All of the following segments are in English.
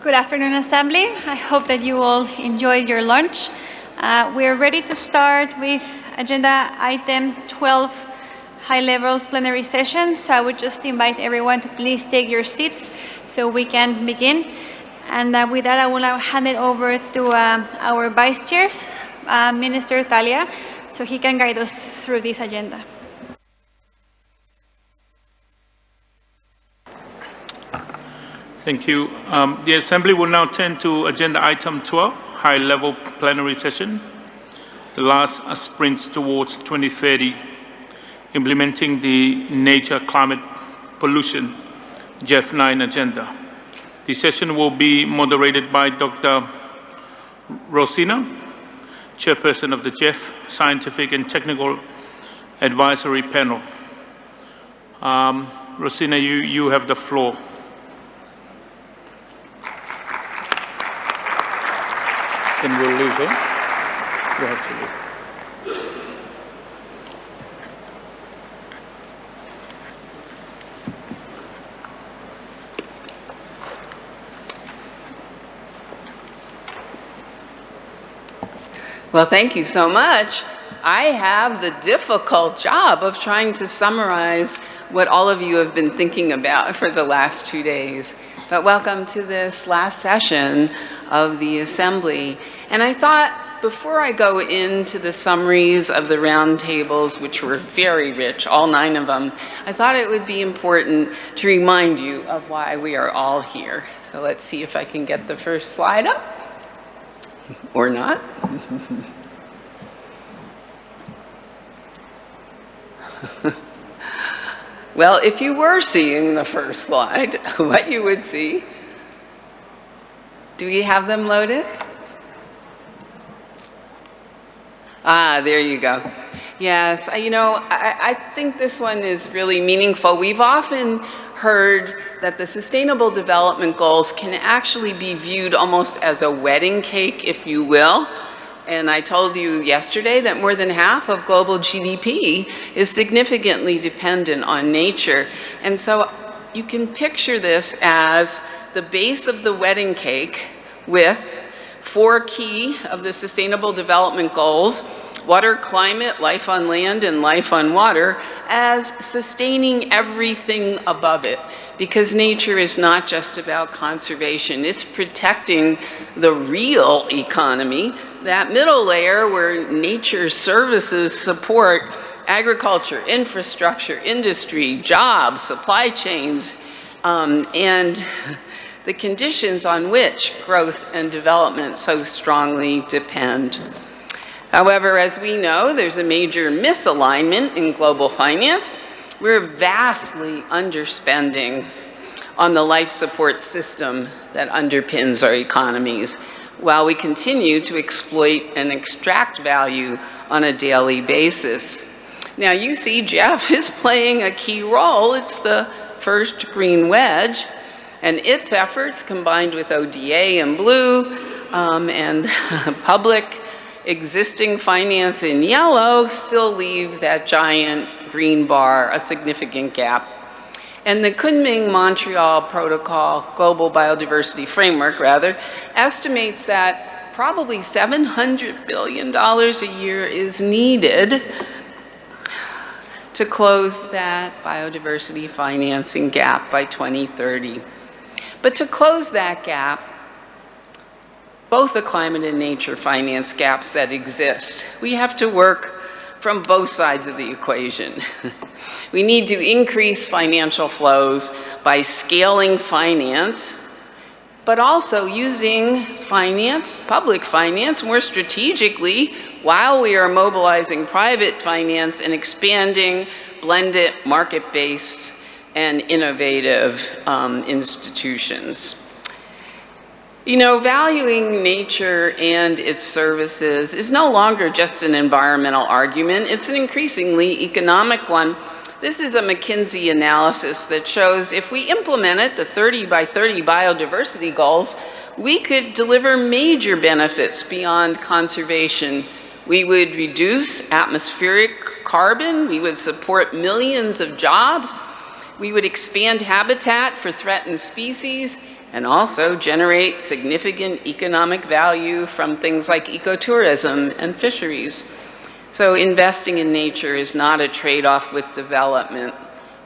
Good afternoon, Assembly. I hope that you all enjoyed your lunch. We are ready to start with agenda item 12, high-level plenary session. So I would just invite everyone to please take your seats so we can begin. And with that, I will now hand it over to our vice chairs, Minister Talia, so he can guide us through this agenda. Thank you. The Assembly will now turn to agenda item 12, high-level plenary session, the last sprint towards 2030, implementing the Nature, Climate, Pollution, GEF 9 agenda. The session will be moderated by Dr. Rosina, Chairperson of the GEF Scientific and Technical Advisory Panel. Rosina, you have the floor. Then we'll leave, eh? You have to leave. Well, thank you so much. I have the difficult job of trying to summarize what all of you have been thinking about for the last 2 days. But welcome to this last session of the Assembly. And I thought before I go into the summaries of the roundtables, which were very rich, all 9 of them, I thought it would be important to remind you of why we are all here. So let's see if I can get the first slide up, or not. Well, if you were seeing the first slide, what you would see, do we have them loaded? Ah, there you go. Yes, I think this one is really meaningful. We've often heard that the Sustainable Development Goals can actually be viewed almost as a wedding cake, if you will. And I told you yesterday that more than half of global GDP is significantly dependent on nature. And so you can picture this as the base of the wedding cake with 4 key of the Sustainable Development Goals: water, climate, life on land, and life on water, as sustaining everything above it. Because nature is not just about conservation, it's protecting the real economy, that middle layer where nature's services support agriculture, infrastructure, industry, jobs, supply chains, and the conditions on which growth and development so strongly depend. However, as we know, there's a major misalignment in global finance. We're vastly underspending on the life support system that underpins our economies, while we continue to exploit and extract value on a daily basis. Now, you see GEF is playing a key role. It's the first green wedge, and its efforts, combined with ODA in blue and public existing finance in yellow, still leave that giant green bar a significant gap. And the Kunming-Montreal Protocol, Global Biodiversity Framework rather, estimates that probably $700 billion a year is needed to close that biodiversity financing gap by 2030. But to close that gap, both the climate and nature finance gaps that exist, we have to work from both sides of the equation. We need to increase financial flows by scaling finance, but also using finance, public finance, more strategically while we are mobilizing private finance and expanding blended, market-based, and innovative institutions. Valuing nature and its services is no longer just an environmental argument, it's an increasingly economic one. This is a McKinsey analysis that shows if we implemented the 30 by 30 biodiversity goals, we could deliver major benefits beyond conservation. We would reduce atmospheric carbon, we would support millions of jobs, we would expand habitat for threatened species, and also generate significant economic value from things like ecotourism and fisheries. So investing in nature is not a trade-off with development.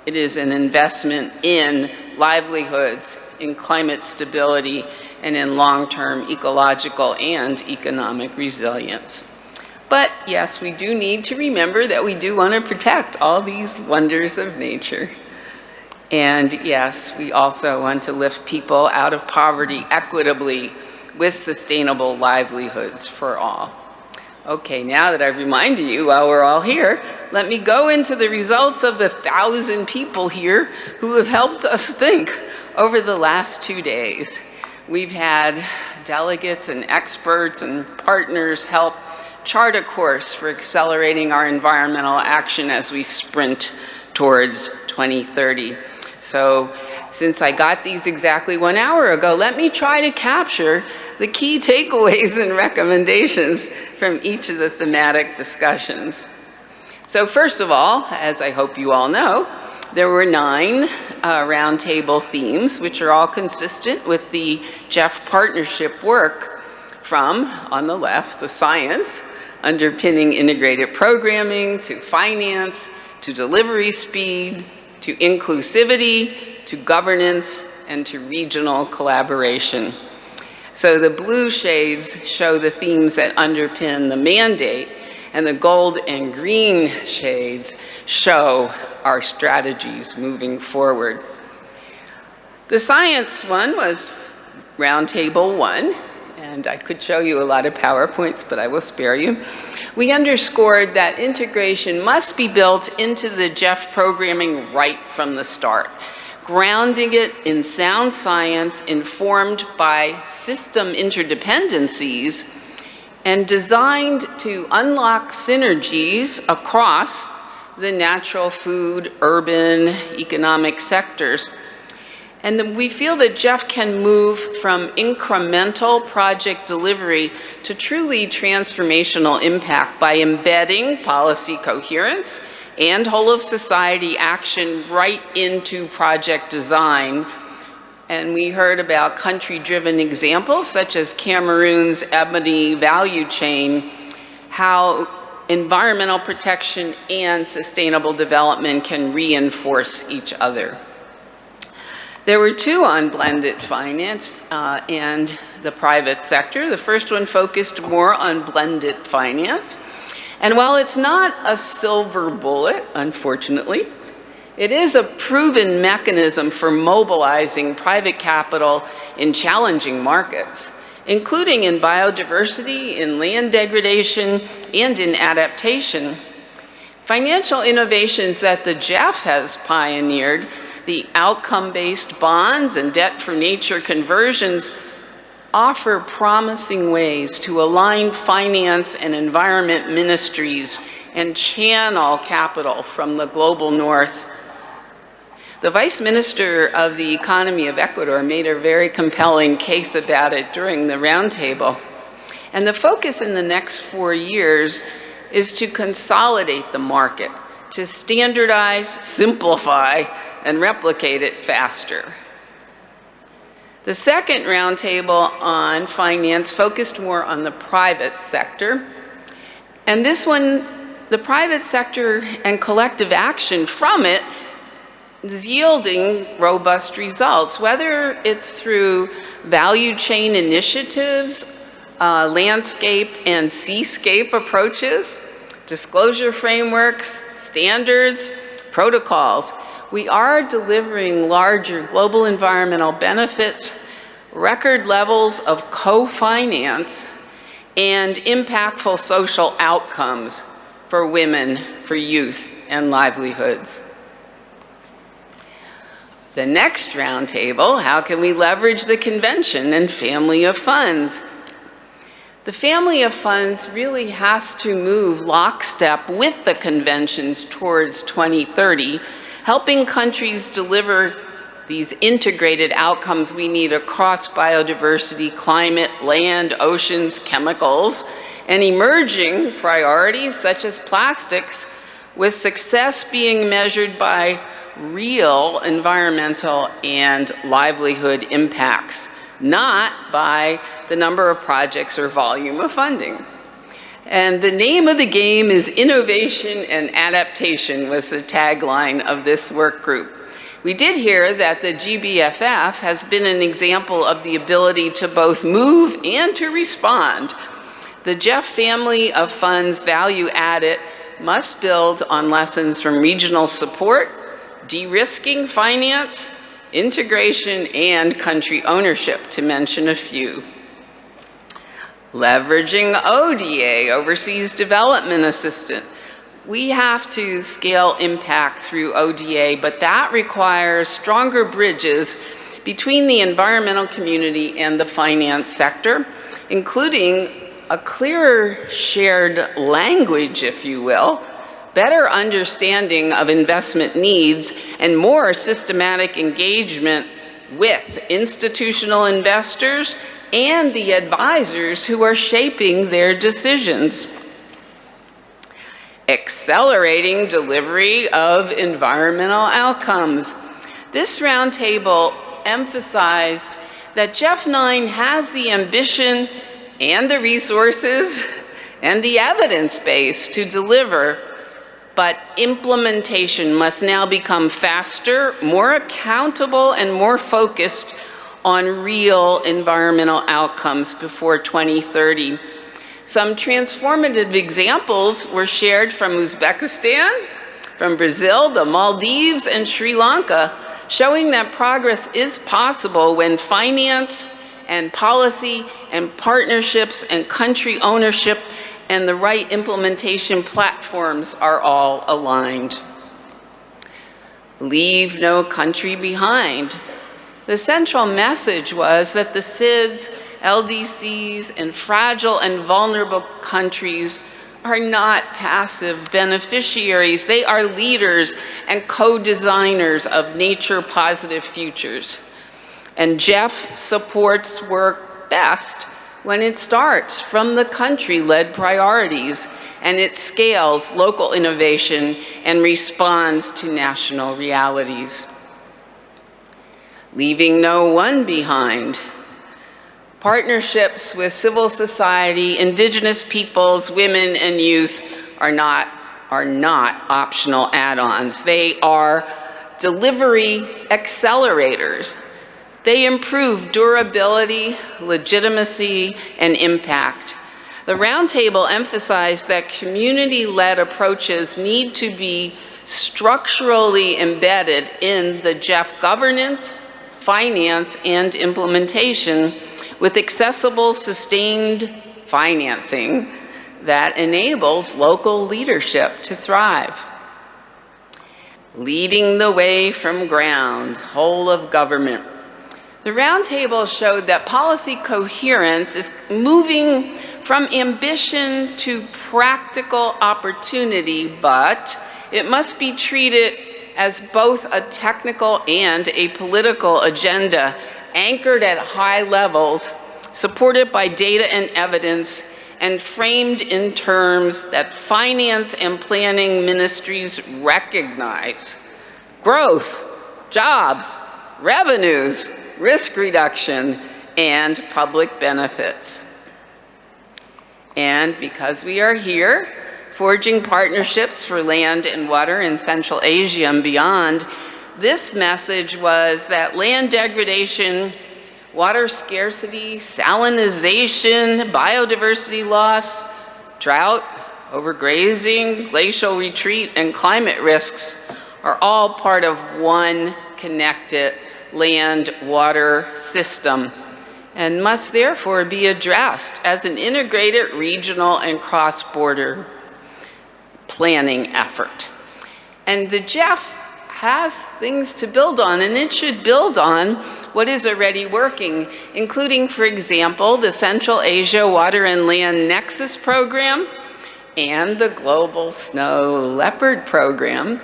It is an investment in livelihoods, in climate stability, and in long-term ecological and economic resilience. But yes, we do need to remember that we do want to protect all these wonders of nature. And yes, we also want to lift people out of poverty equitably with sustainable livelihoods for all. Okay, now that I've reminded you while we're all here, let me go into the results of the 1,000 people here who have helped us think over the last 2 days. We've had delegates and experts and partners help chart a course for accelerating our environmental action as we sprint towards 2030. So since I got these exactly 1 hour ago, let me try to capture the key takeaways and recommendations from each of the thematic discussions. So first of all, as I hope you all know, there were 9 roundtable themes, which are all consistent with the GEF partnership work from, on the left, the science, underpinning integrated programming, to finance, to delivery speed, to inclusivity, to governance, and to regional collaboration. So the blue shades show the themes that underpin the mandate, and the gold and green shades show our strategies moving forward. The science one was Roundtable 1, and I could show you a lot of PowerPoints, but I will spare you. We underscored that integration must be built into the GEF programming right from the start, grounding it in sound science informed by system interdependencies and designed to unlock synergies across the natural, food, urban, economic sectors. And then we feel that GEF can move from incremental project delivery to truly transformational impact by embedding policy coherence and whole-of-society action right into project design. And we heard about country-driven examples, such as Cameroon's ebony value chain, how environmental protection and sustainable development can reinforce each other. There were 2 on blended finance and the private sector. The first one focused more on blended finance. And while it's not a silver bullet, unfortunately, it is a proven mechanism for mobilizing private capital in challenging markets, including in biodiversity, in land degradation, and in adaptation. Financial innovations that the GEF has pioneered, the outcome-based bonds and debt-for-nature conversions, offer promising ways to align finance and environment ministries and channel capital from the global north. The Vice Minister of the Economy of Ecuador made a very compelling case about it during the roundtable. And the focus in the next 4 years is to consolidate the market, to standardize, simplify, and replicate it faster. The second roundtable on finance focused more on the private sector. And this one, the private sector and collective action from it is yielding robust results, whether it's through value chain initiatives, landscape and seascape approaches, disclosure frameworks, standards, protocols. We are delivering larger global environmental benefits, record levels of co-finance, and impactful social outcomes for women, for youth, and livelihoods. The next roundtable, how can we leverage the convention and family of funds? The family of funds really has to move lockstep with the conventions towards 2030, helping countries deliver these integrated outcomes we need across biodiversity, climate, land, oceans, chemicals, and emerging priorities such as plastics, with success being measured by real environmental and livelihood impacts, not by the number of projects or volume of funding. And the name of the game is innovation and adaptation was the tagline of this work group. We did hear that the GBFF has been an example of the ability to both move and to respond. The GEF family of funds value added must build on lessons from regional support, de-risking finance, integration, and country ownership, to mention a few. Leveraging ODA, Overseas Development Assistance. We have to scale impact through ODA, but that requires stronger bridges between the environmental community and the finance sector, including a clearer shared language, if you will, better understanding of investment needs, and more systematic engagement with institutional investors and the advisors who are shaping their decisions. Accelerating delivery of environmental outcomes. This roundtable emphasized that GEF 9 has the ambition and the resources and the evidence base to deliver, but implementation must now become faster, more accountable, and more focused on real environmental outcomes before 2030. Some transformative examples were shared from Uzbekistan, from Brazil, the Maldives, and Sri Lanka, showing that progress is possible when finance and policy and partnerships and country ownership and the right implementation platforms are all aligned. Leave no country behind. The central message was that the SIDS, LDCs, and fragile and vulnerable countries are not passive beneficiaries. They are leaders and co-designers of nature-positive futures. And GEF supports work best when it starts from the country-led priorities and it scales local innovation and responds to national realities. Leaving no one behind. Partnerships with civil society, indigenous peoples, women, and youth are not optional add-ons. They are delivery accelerators. They improve durability, legitimacy, and impact. The roundtable emphasized that community-led approaches need to be structurally embedded in the GEF governance, finance, and implementation, with accessible, sustained financing that enables local leadership to thrive. Leading the way from ground, whole of government. The roundtable showed that policy coherence is moving from ambition to practical opportunity, but it must be treated as both a technical and a political agenda, anchored at high levels, supported by data and evidence, and framed in terms that finance and planning ministries recognize. Growth, jobs, revenues, risk reduction, and public benefits. And because we are here, forging partnerships for land and water in Central Asia and beyond, this message was that land degradation, water scarcity, salinization, biodiversity loss, drought, overgrazing, glacial retreat, and climate risks are all part of one connected land-water system and must therefore be addressed as an integrated regional and cross-border planning effort. And the GEF has things to build on, and it should build on what is already working, including, for example, the Central Asia Water and Land Nexus Program and the Global Snow Leopard Program.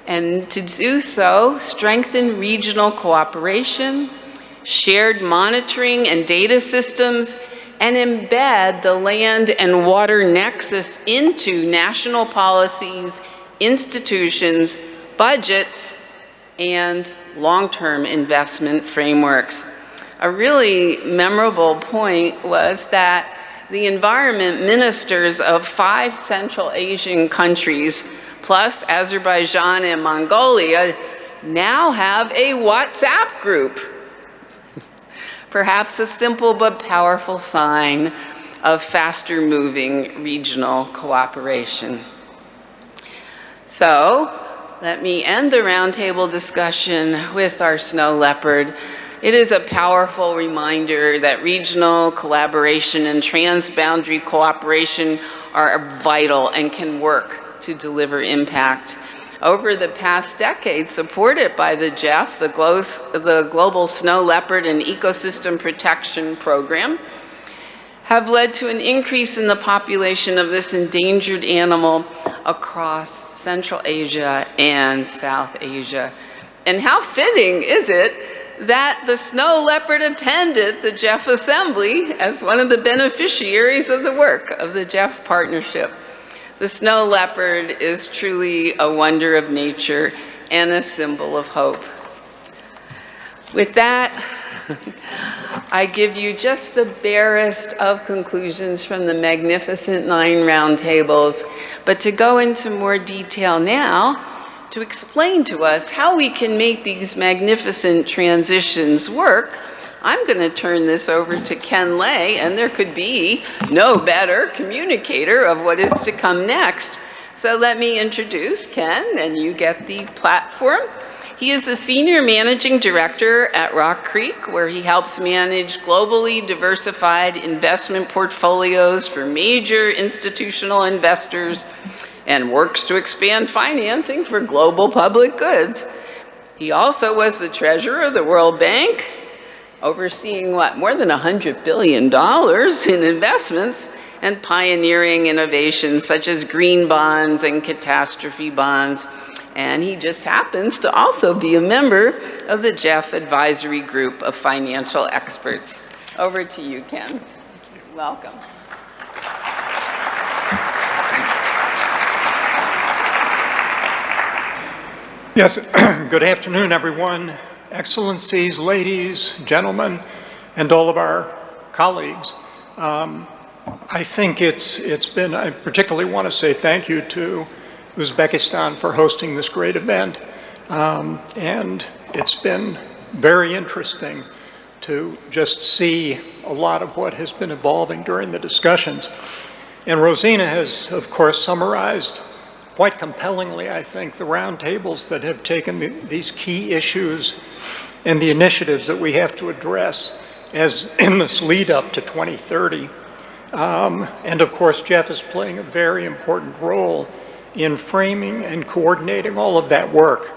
And to do so, strengthen regional cooperation, shared monitoring and data systems, and embed the land and water nexus into national policies, institutions, budgets, and long-term investment frameworks. A really memorable point was that the environment ministers of 5 Central Asian countries, plus Azerbaijan and Mongolia, now have a WhatsApp group. Perhaps a simple but powerful sign of faster-moving regional cooperation. So, let me end the roundtable discussion with our snow leopard. It is a powerful reminder that regional collaboration and transboundary cooperation are vital and can work to deliver impact. Over the past decade, supported by the GEF, the Global Snow Leopard and Ecosystem Protection Program, have led to an increase in the population of this endangered animal across Central Asia and South Asia. And how fitting is it that the snow leopard attended the GEF Assembly as one of the beneficiaries of the work of the GEF partnership. The snow leopard is truly a wonder of nature and a symbol of hope. With that, I give you just the barest of conclusions from the magnificent 9 roundtables, but to go into more detail now, to explain to us how we can make these magnificent transitions work, I'm going to turn this over to Ken Lay, and there could be no better communicator of what is to come next. So let me introduce Ken, and you get the platform. He is the Senior Managing Director at Rock Creek, where he helps manage globally diversified investment portfolios for major institutional investors and works to expand financing for global public goods. He also was the treasurer of the World Bank, overseeing more than $100 billion in investments and pioneering innovations such as green bonds and catastrophe bonds. And he just happens to also be a member of the GEF Advisory Group of Financial Experts. Over to you, Ken. Welcome. Yes, good afternoon, everyone. Excellencies, ladies, gentlemen, and all of our colleagues. I think it's been, I particularly want to say thank you to Uzbekistan for hosting this great event. And it's been very interesting to just see a lot of what has been evolving during the discussions. And Rosina has, of course, summarized quite compellingly, I think, the roundtables that have taken these key issues and the initiatives that we have to address as in this lead up to 2030. And of course, GEF is playing a very important role in framing and coordinating all of that work.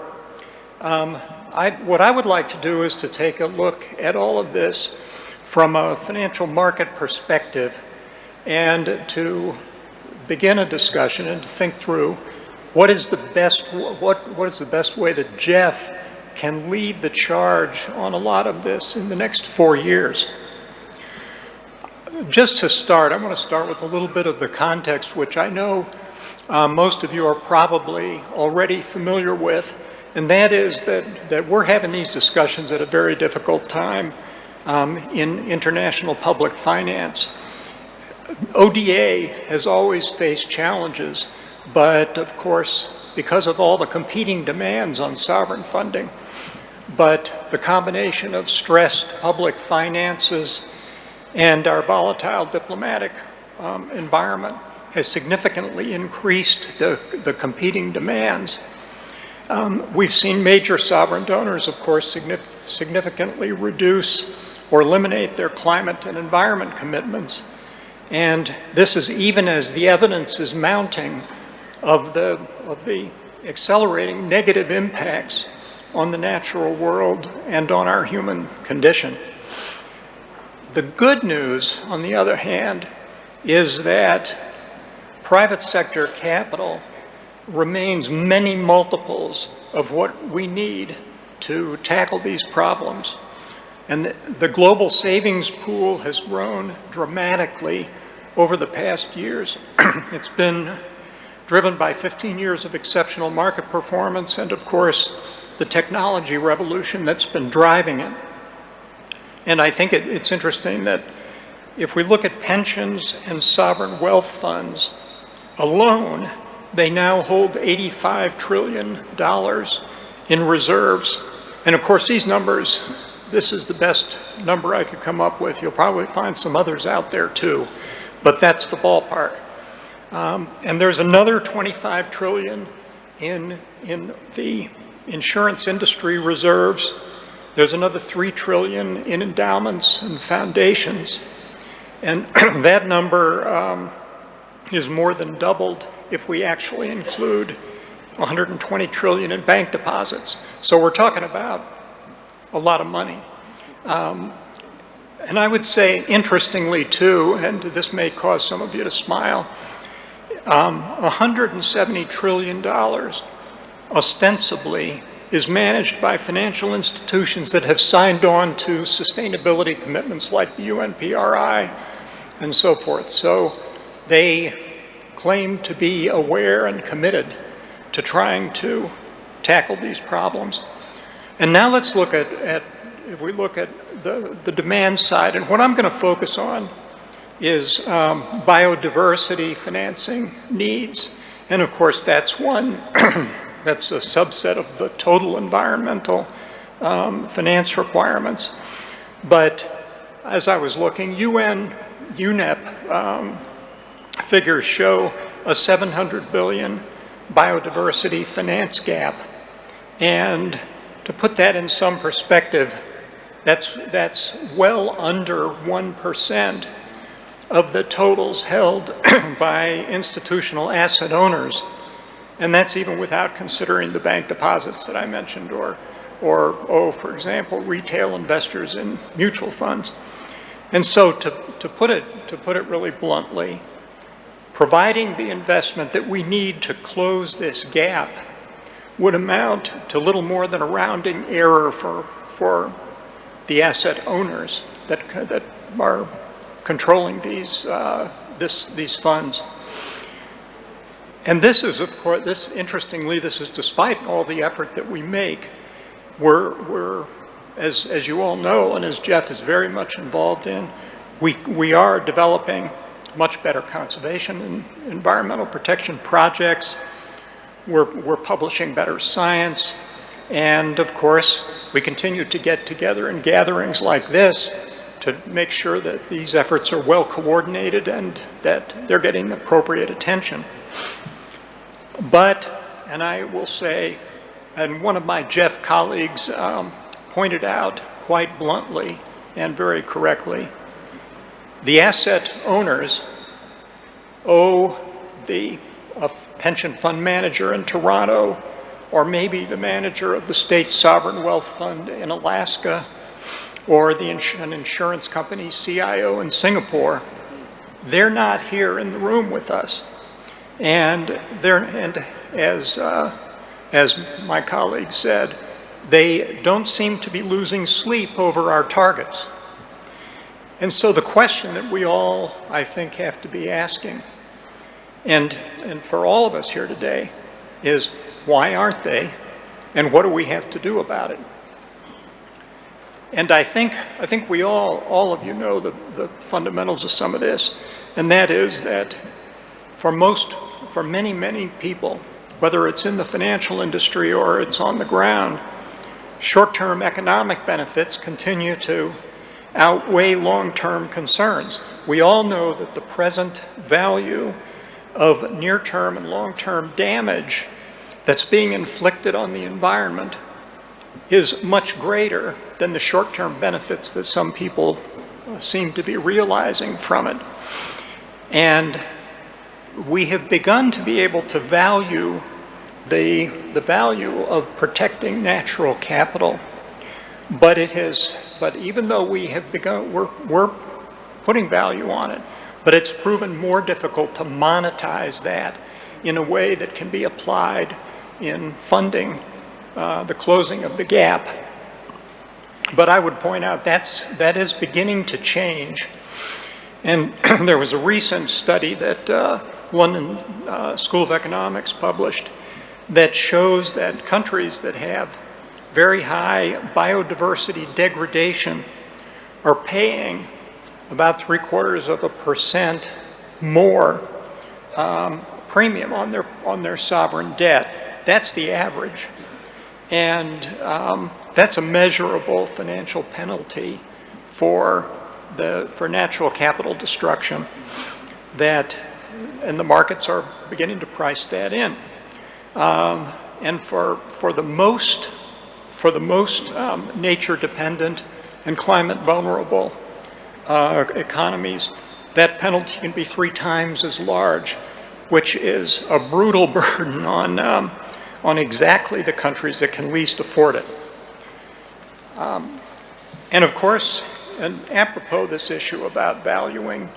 What I would like to do is to take a look at all of this from a financial market perspective and to begin a discussion and to think through what is the best way that GEF can lead the charge on a lot of this in the next 4 years. Just to start, I want to start with a little bit of the context, which I know most of you are probably already familiar with, and that is that we're having these discussions at a very difficult time in international public finance. ODA has always faced challenges, but of course, because of all the competing demands on sovereign funding, but the combination of stressed public finances and our volatile diplomatic environment has significantly increased the competing demands. We've seen major sovereign donors, of course, significantly reduce or eliminate their climate and environment commitments. And this is even as the evidence is mounting of the accelerating negative impacts on the natural world and on our human condition. The good news, on the other hand, is that private sector capital remains many multiples of what we need to tackle these problems. And the global savings pool has grown dramatically over the past years. It's been driven by 15 years of exceptional market performance and, of course, the technology revolution that's been driving it. And I think it's interesting that if we look at pensions and sovereign wealth funds alone, they now hold $85 trillion in reserves. And of course, these numbers, this is the best number I could come up with. You'll probably find some others out there too, but that's the ballpark. And there's another $25 trillion in the insurance industry reserves. There's another $3 trillion in endowments and foundations. And that number is more than doubled if we actually include 120 trillion in bank deposits. So we're talking about a lot of money. And I would say, interestingly too, and this may cause some of you to smile, $170 trillion ostensibly is managed by financial institutions that have signed on to sustainability commitments like the UNPRI and so forth. So they claim to be aware and committed to trying to tackle these problems. And now let's look at if we look at the demand side, and what I'm going to focus on is biodiversity financing needs. And of course, that's one, that's a subset of the total environmental finance requirements. But as I was looking, UNEP figures show a 700 billion biodiversity finance gap. And to put that in some perspective, that's well under 1% of the totals held by institutional asset owners. And that's even without considering the bank deposits that I mentioned, or for example, retail investors in mutual funds. And so to put it really bluntly, providing the investment that we need to close this gap would amount to little more than a rounding error for the asset owners that are controlling these funds. And this is, of course, interestingly, this is despite all the effort that we make. We're as you all know, and as Jeff is very much involved in, we are developing much better conservation and environmental protection projects. We're publishing better science. And of course, we continue to get together in gatherings like this to make sure that these efforts are well coordinated and that they're getting the appropriate attention. But, and I will say, and one of my GEF colleagues pointed out quite bluntly and very correctly, the asset owners owe a pension fund manager in Toronto, or maybe the manager of the state sovereign wealth fund in Alaska, or an insurance company CIO in Singapore. They're not here in the room with us. And as my colleague said, they don't seem to be losing sleep over our targets. And so the question that we all, I think, have to be asking, and for all of us here today, is why aren't they, and what do we have to do about it? And I think we all of you know the fundamentals of some of this, and that is that for many, many people, whether it's in the financial industry or it's on the ground, short-term economic benefits continue to outweigh long-term concerns. We all know that the present value of near-term and long-term damage that's being inflicted on the environment is much greater than the short-term benefits that some people seem to be realizing from it. And we have begun to be able to value the value of protecting natural capital, but even though we have begun, we're putting value on it, but it's proven more difficult to monetize that in a way that can be applied in funding the closing of the gap. But I would point out that is beginning to change. And there was a recent study that London School of Economics published that shows that countries that have very high biodiversity degradation are paying about 0.75% more premium on their sovereign debt. That's the average. And that's a measurable financial penalty for natural capital destruction and the markets are beginning to price that in. And for the most nature-dependent and climate-vulnerable economies, that penalty can be 3 times as large, which is a brutal burden on exactly the countries that can least afford it. And of course, and apropos this issue about valuing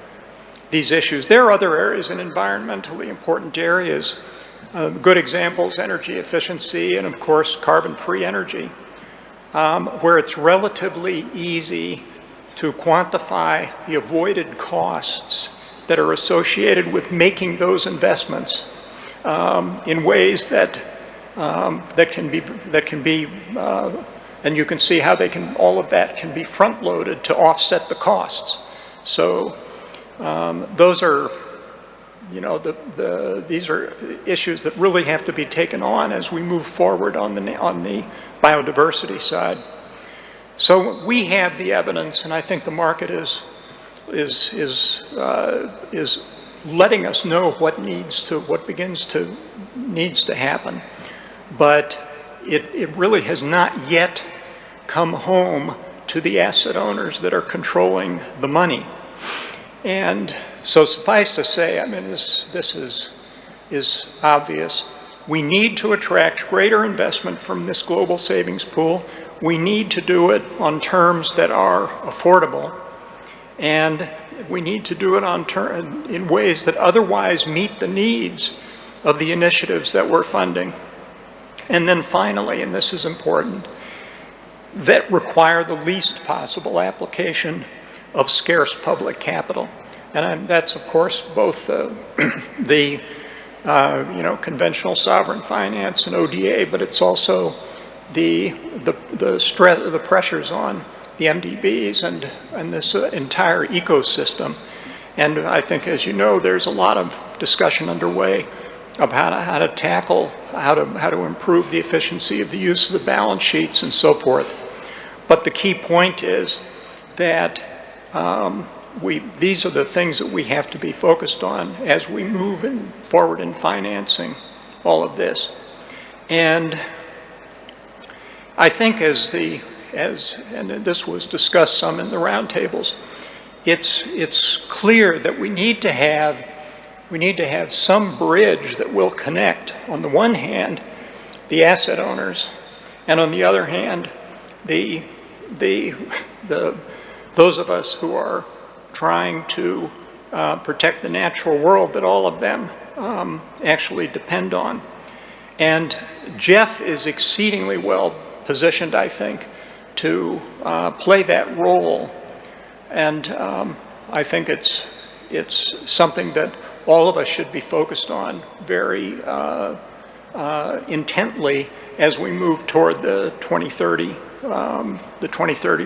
these issues, there are other areas in environmentally important areas. Good examples, energy efficiency, and of course, carbon-free energy, where it's relatively easy to quantify the avoided costs that are associated with making those investments in ways that can be, and you can see how all of that can be front-loaded to offset the costs. So those are, these are issues that really have to be taken on as we move forward on the biodiversity side. So we have the evidence, and I think the market is letting us know what needs to happen, but it really has not yet come home to the asset owners that are controlling the money. And so suffice to say, I mean, this is obvious. We need to attract greater investment from this global savings pool. We need to do it on terms that are affordable, and we need to do it in ways that otherwise meet the needs of the initiatives that we're funding. And then finally, and this is important, that require the least possible application of scarce public capital. And that's, of course, both the conventional sovereign finance and ODA, but it's also the pressures on the MDBs and this entire ecosystem. And I think, as you know, there's a lot of discussion underway about how to tackle, how to improve the efficiency of the use of the balance sheets and so forth. But the key point is that these are the things that we have to be focused on as we move forward in financing all of this. And I think and this was discussed some in the roundtables, it's clear that we need to have some bridge that will connect, on the one hand, the asset owners, and on the other hand, those of us who are trying to protect the natural world that all of them actually depend on. And GEF is exceedingly well positioned, I think, to play that role. And I think it's something that all of us should be focused on very intently as we move toward the 2030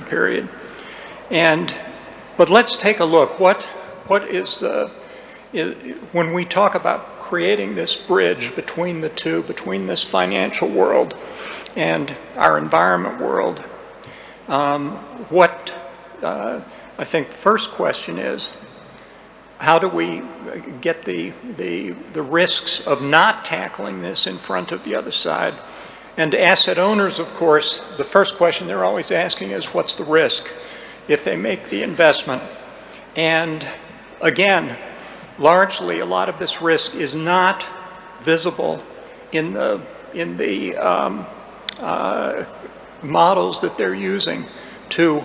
period. But let's take a look. What is when we talk about creating this bridge between the two, between this financial world and our environment world? I think the first question is, how do we get the risks of not tackling this in front of the other side? And asset owners, of course, the first question they're always asking is, what's the risk if they make the investment? And again, largely a lot of this risk is not visible in the models that they're using to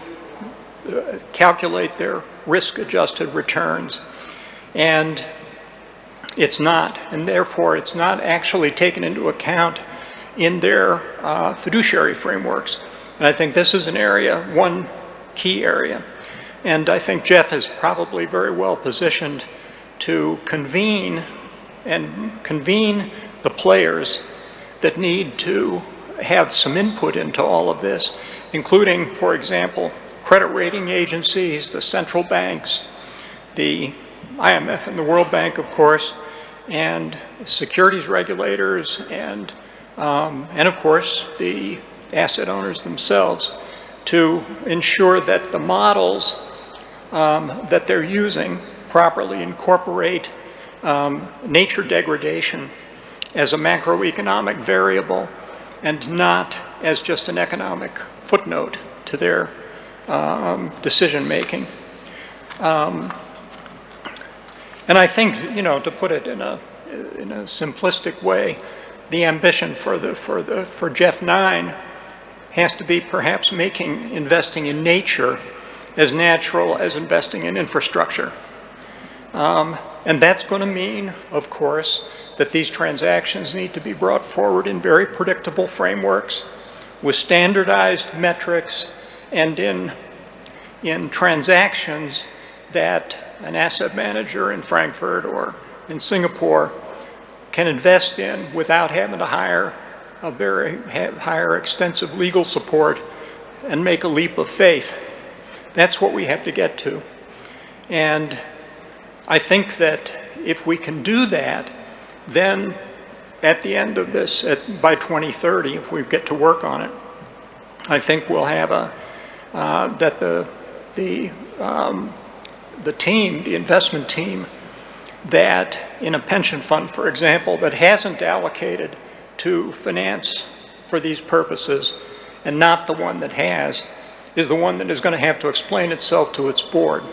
calculate their risk-adjusted returns. And it's not, and therefore it's not actually taken into account in their fiduciary frameworks. And I think this is an area, one key area. And I think GEF is probably very well positioned to convene the players that need to have some input into all of this, including, for example, credit rating agencies, the central banks, the IMF and the World Bank, of course, and securities regulators, and of course, the asset owners themselves, to ensure that the models that they're using properly incorporate nature degradation as a macroeconomic variable and not as just an economic footnote to their decision making. And I think, to put it in a simplistic way, the ambition for GEF 9 has to be perhaps making investing in nature as natural as investing in infrastructure. And that's going to mean, of course, that these transactions need to be brought forward in very predictable frameworks with standardized metrics and in transactions that an asset manager in Frankfurt or in Singapore can invest in without having to hire extensive legal support and make a leap of faith. That's what we have to get to. And I think that if we can do that, then at the end of this, by 2030, if we get to work on it, I think we'll have that the team, the investment team, that in a pension fund, for example, that hasn't allocated to finance for these purposes, and not the one that has, is the one that is going to have to explain itself to its board.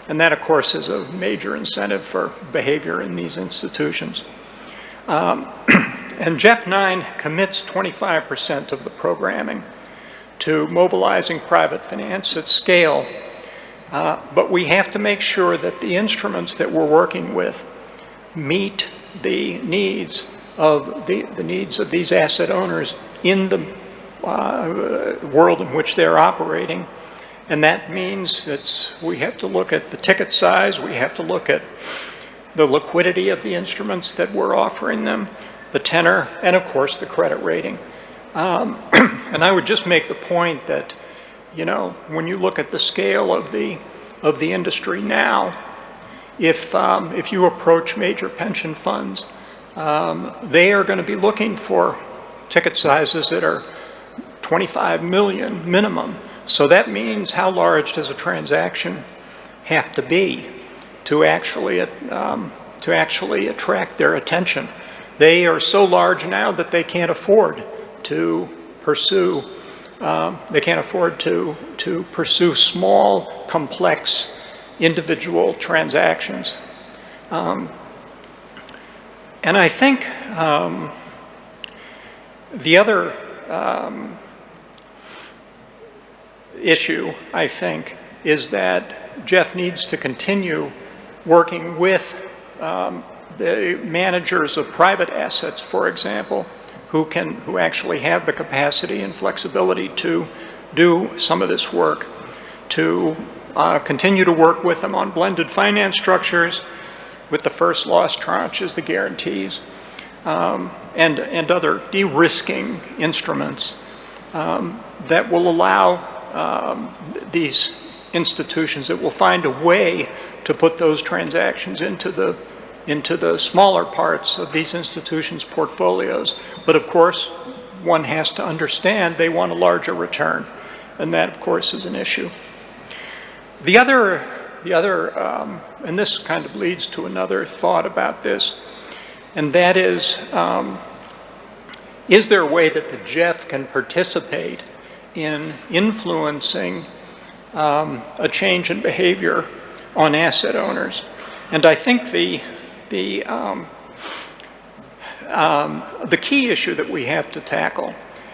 And that, of course, is a major incentive for behavior in these institutions. And GEF 9 commits 25% of the programming to mobilizing private finance at scale. But we have to make sure that the instruments that we're working with meet the needs of these asset owners in the world in which they're operating. And that means we have to look at the ticket size, we have to look at the liquidity of the instruments that we're offering them, the tenor, and of course the credit rating. And I would just make the point that, when you look at the scale of the industry now, if you approach major pension funds, they are going to be looking for ticket sizes that are 25 million minimum. So that means how large does a transaction have to be to actually attract their attention? They are so large now that they can't afford to pursue. They can't afford to pursue small, complex, individual transactions. And I think the other issue, I think, is that GEF needs to continue working with the managers of private assets, for example, who actually have the capacity and flexibility to do some of this work, to continue to work with them on blended finance structures, with the first loss tranches, the guarantees, and other de-risking instruments that will allow these institutions, that will find a way to put those transactions into the smaller parts of these institutions' portfolios. But of course, one has to understand they want a larger return, and that, of course, is an issue. The other, and this kind of leads to another thought about this, and that is there a way that the GEF can participate in influencing a change in behavior on asset owners? And I think the key issue that we have to tackle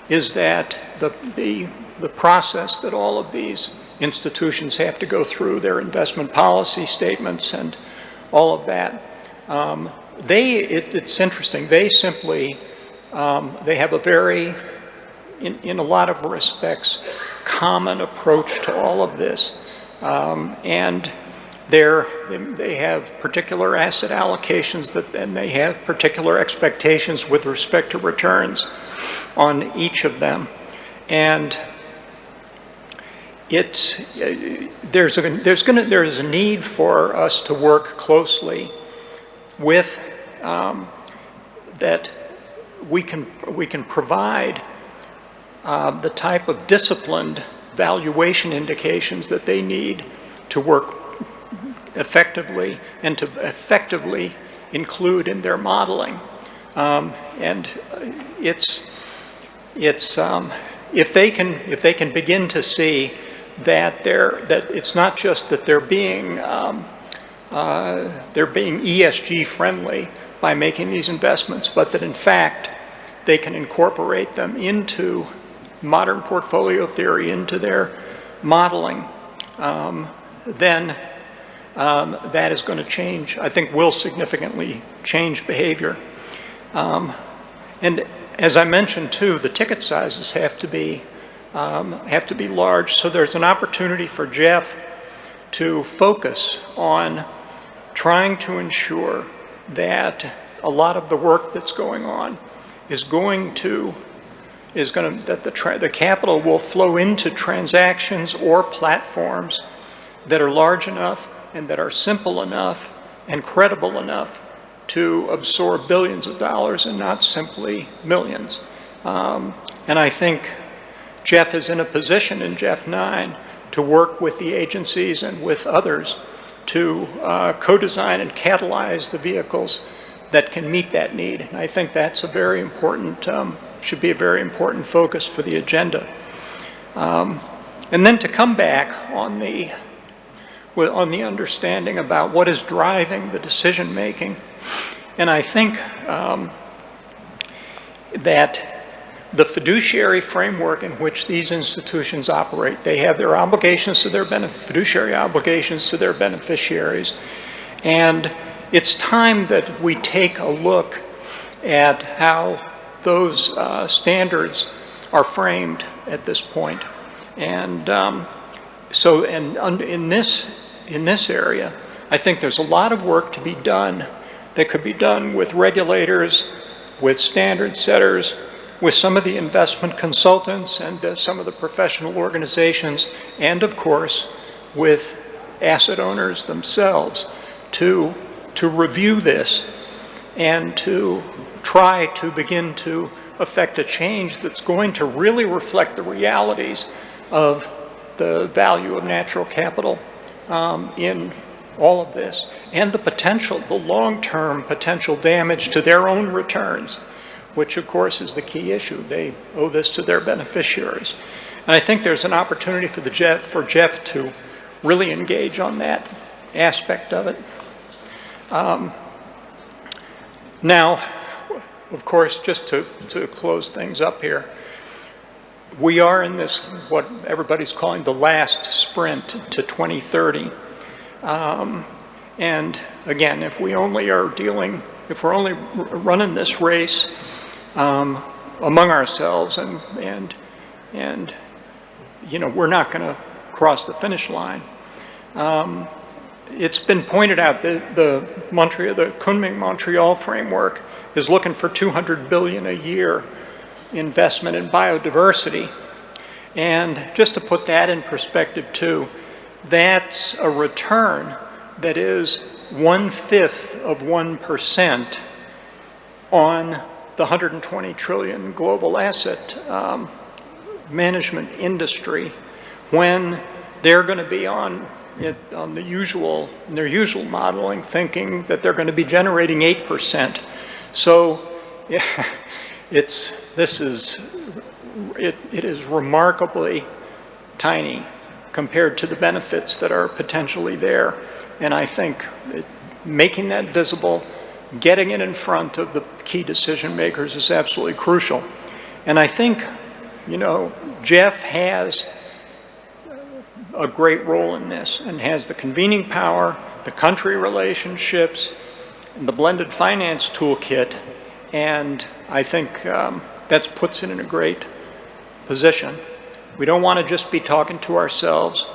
is that the process that all of these institutions have to go through, their investment policy statements and all of that, it's interesting. They simply, they have a very, in a lot of respects, common approach to all of this. And they have particular asset allocations and they have particular expectations with respect to returns. on each of them. And there's a need for us to work closely with that we can provide the type of disciplined valuation indications that they need to work effectively and to effectively include in their modeling. And if they can begin to see that it's not just that they're being ESG friendly by making these investments, but that in fact they can incorporate them into modern portfolio theory, into their modeling, then that is going to change, I think will significantly change behavior. And as I mentioned too, the ticket sizes have to be large, so there's an opportunity for GEF to focus on trying to ensure that a lot of the work that's going on that the capital will flow into transactions or platforms that are large enough and that are simple enough and credible enough to absorb billions of dollars and not simply millions. And I think GEF is in a position in GEF 9 to work with the agencies and with others to co-design and catalyze the vehicles that can meet that need. And I think that's a very important, should be a very important focus for the agenda. And then to come back on the understanding about what is driving the decision making. And I think that the fiduciary framework in which these institutions operate, they have their obligations to their fiduciary obligations to their beneficiaries. And it's time that we take a look at how those standards are framed at this point. And in this area, I think there's a lot of work to be done that could be done with regulators, with standard setters, with some of the investment consultants and some of the professional organizations, and of course with asset owners themselves to review this and to try to begin to affect a change that's going to really reflect the realities of the value of natural capital in all of this, and the potential, the long-term potential damage to their own returns, which of course is the key issue. They owe this to their beneficiaries. And I think there's an opportunity for GEF to really engage on that aspect of it. Now, of course, just to close things up here, we are in this, what everybody's calling the last sprint to 2030. And again, if we're only running this race among ourselves and you know, we're not going to cross the finish line. It's been pointed out that the Kunming-Montreal framework is looking for $200 billion a year investment in biodiversity. And just to put that in perspective too, that's a return that is 1/5 of 1% on the 120 trillion global asset management industry, when they're going to be on their usual modeling, thinking that they're going to be generating 8%. So yeah, it is remarkably tiny compared to the benefits that are potentially there. And I think making that visible, getting it in front of the key decision makers is absolutely crucial. And I think, you know, GEF has a great role in this and has the convening power, the country relationships, and the blended finance toolkit. And I think that puts it in a great position. We don't want to just be talking to ourselves.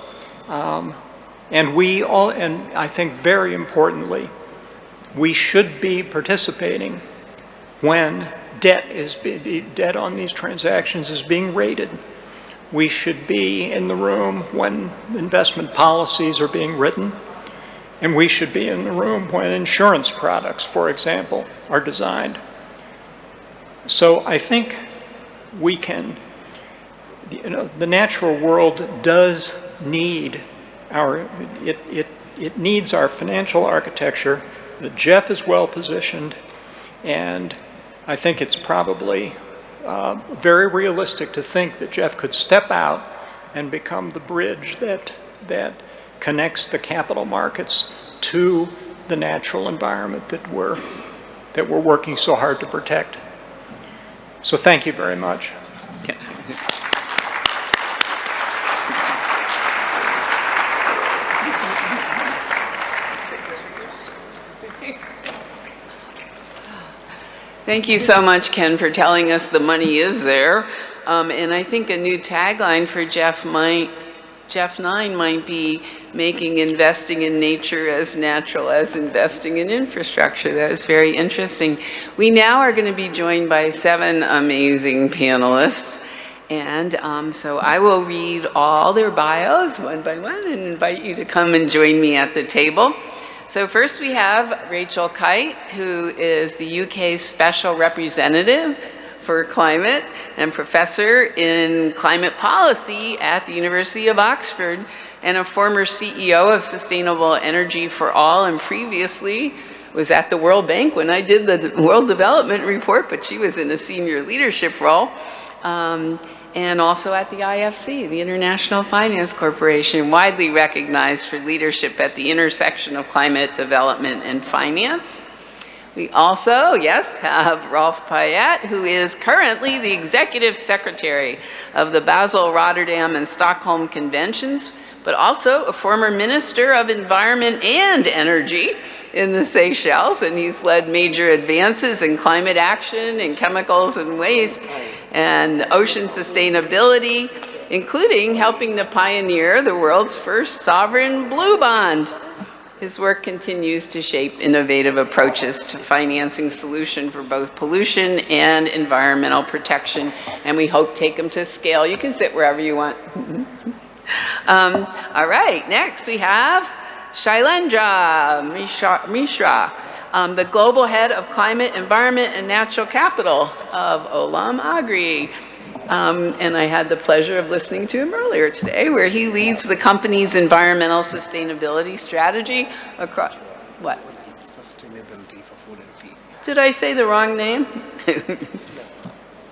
And I think very importantly, we should be participating when the debt on these transactions is being rated. We should be in the room when investment policies are being written, and we should be in the room when insurance products, for example, are designed. So I think we can, the natural world does need it needs our financial architecture. The GEF is well positioned, and I think it's probably very realistic to think that GEF could step out and become the bridge that connects the capital markets to the natural environment that we're working so hard to protect. So thank you very much. Thank you so much, Ken, for telling us the money is there. And I think a new tagline for GEF 9 might be making investing in nature as natural as investing in infrastructure. That is very interesting. We now are going to be joined by 7 amazing panelists. And so I will read all their bios one by one and invite you to come and join me at the table. So first we have Rachel Kite, who is the UK's Special Representative for Climate and Professor in Climate Policy at the University of Oxford, and a former CEO of Sustainable Energy for All, and previously was at the World Bank when I did the World Development Report, but she was in a senior leadership role. And also at the IFC, the International Finance Corporation, widely recognized for leadership at the intersection of climate development and finance. We also, yes, have Rolf Payet, who is currently the Executive Secretary of the Basel, Rotterdam, and Stockholm Conventions, but also a former Minister of Environment and Energy in the Seychelles, and he's led major advances in climate action and chemicals and waste and ocean sustainability, including helping to pioneer the world's first sovereign blue bond. His work continues to shape innovative approaches to financing solutions for both pollution and environmental protection, and we hope take them to scale. You can sit wherever you want. All right, next we have Shailendra Mishra, the Global Head of Climate, Environment, and Natural Capital of Olam Agri. And I had the pleasure of listening to him earlier today, where he leads the company's environmental sustainability strategy across, what? Sustainability for food and feed. Did I say the wrong name?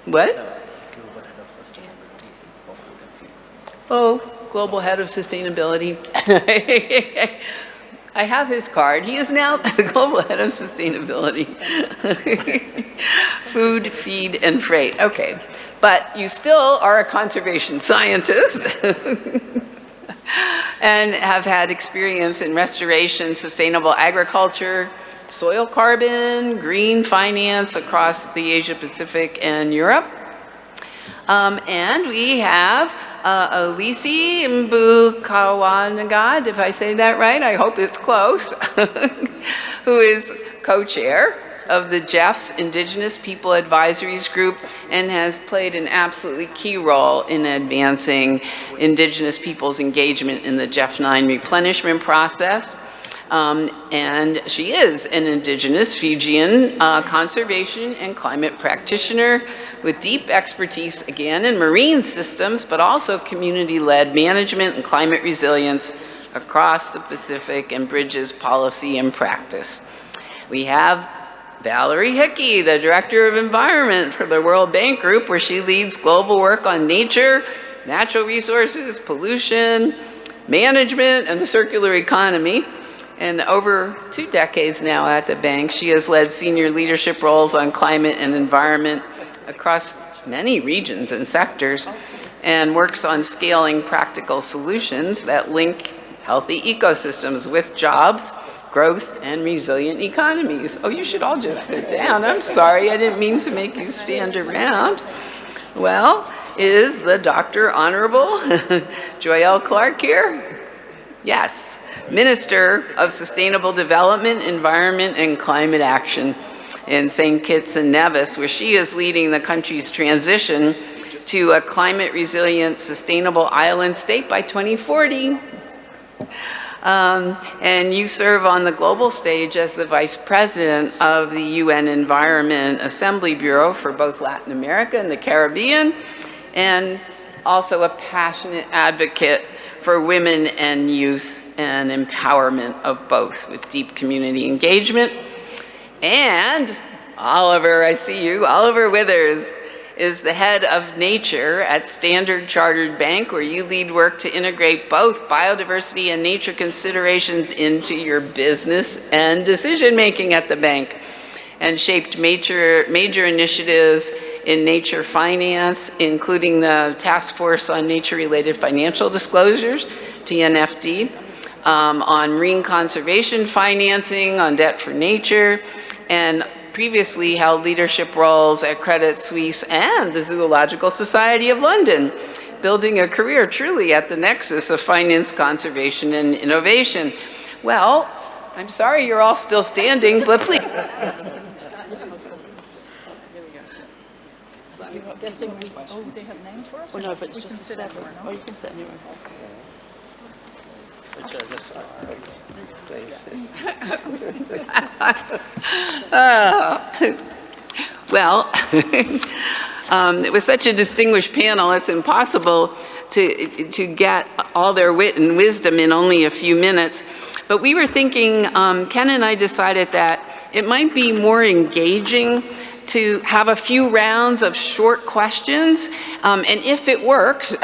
What? Global Head of Sustainability for food and feed. Oh, Global Head of Sustainability. I have his card. He is now the Global Head of Sustainability. Food, feed, and freight. Okay. But you still are a conservation scientist and have had experience in restoration, sustainable agriculture, soil carbon, green finance across the Asia Pacific and Europe. And we have Elise Mbukawanaga, if I say that right, I hope it's close, who is co-chair of the GEF's Indigenous People Advisories Group and has played an absolutely key role in advancing Indigenous people's engagement in the GEF 9 replenishment process. And she is an Indigenous Fijian conservation and climate practitioner with deep expertise, again, in marine systems, but also community-led management and climate resilience across the Pacific, and bridges policy and practice. We have Valerie Hickey, the Director of Environment for the World Bank Group, where she leads global work on nature, natural resources, pollution, management, and the circular economy. And over 2 decades now at the bank, she has led senior leadership roles on climate and environment across many regions and sectors, and works on scaling practical solutions that link healthy ecosystems with jobs, growth, and resilient economies. Oh, you should all just sit down. I'm sorry, I didn't mean to make you stand around. Well, is the Dr. Honorable Joelle Clark here? Yes. Minister of Sustainable Development, Environment, and Climate Action. in St. Kitts and Nevis, where she is leading the country's transition to a climate resilient, sustainable island state by 2040. And you serve on the global stage as the Vice President of the UN Environment Assembly Bureau for both Latin America and the Caribbean, and also a passionate advocate for women and youth and empowerment of both, with deep community engagement. And Oliver, I see you, Oliver Withers is the head of nature at Standard Chartered Bank, where you lead work to integrate both biodiversity and nature considerations into your business and decision-making at the bank, and shaped major initiatives in nature finance, including the Task Force on Nature-Related Financial Disclosures, TNFD, on marine conservation financing, on debt for nature, and previously held leadership roles at Credit Suisse and the Zoological Society of London, building a career truly at the nexus of finance, conservation, and innovation. Well, I'm sorry you're all still standing, but please. I'm guessing they have names for us? Oh, no, but it's just the seven. Oh, you can sit anywhere. Well, it was such a distinguished panel, it's impossible to get all their wit and wisdom in only a few minutes. But we were thinking, Ken and I decided that it might be more engaging to have a few rounds of short questions, and if it works,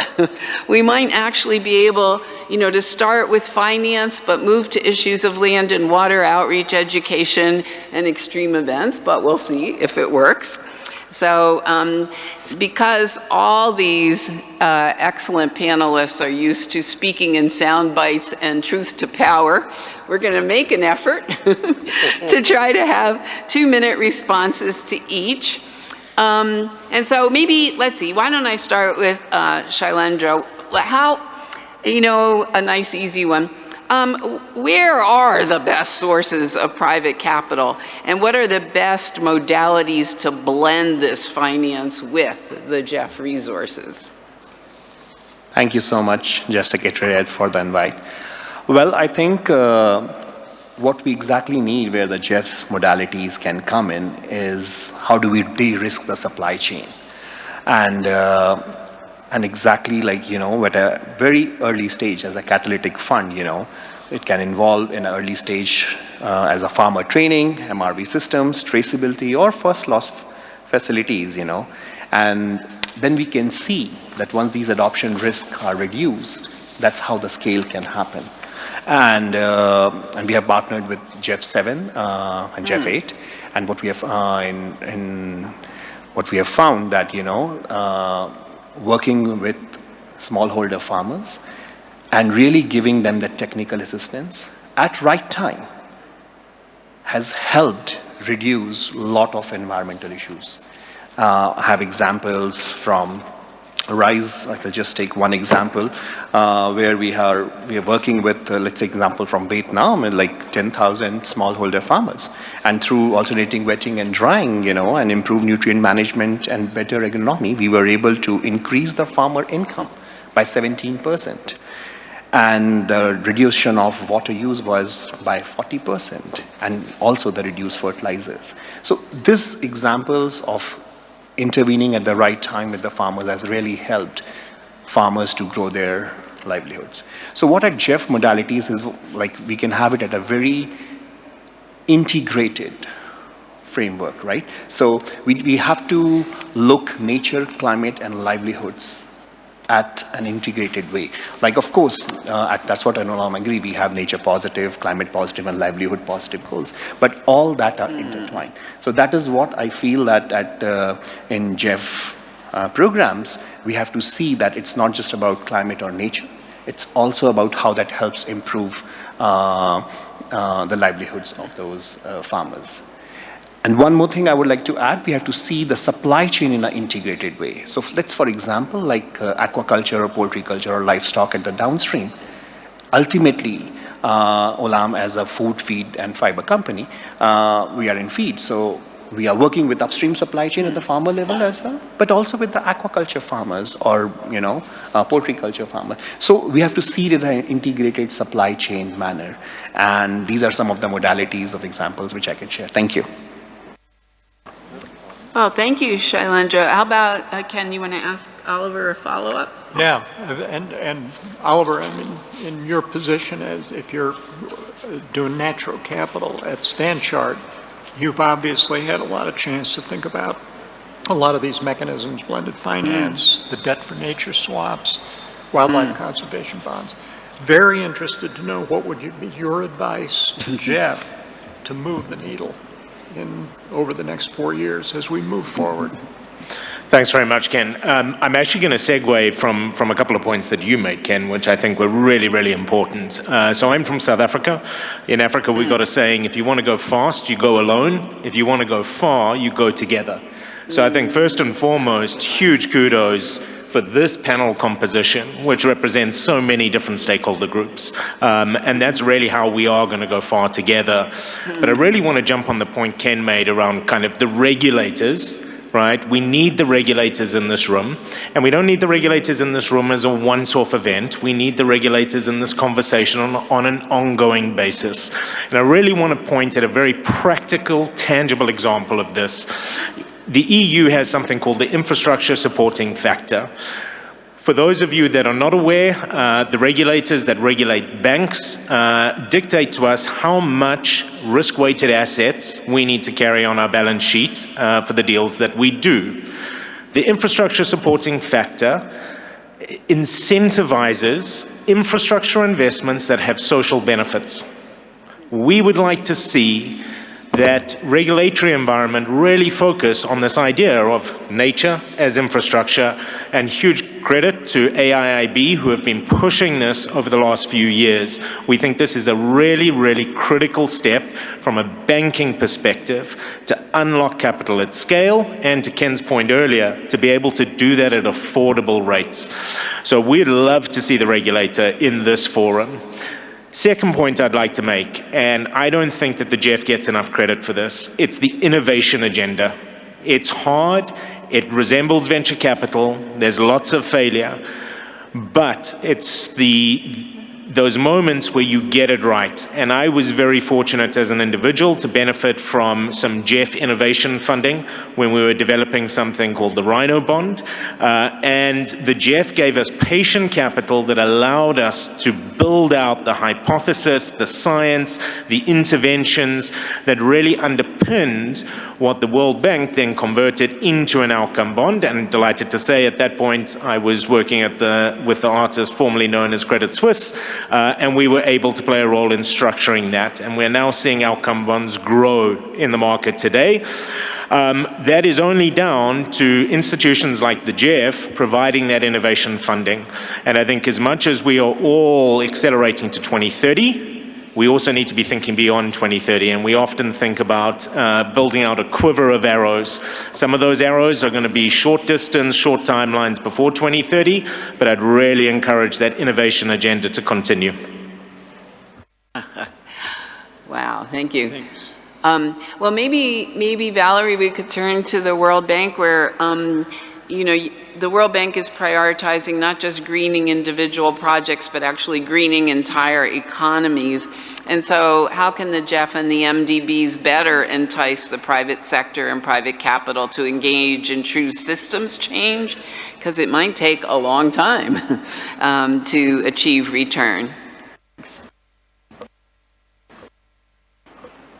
we might actually be able, to start with finance, but move to issues of land and water outreach, education, and extreme events, but we'll see if it works. So because all these excellent panelists are used to speaking in sound bites and truth to power, we're going to make an effort to try to have 2-minute responses to each. And so maybe, let's see, why don't I start with Shailendra? A nice easy one. Where are the best sources of private capital, and what are the best modalities to blend this finance with the GEF resources? Thank you so much, Jeff Secretariat, for the invite. Well, I think what we exactly need, where the GEF's modalities can come in, is how do we de-risk the supply chain? And exactly like, at a very early stage as a catalytic fund, it can involve in an early stage as a farmer training, MRV systems, traceability, or first loss facilities, And then we can see that once these adoption risks are reduced, that's how the scale can happen. And we have partnered with GEF 7 and GEF 8, and what we have what we have found that working with smallholder farmers and really giving them the technical assistance at right time has helped reduce a lot of environmental issues. I have examples from RISE. I will just take one example where we are working with, let's say, example from Vietnam, and like 10,000 smallholder farmers. And through alternating wetting and drying, and improved nutrient management and better agronomy, we were able to increase the farmer income by 17%. And the reduction of water use was by 40%, and also the reduced fertilizers. So these examples of intervening at the right time with the farmers has really helped farmers to grow their livelihoods. So what are GEF modalities is like we can have it at a very integrated framework, right? So we have to look nature, climate, and livelihoods at an integrated way. Like, of course, that's what I agree, we have nature positive, climate positive, and livelihood positive goals, but all that are intertwined. So that is what I feel that in GEF programs, we have to see that it's not just about climate or nature, it's also about how that helps improve the livelihoods of those farmers. And one more thing I would like to add, we have to see the supply chain in an integrated way. So let's, for example, like aquaculture or poultry culture or livestock at the downstream. Ultimately, Olam as a food, feed, and fiber company, we are in feed. So We are working with upstream supply chain at the farmer level as well, but also with the aquaculture farmers or, poultry culture farmers. So we have to see it in an integrated supply chain manner. And these are some of the modalities of examples which I can share. Thank you. Well, thank you, Shailendra. How about, Ken, you want to ask Oliver a follow-up? Yeah, and Oliver, I mean, in your position as if you're doing natural capital at Stanchart, you've obviously had a lot of chance to think about a lot of these mechanisms, blended finance, the debt for nature swaps, wildlife conservation bonds. Very interested to know what would be your advice to GEF to move the needle over the next 4 years as we move forward. Thanks very much, Ken. I'm actually going to segue from a couple of points that you made, Ken, which I think were really, really important. So I'm from South Africa. In Africa, we've got a saying, if you want to go fast, you go alone. If you want to go far, you go together. So I think first and foremost, huge kudos for this panel composition, which represents so many different stakeholder groups. And that's really how we are going to go far together. But I really want to jump on the point Ken made around kind of the regulators, right? We need the regulators in this room, and we don't need the regulators in this room as a once-off event. We need the regulators in this conversation on an ongoing basis. And I really want to point at a very practical, tangible example of this. The EU has something called the infrastructure supporting factor. For those of you that are not aware, the regulators that regulate banks dictate to us how much risk-weighted assets we need to carry on our balance sheet for the deals that we do. The infrastructure supporting factor incentivizes infrastructure investments that have social benefits. We would like to see that regulatory environment really focus on this idea of nature as infrastructure, and huge credit to AIIB who have been pushing this over the last few years. We think this is a really, really critical step from a banking perspective to unlock capital at scale, and to Ken's point earlier, to be able to do that at affordable rates. So we'd love to see the regulator in this forum. Second point I'd like to make, and I don't think that the GEF gets enough credit for this, it's the innovation agenda. It's hard, it resembles venture capital, there's lots of failure, but it's those moments where you get it right. And I was very fortunate as an individual to benefit from some GEF innovation funding when we were developing something called the Rhino Bond. And the GEF gave us patient capital that allowed us to build out the hypothesis, the science, the interventions that really underpinned what the World Bank then converted into an outcome bond. And delighted to say at that point, I was working with the artist formerly known as Credit Suisse, and we were able to play a role in structuring that. And we're now seeing outcome bonds grow in the market today. That is only down to institutions like the GEF providing that innovation funding. And I think as much as we are all accelerating to 2030, we also need to be thinking beyond 2030, and we often think about building out a quiver of arrows. Some of those arrows are going to be short distance, short timelines before 2030, but I'd really encourage that innovation agenda to continue. Wow, thank you. Thanks. Well, maybe Valerie, we could turn to the World Bank, where the World Bank is prioritizing not just greening individual projects, but actually greening entire economies. And so how can the GEF and the MDBs better entice the private sector and private capital to engage in true systems change? Because it might take a long time to achieve return.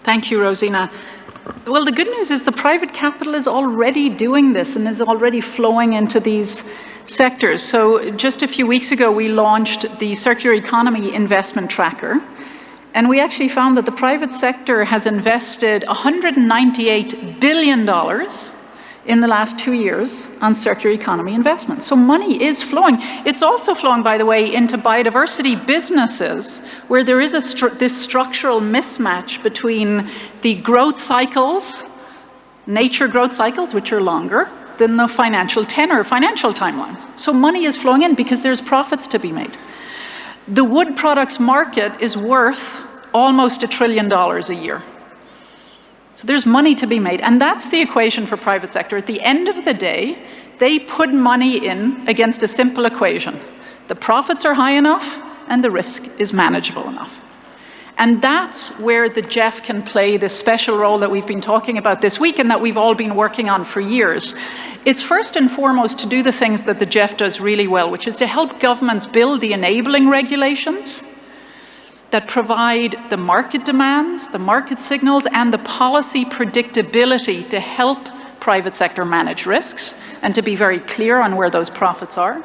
Thank you, Rosina. Well, the good news is the private capital is already doing this and is already flowing into these sectors. So just a few weeks ago, we launched the Circular Economy Investment Tracker. And we actually found that the private sector has invested $198 billion in the last 2 years on circular economy investments. So money is flowing. It's also flowing, by the way, into biodiversity businesses, where there is this structural mismatch between the growth cycles, nature growth cycles, which are longer than the financial tenor, financial timelines. So money is flowing in because there's profits to be made. The wood products market is worth almost $1 trillion a year. So there's money to be made, and that's the equation for private sector. At the end of the day, they put money in against a simple equation. The profits are high enough, and the risk is manageable enough. And that's where the GEF can play this special role that we've been talking about this week and that we've all been working on for years. It's first and foremost to do the things that the GEF does really well, which is to help governments build the enabling regulations that provide the market demands, the market signals, and the policy predictability to help private sector manage risks and to be very clear on where those profits are.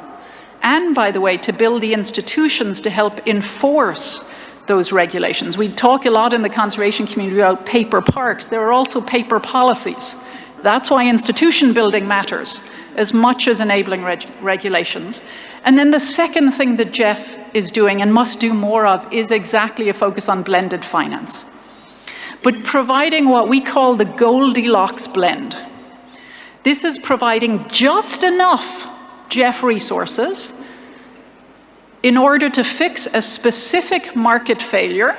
And, by the way, to build the institutions to help enforce those regulations. We talk a lot in the conservation community about paper parks. There are also paper policies. That's why institution building matters as much as enabling regulations. And then the second thing that GEF is doing and must do more of is exactly a focus on blended finance. But providing what we call the Goldilocks blend. This is providing just enough GEF resources in order to fix a specific market failure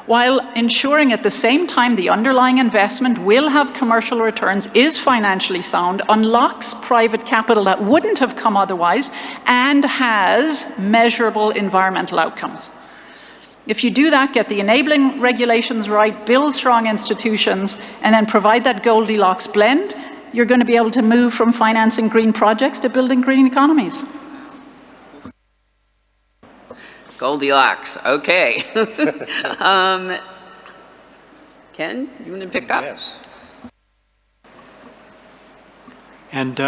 while ensuring at the same time the underlying investment will have commercial returns, is financially sound, unlocks private capital that wouldn't have come otherwise, and has measurable environmental outcomes. If you do that, get the enabling regulations right, build strong institutions, and then provide that Goldilocks blend, you're going to be able to move from financing green projects to building green economies. Goldilocks, okay. Ken, you want to pick up? Yes. And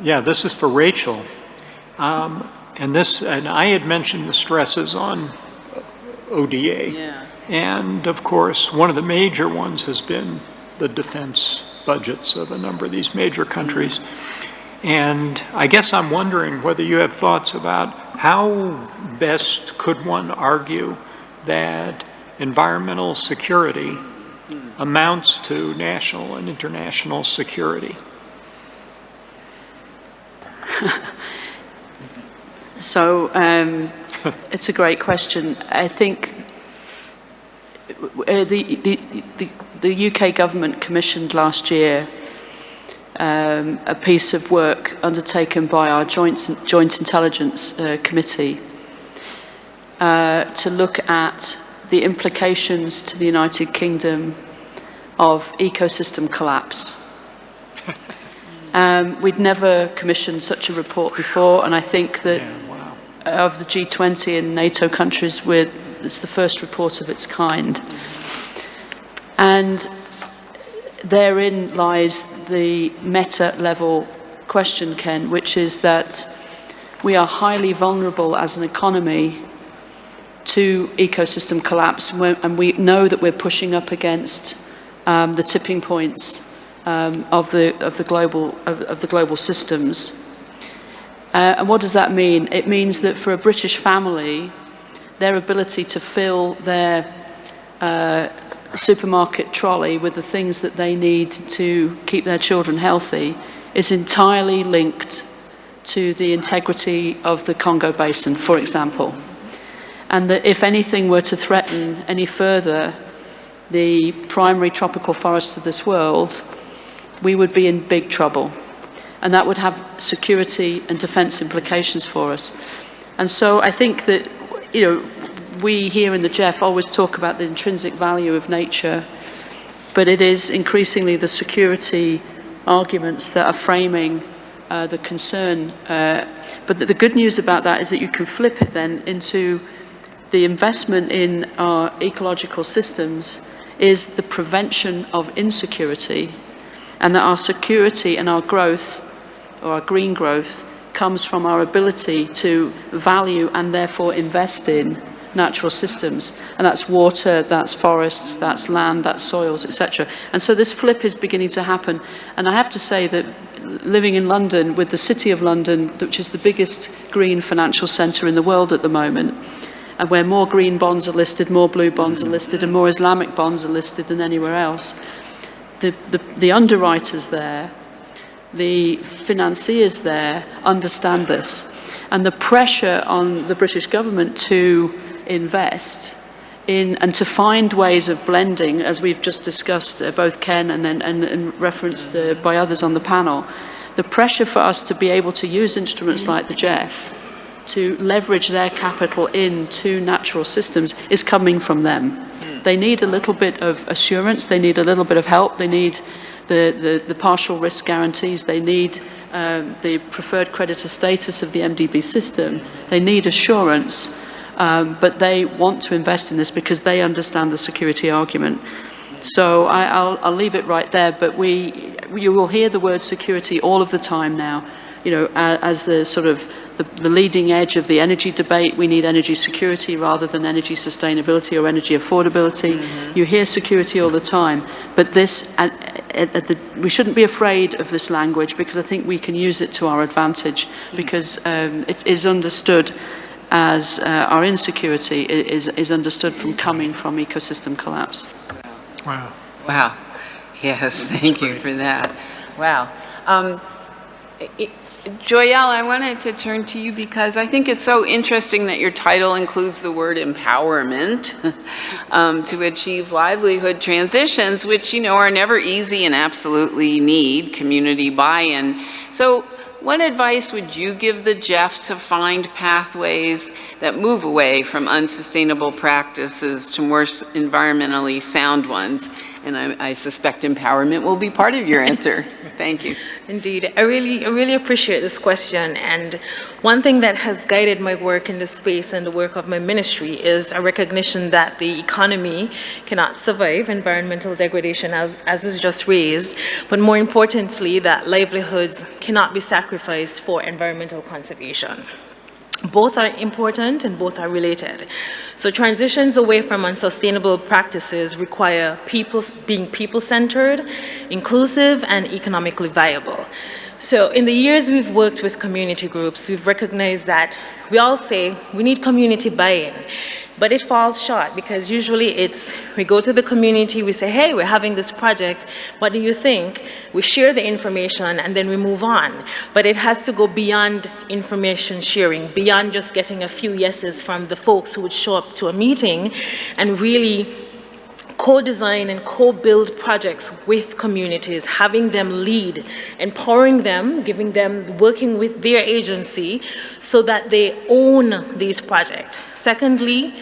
yeah, this is for Rachel. And I had mentioned the stresses on ODA. Yeah. And of course, one of the major ones has been the defense budgets of a number of these major countries. And I guess I'm wondering whether you have thoughts about how best could one argue that environmental security amounts to national and international security? So it's a great question. I think the UK government commissioned last year a piece of work undertaken by our Joint Intelligence Committee to look at the implications to the United Kingdom of ecosystem collapse. We'd never commissioned such a report before, and I think that of the G20 and NATO countries, it's the first report of its kind. And therein lies the meta-level question, Ken, which is that we are highly vulnerable as an economy to ecosystem collapse, and we know that we're pushing up against the tipping points of the global systems. And what does that mean? It means that for a British family, their ability to fill their supermarket trolley with the things that they need to keep their children healthy is entirely linked to the integrity of the Congo Basin, for example. And that if anything were to threaten any further the primary tropical forests of this world, we would be in big trouble. And that would have security and defense implications for us. And so I think that, we here in the GEF always talk about the intrinsic value of nature, but it is increasingly the security arguments that are framing the concern. But the good news about that is that you can flip it then into the investment in our ecological systems is the prevention of insecurity, and that our security and our growth, or our green growth, comes from our ability to value and therefore invest in natural systems. And that's water, that's forests, that's land, that's soils, etc. And so this flip is beginning to happen. And I have to say that living in London, with the City of London, which is the biggest green financial centre in the world at the moment, and where more green bonds are listed, more blue bonds are listed, and more Islamic bonds are listed than anywhere else, the underwriters there, the financiers there understand this. And the pressure on the British government to invest and to find ways of blending, as we've just discussed, both Ken and referenced by others on the panel. The pressure for us to be able to use instruments like the GEF to leverage their capital into natural systems is coming from them. They need a little bit of assurance, they need a little bit of help, they need the partial risk guarantees, they need the preferred creditor status of the MDB system, they need assurance, but they want to invest in this because they understand the security argument. So I'll leave it right there, but you will hear the word security all of the time now, you know, as the sort of the leading edge of the energy debate. We need energy security rather than energy sustainability or energy affordability. You hear security all the time, but this, we shouldn't be afraid of this language because I think we can use it to our advantage because it is understood as our insecurity is understood from coming from ecosystem collapse. Wow. Wow. Yes, thank you for that. Wow. Joyelle, I wanted to turn to you because I think it's so interesting that your title includes the word empowerment to achieve livelihood transitions, which, you know, are never easy and absolutely need community buy-in. So what advice would you give the GEF to find pathways that move away from unsustainable practices to more environmentally sound ones? And I suspect empowerment will be part of your answer. Thank you. Indeed. I really appreciate this question. And one thing that has guided my work in this space and the work of my ministry is a recognition that the economy cannot survive environmental degradation, as was just raised, but more importantly, that livelihoods cannot be sacrificed for environmental conservation. Both are important and both are related. So transitions away from unsustainable practices require being people-centered, inclusive, and economically viable. So in the years we've worked with community groups, we've recognized that we all say we need community buy-in, but it falls short because usually we go to the community, we say, hey, we're having this project, what do you think? We share the information and then we move on. But it has to go beyond information sharing, beyond just getting a few yeses from the folks who would show up to a meeting and really co-design and co-build projects with communities, having them lead, empowering them, working with their agency so that they own these projects. Secondly,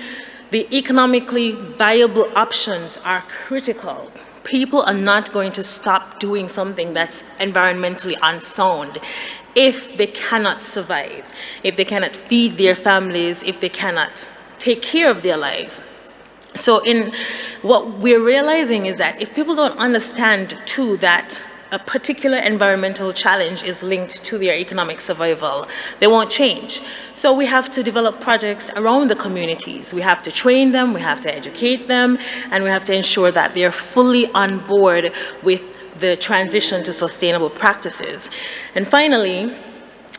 the economically viable options are critical. People are not going to stop doing something that's environmentally unsound if they cannot survive, if they cannot feed their families, if they cannot take care of their lives. So what we're realizing is that if people don't understand too that a particular environmental challenge is linked to their economic survival, they won't change. So we have to develop projects around the communities. We have to train them, we have to educate them, and we have to ensure that they're fully on board with the transition to sustainable practices. And finally,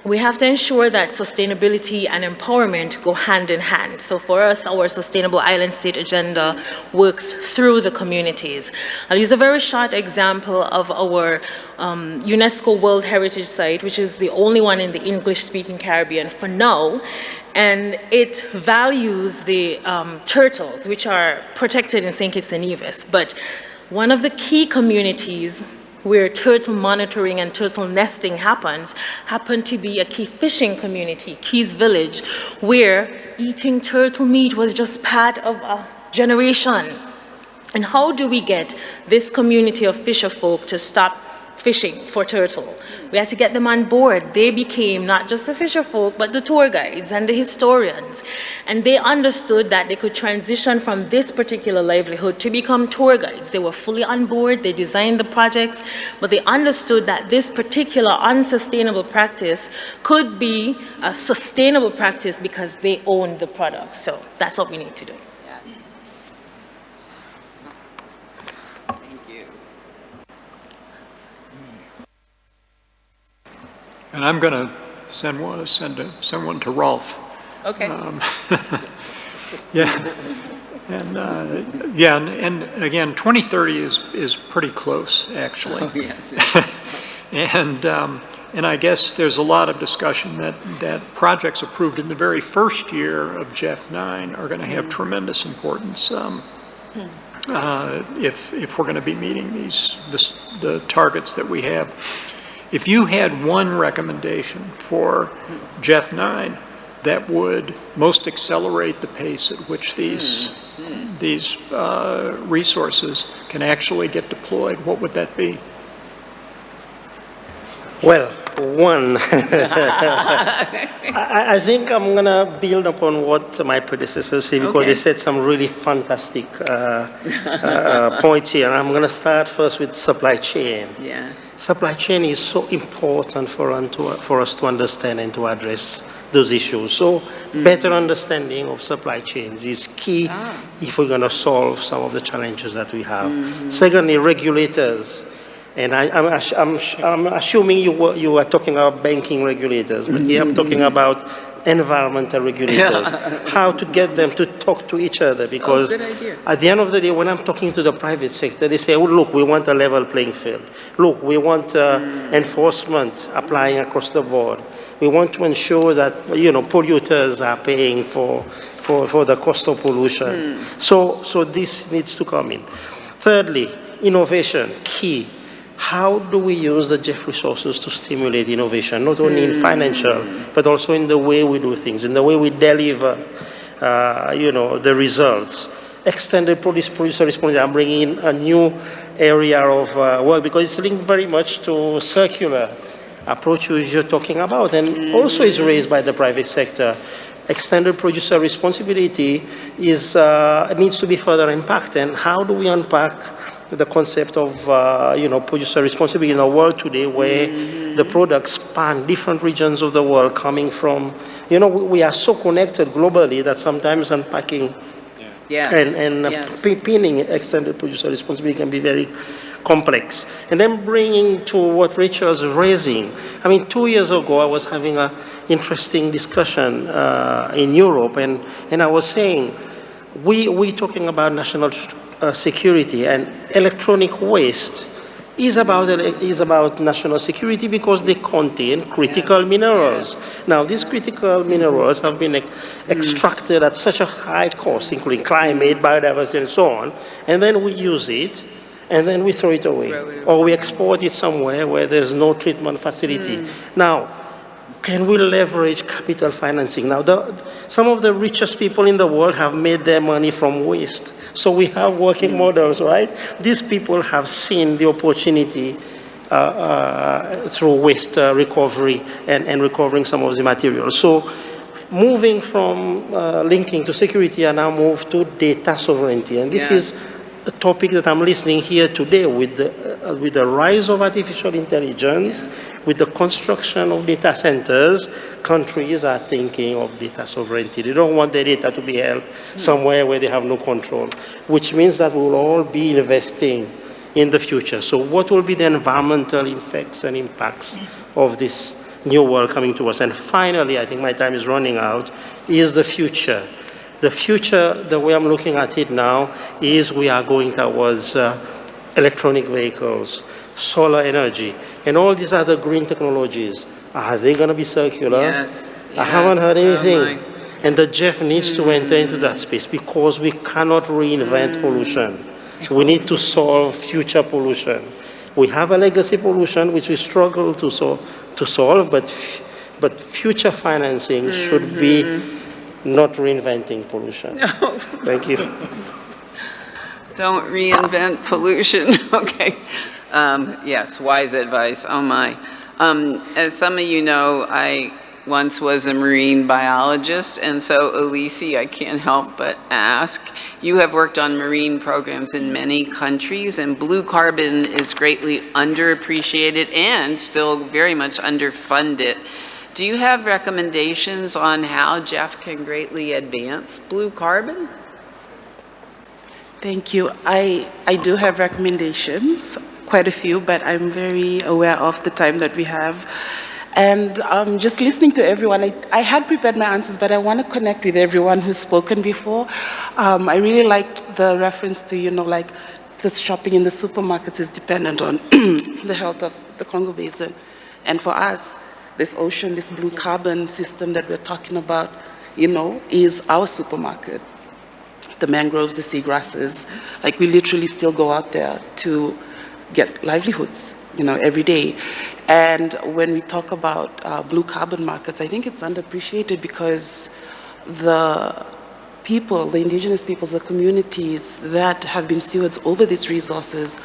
we have to ensure that sustainability and empowerment go hand in hand. So for us, our Sustainable Island State Agenda works through the communities. I'll use a very short example of our UNESCO World Heritage Site, which is the only one in the English-speaking Caribbean for now. And it values the turtles, which are protected in St. Kitts and Nevis. But one of the key communities where turtle monitoring and turtle nesting happened to be a key fishing community, Keys Village, where eating turtle meat was just part of a generation. And how do we get this community of fisher folk to stop fishing for turtle? We had to get them on board. They became not just the fisher folk, but the tour guides and the historians. And they understood that they could transition from this particular livelihood to become tour guides. They were fully on board, they designed the projects, but they understood that this particular unsustainable practice could be a sustainable practice because they owned the product. So that's what we need to do. And I'm going to send one to Rolf. Okay. Yeah. And again, 2030 is pretty close, actually. Oh, yes. And And I guess there's a lot of discussion that projects approved in the very first year of GEF 9 are going to have tremendous importance if we're going to be meeting the targets that we have. If you had one recommendation for GEF 9 that would most accelerate the pace at which these resources can actually get deployed, what would that be? Well, one, I think I'm going to build upon what my predecessors said, because they said some really fantastic points here. I'm going to start first with supply chain. Yeah. Supply chain is so important for us to understand and to address those issues. So better understanding of supply chains is key if we're going to solve some of the challenges that we have. Secondly, regulators. And I'm assuming you were talking about banking regulators, but here I'm talking about environmental regulators, how to get them to talk to each other, because at the end of the day, when I'm talking to the private sector, they say, oh, look, we want a level playing field. Look, we want enforcement applying across the board. We want to ensure that, polluters are paying for the cost of pollution. So this needs to come in. Thirdly, innovation, key. How do we use the GEF resources to stimulate innovation, not only in financial, but also in the way we do things, in the way we deliver, the results. Extended producer responsibility. I'm bringing in a new area of work, because it's linked very much to circular approaches you're talking about, and also is raised by the private sector. Extended producer responsibility needs to be further unpacked. And how do we unpack the concept of producer responsibility in a world today where the products span different regions of the world, coming from, we are so connected globally that sometimes unpacking pinning extended producer responsibility can be very complex. And then bringing to what Rachel was raising. I mean, 2 years ago, I was having an interesting discussion in Europe, and I was saying, we talking about national security, and electronic waste is about national security, because they contain critical minerals. Now, these critical minerals have been extracted at such a high cost, including climate, biodiversity, and so on, and then we use it, and then we throw it away. Or we export it somewhere where there's no treatment facility. Now, can we leverage capital financing? Now, some of the richest people in the world have made their money from waste. So we have working models, right? These people have seen the opportunity through waste recovery and recovering some of the materials. So moving from linking to security, I now move to data sovereignty. And this is a topic that I'm listening here today with the rise of artificial intelligence, with the construction of data centers. Countries are thinking of data sovereignty. They don't want their data to be held somewhere where they have no control, which means that we'll all be investing in the future. So what will be the environmental effects and impacts of this new world coming to us? And finally, I think my time is running out, is the future. The future, the way I'm looking at it now, is we are going towards electronic vehicles, solar energy, and all these other green technologies. Are they going to be circular? Yes. I haven't heard anything. And the GEF needs to enter into that space, because we cannot reinvent pollution. We need to solve future pollution. We have a legacy pollution which we struggle to solve, but future financing should be not reinventing pollution. Thank you. Don't reinvent pollution. Okay. Yes, wise advice. Oh my. As some of you know, I once was a marine biologist, and so Elise, I can't help but ask, you have worked on marine programs in many countries, and blue carbon is greatly underappreciated and still very much underfunded. Do you have recommendations on how GEF can greatly advance blue carbon? Thank you. I do have recommendations, quite a few, but I'm very aware of the time that we have. And just listening to everyone, I had prepared my answers, but I want to connect with everyone who's spoken before. I really liked the reference to, like the shopping in the supermarkets is dependent on the health of the Congo Basin. And for us, this ocean, this blue carbon system that we're talking about, you know, is our supermarket. The mangroves, the seagrasses, like we literally still go out there to get livelihoods, you know, every day. And when we talk about blue carbon markets, I think it's underappreciated because the people, the indigenous peoples, the communities that have been stewards over these resources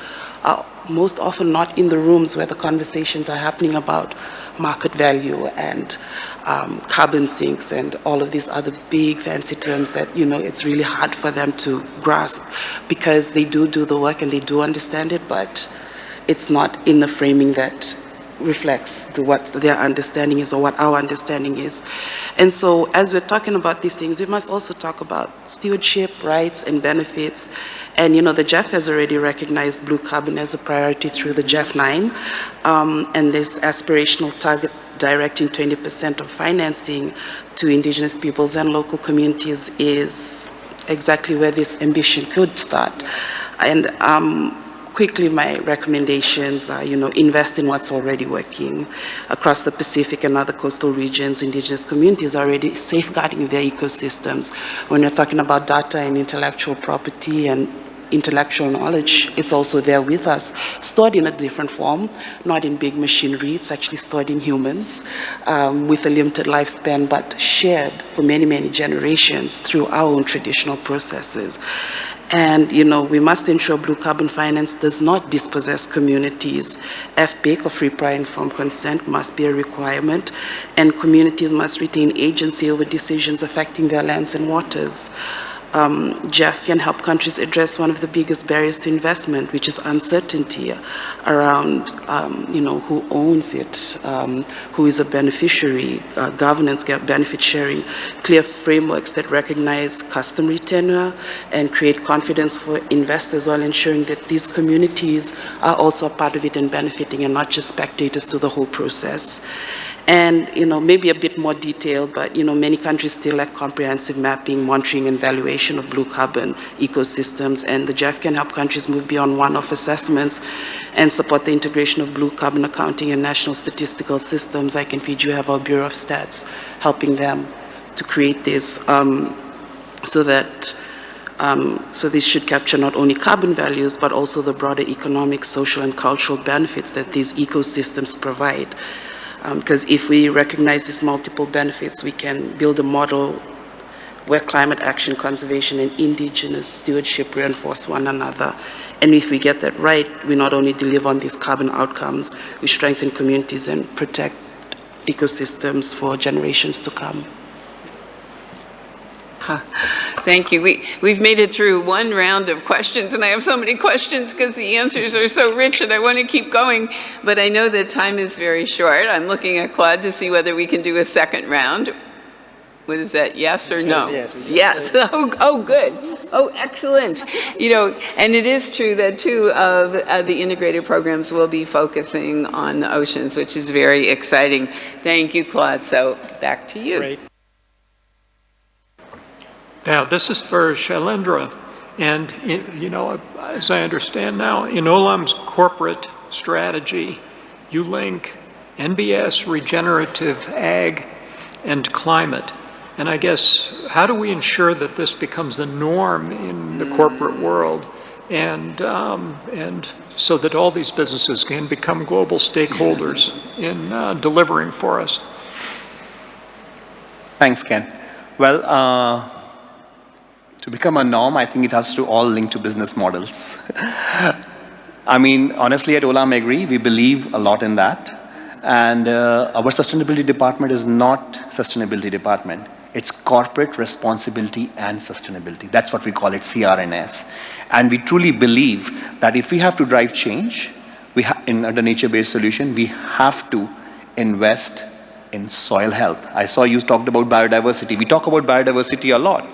are most often not in the rooms where the conversations are happening about market value and carbon sinks and all of these other big fancy terms that, you know, it's really hard for them to grasp because they do the work and they do understand it, but it's not in the framing that reflects what their understanding is or what our understanding is. And so as we're talking about these things, we must also talk about stewardship, rights, and benefits. And, you know, the GEF has already recognized blue carbon as a priority through the GEF 9. And this aspirational target directing 20% of financing to indigenous peoples and local communities is exactly where this ambition could start. And quickly, my recommendations are, you know, invest in what's already working. Across the Pacific and other coastal regions, indigenous communities are already safeguarding their ecosystems. When you're talking about data and intellectual property and intellectual knowledge, it's also there with us, stored in a different form, not in big machinery, it's actually stored in humans with a limited lifespan, but shared for many, many generations through our own traditional processes. And, you know, we must ensure blue carbon finance does not dispossess communities. FPIC, or free, prior, informed consent, must be a requirement, and communities must retain agency over decisions affecting their lands and waters. GEF can help countries address one of the biggest barriers to investment, which is uncertainty around, you know, who owns it, who is a beneficiary, governance, benefit sharing, clear frameworks that recognize customary tenure and create confidence for investors while ensuring that these communities are also a part of it and benefiting and not just spectators to the whole process. And, you know, maybe a bit more detail, but, you know, many countries still lack comprehensive mapping, monitoring, and valuation of blue carbon ecosystems, and the GEF can help countries move beyond one-off assessments and support the integration of blue carbon accounting and national statistical systems. Like in Fiji, we have our Bureau of Stats helping them to create this so that so this should capture not only carbon values, but also the broader economic, social, and cultural benefits that these ecosystems provide. Because if we recognize these multiple benefits, we can build a model where climate action, conservation, and indigenous stewardship reinforce one another. And if we get that right, we not only deliver on these carbon outcomes, we strengthen communities and protect ecosystems for generations to come. Thank you. We've made it through one round of questions, and I have so many questions because the answers are so rich, and I want to keep going, but I know that time is very short. I'm looking at Claude to see whether we can do a second round. What is that, yes or no? Yes. Yes. Oh, good. Oh, excellent. You know, and it is true that 2 of the integrated programs will be focusing on the oceans, which is very exciting. Thank you, Claude. So back to you. Great. Now, this is for Shailendra, and, you know, as I understand now, in Olam's corporate strategy, you link NBS, regenerative ag, and climate. And I guess, how do we ensure that this becomes the norm in the corporate world, and so that all these businesses can become global stakeholders in delivering for us? Thanks, Ken. Well, to become a norm, I think it has to all link to business models. I mean, honestly, at Olam Agri, we believe a lot in that. And our sustainability department is not sustainability department. It's corporate responsibility and sustainability. That's what we call it, CRNS. And we truly believe that if we have to drive change, in the nature-based solution, we have to invest in soil health. I saw you talked about biodiversity. We talk about biodiversity a lot.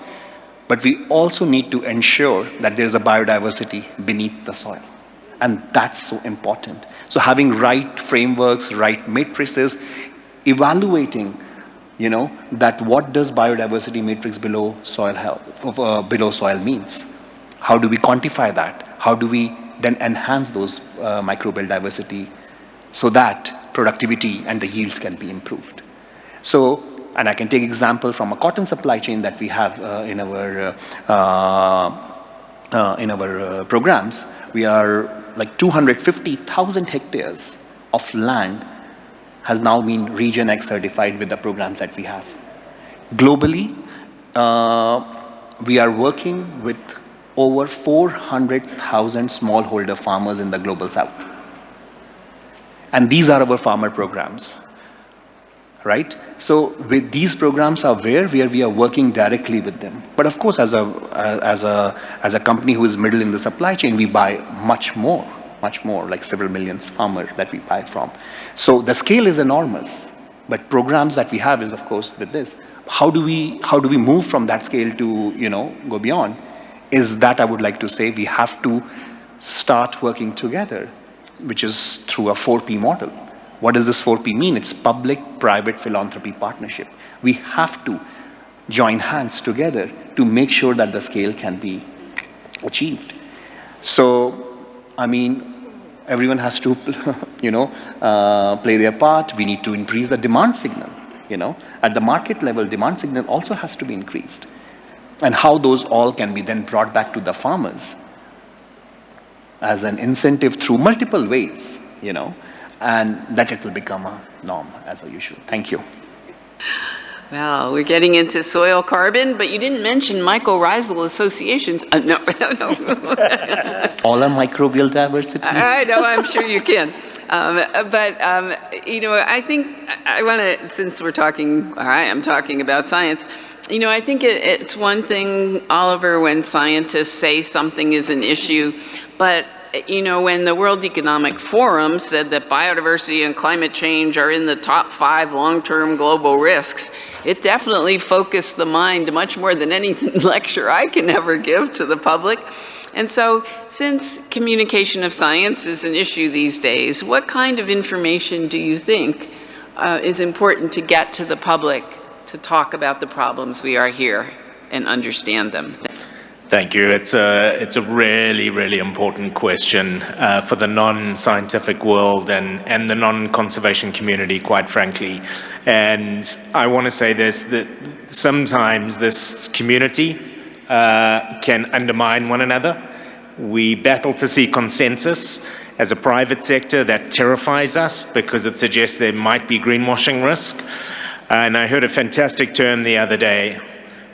But we also need to ensure that there's a biodiversity beneath the soil. And that's so important. So having right frameworks, right matrices, evaluating, you know, that what does biodiversity matrix below soil health, below soil means? How do we quantify that? How do we then enhance those microbial diversity so that productivity and the yields can be improved. So, and I can take example from a cotton supply chain that we have in our programs. We are like 250,000 hectares of land has now been Region X certified with the programs that we have. Globally, we are working with over 400,000 smallholder farmers in the global south. And these are our farmer programs, right? So with these programs are where we are working directly with them. But of course, as a company who is middle in the supply chain, we buy much more, like several millions farmers that we buy from. So the scale is enormous, but programs that we have is of course with this. How do we move from that scale to, go beyond? Is that I would like to say we have to start working together, which is through a 4P model. What does this 4P mean? It's public-private philanthropy partnership. We have to join hands together to make sure that the scale can be achieved. So, I mean, everyone has to, play their part. We need to increase the demand signal. At the market level, demand signal also has to be increased. And how those all can be then brought back to the farmers as an incentive through multiple ways, and that it will become a norm as usual. Thank you. Well, we're getting into soil carbon, but you didn't mention mycorrhizal associations. No. All are microbial diversity. I know, I'm sure you can. I think I want to, since we're talking, I am talking about science, I think it's one thing, Oliver, when scientists say something is an issue, but when the World Economic Forum said that biodiversity and climate change are in the top 5 long-term global risks, it definitely focused the mind much more than any lecture I can ever give to the public. And so, since communication of science is an issue these days, what kind of information do you think is important to get to the public to talk about the problems we are here and understand them? Thank you. It's a really, really important question for the non-scientific world and the non-conservation community, quite frankly. And I want to say this, that sometimes this community can undermine one another. We battle to see consensus. As a private sector, that terrifies us because it suggests there might be greenwashing risk. And I heard a fantastic term the other day.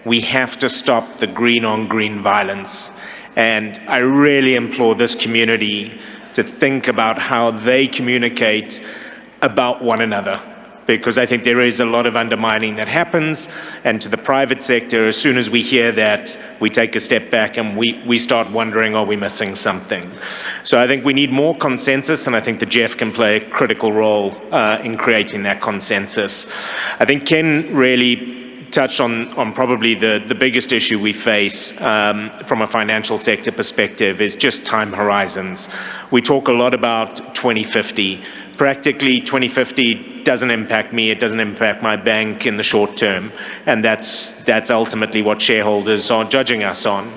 We have to stop the green-on-green violence. And I really implore this community to think about how they communicate about one another, because I think there is a lot of undermining that happens. And to the private sector, as soon as we hear that, we take a step back and we start wondering, are we missing something? So I think we need more consensus, and I think the GEF can play a critical role in creating that consensus. I think Ken really touched on probably the biggest issue we face from a financial sector perspective is just time horizons. We talk a lot about 2050. Practically, 2050 doesn't impact me, it doesn't impact my bank in the short term, and that's ultimately what shareholders are judging us on.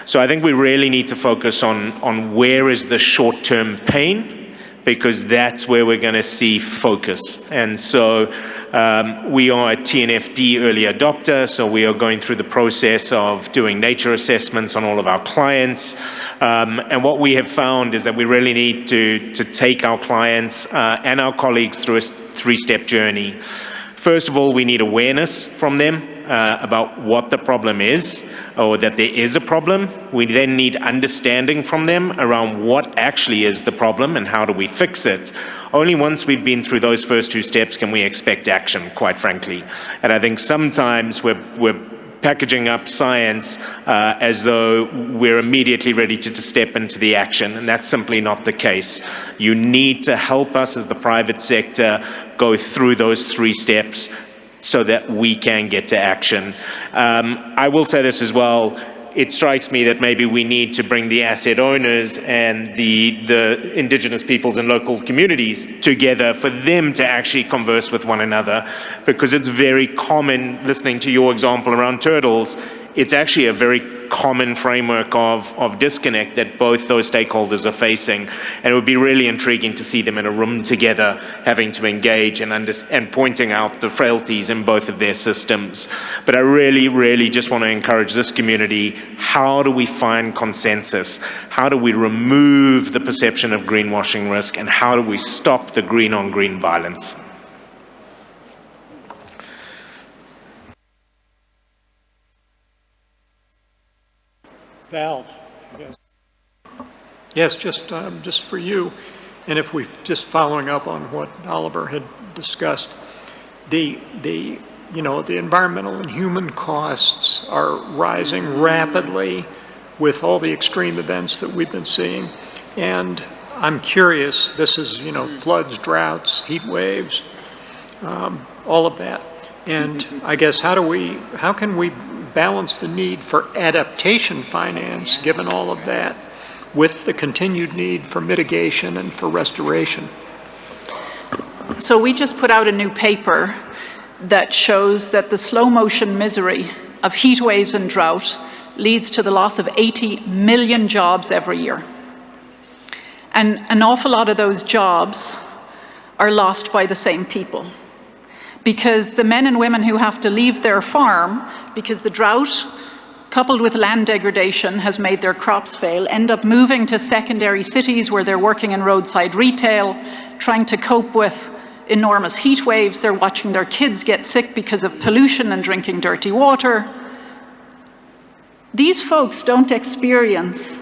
So I think we really need to focus on where is the short-term pain, because that's where we're going to see focus. And so we are a TNFD early adopter, so we are going through the process of doing nature assessments on all of our clients. And what we have found is that we really need to take our clients and our colleagues through a 3-step journey. First of all, we need awareness from them about what the problem is, or that there is a problem. We then need understanding from them around what actually is the problem and how do we fix it. Only once we've been through those first 2 steps can we expect action, quite frankly. And I think sometimes we're packaging up science as though we're immediately ready to step into the action, and that's simply not the case. You need to help us as the private sector go through those 3 steps so that we can get to action. I will say this as well. It strikes me that maybe we need to bring the asset owners and the indigenous peoples and local communities together for them to actually converse with one another, because it's very common, listening to your example around turtles, it's actually a very common framework of disconnect that both those stakeholders are facing. And it would be really intriguing to see them in a room together, having to engage and pointing out the frailties in both of their systems. But I really, really just want to encourage this community, how do we find consensus? How do we remove the perception of greenwashing risk? And how do we stop the green on green violence? Val, yes, just for you, and if we just following up on what Oliver had discussed, the environmental and human costs are rising rapidly with all the extreme events that we've been seeing, and I'm curious. This is floods, droughts, heat waves, all of that, and I guess how can we balance the need for adaptation finance, given all of that, with the continued need for mitigation and for restoration? So we just put out a new paper that shows that the slow motion misery of heat waves and drought leads to the loss of 80 million jobs every year. And an awful lot of those jobs are lost by the same people, because the men and women who have to leave their farm because the drought coupled with land degradation has made their crops fail, end up moving to secondary cities where they're working in roadside retail, trying to cope with enormous heat waves. They're watching their kids get sick because of pollution and drinking dirty water. These folks don't experience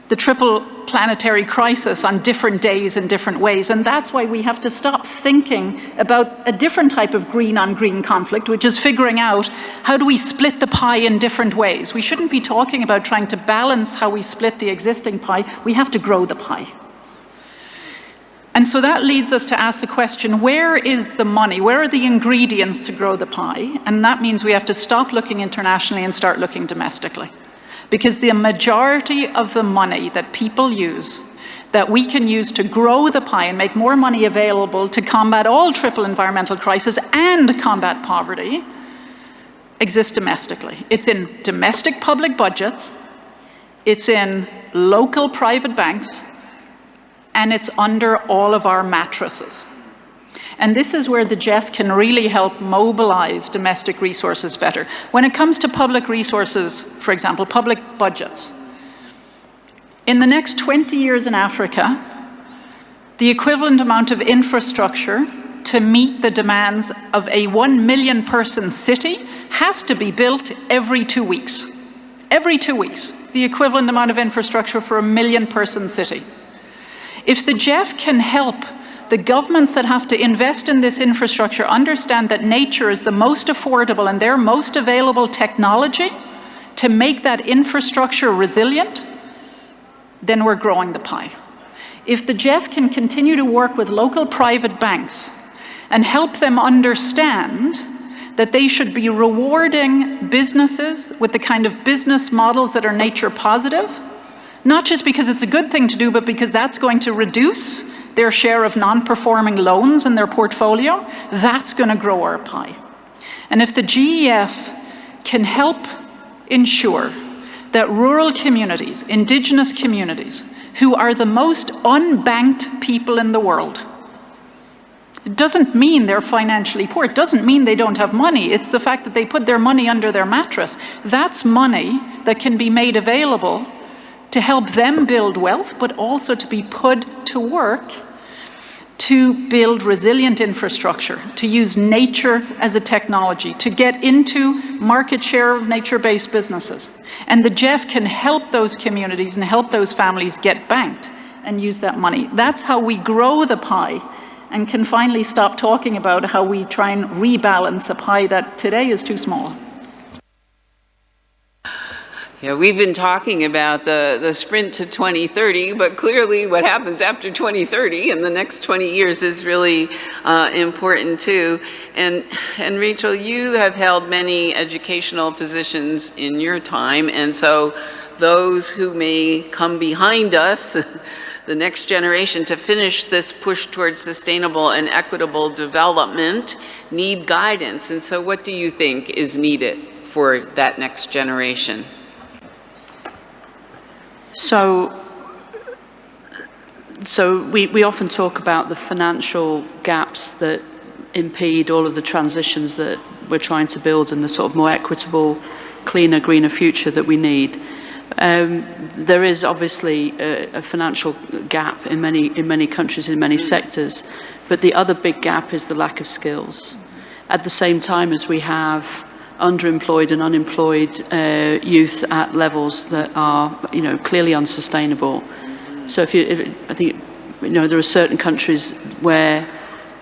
the triple planetary crisis on different days in different ways, and that's why we have to stop thinking about a different type of green on green conflict, which is figuring out how do we split the pie in different ways. We shouldn't be talking about trying to balance how we split the existing pie. We have to grow the pie. And so that leads us to ask the question, where is the money? Where are the ingredients to grow the pie? And that means we have to stop looking internationally and start looking domestically. Because the majority of the money that people use, that we can use to grow the pie and make more money available to combat all triple environmental crises and combat poverty, exists domestically. It's in domestic public budgets, it's in local private banks, and it's under all of our mattresses. And this is where the GEF can really help mobilize domestic resources better. When it comes to public resources, for example, public budgets, in the next 20 years in Africa, the equivalent amount of infrastructure to meet the demands of a 1 million person city has to be built every 2 weeks. Every 2 weeks, the equivalent amount of infrastructure for a 1 million person city. If the GEF can help the governments that have to invest in this infrastructure understand that nature is the most affordable and their most available technology to make that infrastructure resilient, then we're growing the pie. If the GEF can continue to work with local private banks and help them understand that they should be rewarding businesses with the kind of business models that are nature positive, not just because it's a good thing to do, but because that's going to reduce their share of non-performing loans in their portfolio, that's going to grow our pie. And if the GEF can help ensure that rural communities, indigenous communities, who are the most unbanked people in the world, it doesn't mean they're financially poor, it doesn't mean they don't have money, it's the fact that they put their money under their mattress. That's money that can be made available to help them build wealth, but also to be put to work to build resilient infrastructure, to use nature as a technology, to get into market share of nature-based businesses. And the GEF can help those communities and help those families get banked and use that money. That's how we grow the pie and can finally stop talking about how we try and rebalance a pie that today is too small. Yeah, we've been talking about the sprint to 2030, but clearly what happens after 2030 in the next 20 years is really important too. And Rachel, you have held many educational positions in your time, and so those who may come behind us, the next generation, to finish this push towards sustainable and equitable development need guidance. And so what do you think is needed for that next generation? So we often talk about the financial gaps that impede all of the transitions that we're trying to build and the sort of more equitable, cleaner, greener future that we need. There is obviously a financial gap in many countries, in many sectors, but the other big gap is the lack of skills. At the same time as we have underemployed and unemployed youth at levels that are, clearly unsustainable. So I think, there are certain countries where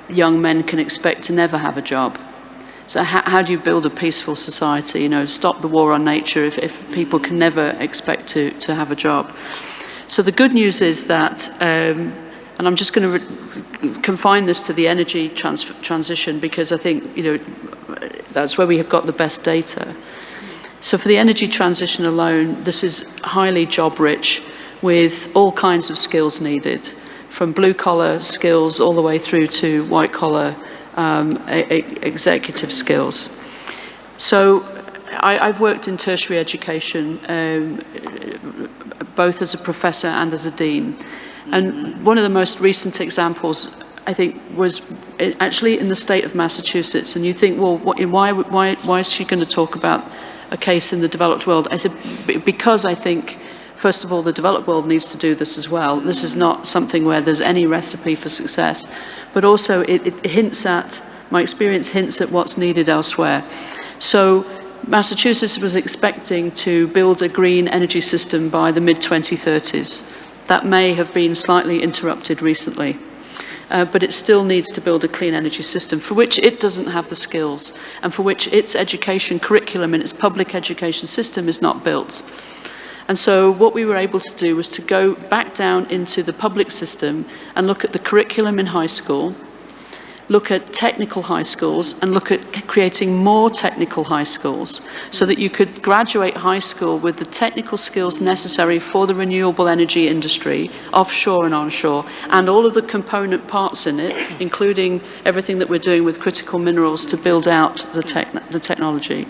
young men can expect to never have a job. So how do you build a peaceful society? Stop the war on nature if people can never expect to have a job. So the good news is that, and I'm just going to confine this to the energy transition because I think, that's where we have got the best data. So for the energy transition alone, this is highly job rich with all kinds of skills needed, from blue collar skills all the way through to white collar executive skills. So I've worked in tertiary education, both as a professor and as a dean. And one of the most recent examples, I think, was actually in the state of Massachusetts. And you think, well, why is she going to talk about a case in the developed world? I said, because I think, first of all, the developed world needs to do this as well. This is not something where there's any recipe for success. But also, it hints at, my experience hints at what's needed elsewhere. So Massachusetts was expecting to build a green energy system by the mid-2030s. That may have been slightly interrupted recently. But it still needs to build a clean energy system for which it doesn't have the skills and for which its education curriculum and its public education system is not built. And so what we were able to do was to go back down into the public system and look at the curriculum in high school, look at technical high schools, and look at creating more technical high schools so that you could graduate high school with the technical skills necessary for the renewable energy industry, offshore and onshore, and all of the component parts in it, including everything that we're doing with critical minerals to build out the technology.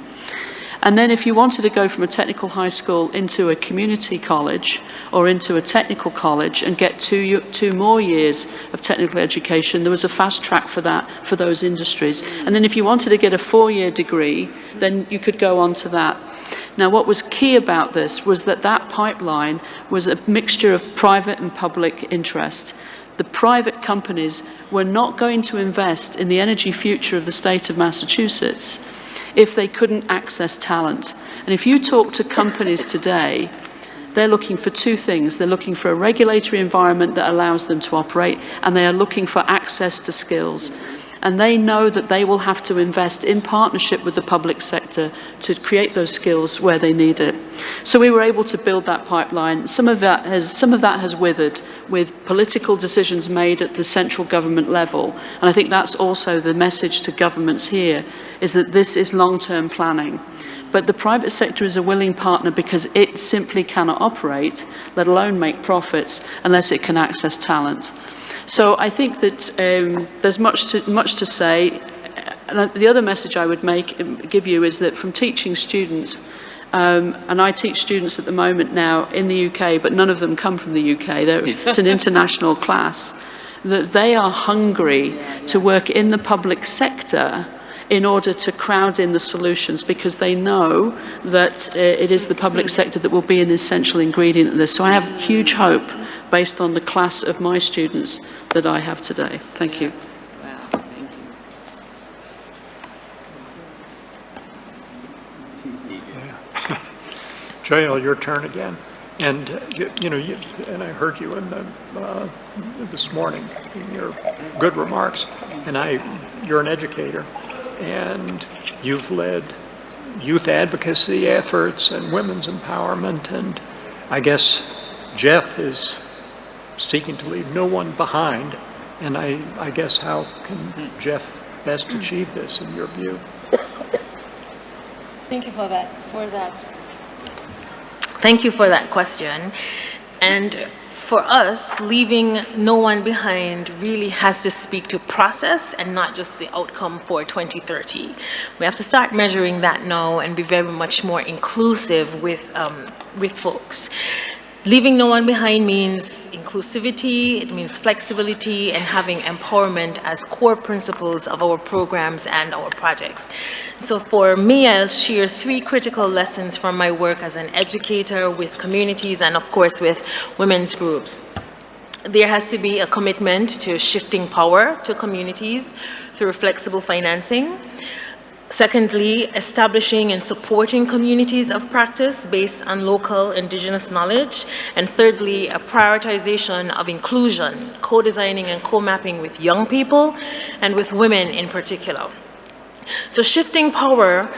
And then if you wanted to go from a technical high school into a community college or into a technical college and get two more years of technical education, there was a fast track for that, for those industries. And then if you wanted to get a 4-year degree, then you could go on to that. Now, what was key about this was that that pipeline was a mixture of private and public interest. The private companies were not going to invest in the energy future of the state of Massachusetts if they couldn't access talent. And if you talk to companies today, they're looking for two things. They're looking for a regulatory environment that allows them to operate, and they are looking for access to skills. And they know that they will have to invest in partnership with the public sector to create those skills where they need it. So we were able to build that pipeline. Some of that has withered with political decisions made at the central government level. And I think that's also the message to governments here, is that this is long-term planning. But the private sector is a willing partner because it simply cannot operate, let alone make profits, unless it can access talent. So I think that there's much to say. And the other message I would give you is that from teaching students, and I teach students at the moment now in the UK, but none of them come from the UK. It's an international class, that they are hungry to work in the public sector in order to crowd in the solutions, because they know that it is the public sector that will be an essential ingredient in this. So I have huge hope based on the class of my students that I have today. Thank you. Wow, thank you. Jael, your turn again. And and I heard you in this morning in your good remarks. And you're an educator, and you've led youth advocacy efforts and women's empowerment. And I guess GEF is seeking to leave no one behind. And I guess how can GEF best achieve this in your view? Thank you for that. Thank you for that question. And for us, leaving no one behind really has to speak to process and not just the outcome for 2030. We have to start measuring that now and be very much more inclusive with folks. Leaving no one behind means inclusivity, it means flexibility, and having empowerment as core principles of our programs and our projects. So for me, I'll share 3 critical lessons from my work as an educator with communities and of course with women's groups. There has to be a commitment to shifting power to communities through flexible financing. Secondly, establishing and supporting communities of practice based on local indigenous knowledge. And thirdly, a prioritization of inclusion, co-designing and co-mapping with young people and with women in particular. So shifting power,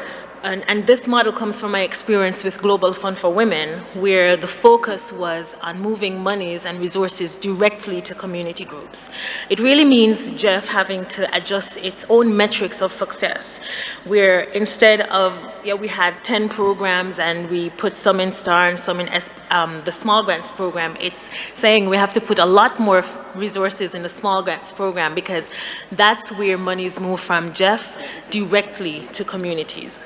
and this model comes from my experience with Global Fund for Women, where the focus was on moving monies and resources directly to community groups. It really means GEF having to adjust its own metrics of success, where instead of, we had 10 programs and we put some in STAR and some in the small grants program, it's saying we have to put a lot more resources in the small grants program because that's where monies move from GEF directly to communities.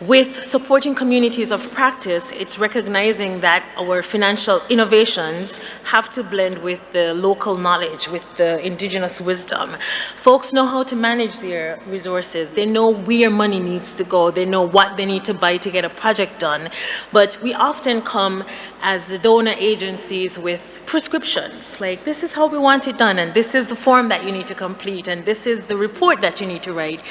With supporting communities of practice, it's recognizing that our financial innovations have to blend with the local knowledge, with the indigenous wisdom. Folks know how to manage their resources. They know where money needs to go. They know what they need to buy to get a project done. But we often come as the donor agencies with prescriptions, like this is how we want it done, and this is the form that you need to complete, and this is the report that you need to write.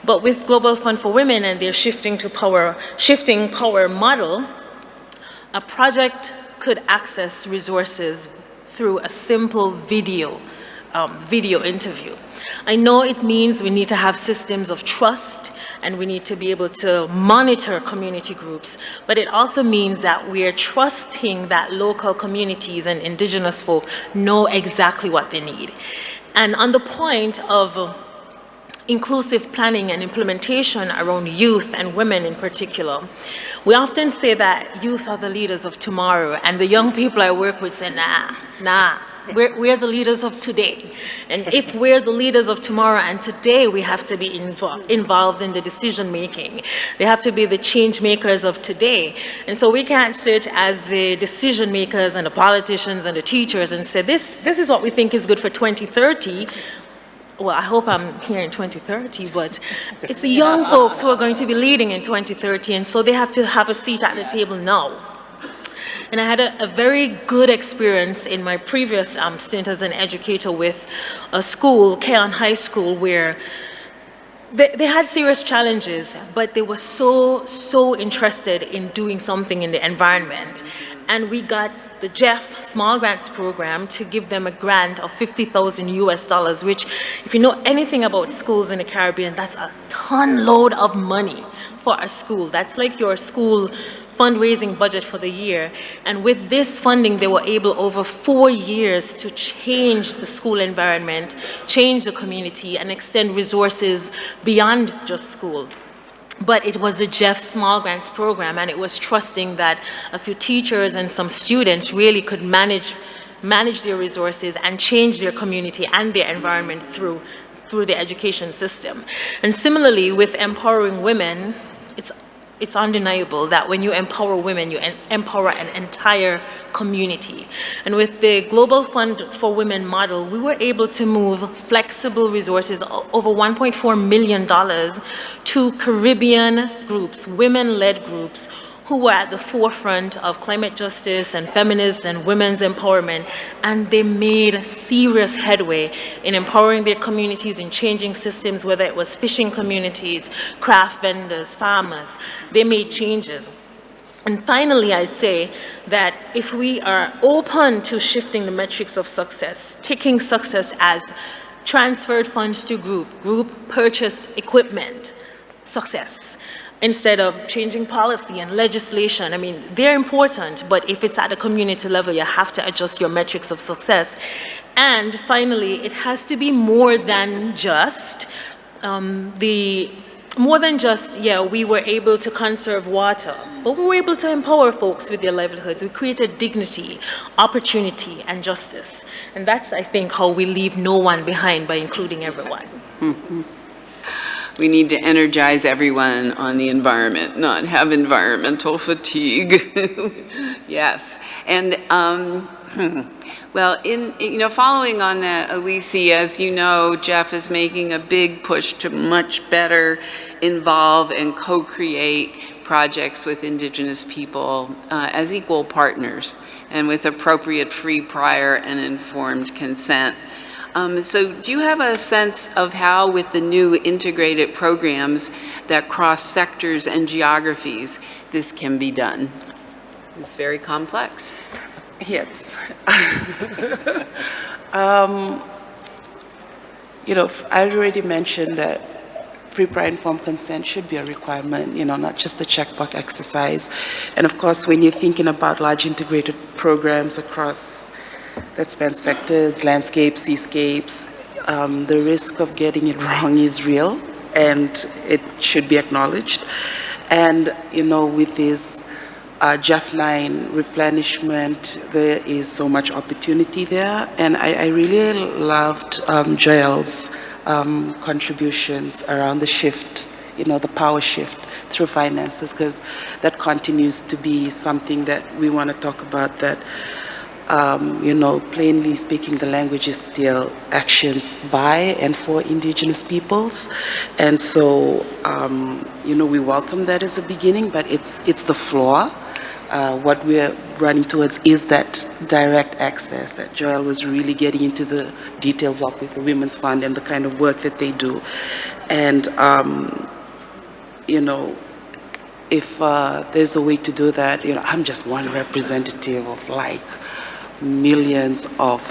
But with Global Fund for Women and their shifting power model, a project could access resources through a simple video interview. I know it means we need to have systems of trust and we need to be able to monitor community groups, but it also means that we are trusting that local communities and indigenous folk know exactly what they need. And on the point of inclusive planning and implementation around youth and women in particular, we often say that youth are the leaders of tomorrow, and the young people I work with say, nah, we're the leaders of today. And if we're the leaders of tomorrow and today, we have to be involved in the decision making. They have to be the change makers of today. And so we can't sit as the decision makers and the politicians and the teachers and say, this is what we think is good for 2030. Well, I hope I'm here in 2030, but it's the young folks who are going to be leading in 2030, and so they have to have a seat at the table now. And I had a very good experience in my previous stint as an educator with a school, Keon High School, where they had serious challenges, but they were so interested in doing something in the environment. And we got the GEF Small Grants Program to give them a grant of $50,000 US, which, if you know anything about schools in the Caribbean, that's a ton load of money for a school. That's like your school fundraising budget for the year. And with this funding, they were able over 4 years to change the school environment, change the community, and extend resources beyond just school. But it was the GEF Small Grants Program, and it was trusting that a few teachers and some students really could manage their resources and change their community and their environment through the education system. And similarly, with empowering women, it's undeniable that when you empower women, you empower an entire community. And with the Global Fund for Women model, we were able to move flexible resources, over $1.4 million, to Caribbean groups, women-led groups, who were at the forefront of climate justice and feminist and women's empowerment, and they made serious headway in empowering their communities in changing systems, whether it was fishing communities, craft vendors, farmers. They made changes. And finally, I say that if we are open to shifting the metrics of success, taking success as transferred funds to group purchase equipment, success, instead of changing policy and legislation. I mean, they're important, but if it's at a community level, you have to adjust your metrics of success. And finally, it has to be more than just the more than just, yeah, we were able to conserve water, but we were able to empower folks with their livelihoods. We created dignity, opportunity, and justice. And that's, I think, how we leave no one behind by including everyone. We need to energize everyone on the environment, not have environmental fatigue. Yes. And well, following on that, Elise, as you know, GEF is making a big push to much better involve and co-create projects with Indigenous people as equal partners and with appropriate free, prior, and informed consent. So do you have a sense of how, with the new integrated programs that cross sectors and geographies, this can be done? It's very complex. Yes. I already mentioned that pre-prior informed consent should be a requirement, not just a checkbox exercise. And of course, when you're thinking about large integrated programs across that span sectors, landscapes, seascapes, the risk of getting it wrong is real, and it should be acknowledged. And, with this GEF 9 replenishment, there is so much opportunity there. And I really loved Joel's contributions around the shift, the power shift through finances, because that continues to be something that we want to talk about, that plainly speaking, the language is still actions by and for Indigenous peoples. And so, we welcome that as a beginning, but it's the floor. What we're running towards is that direct access that Joel was really getting into the details of with the Women's Fund and the kind of work that they do. And, if there's a way to do that, I'm just one representative of millions of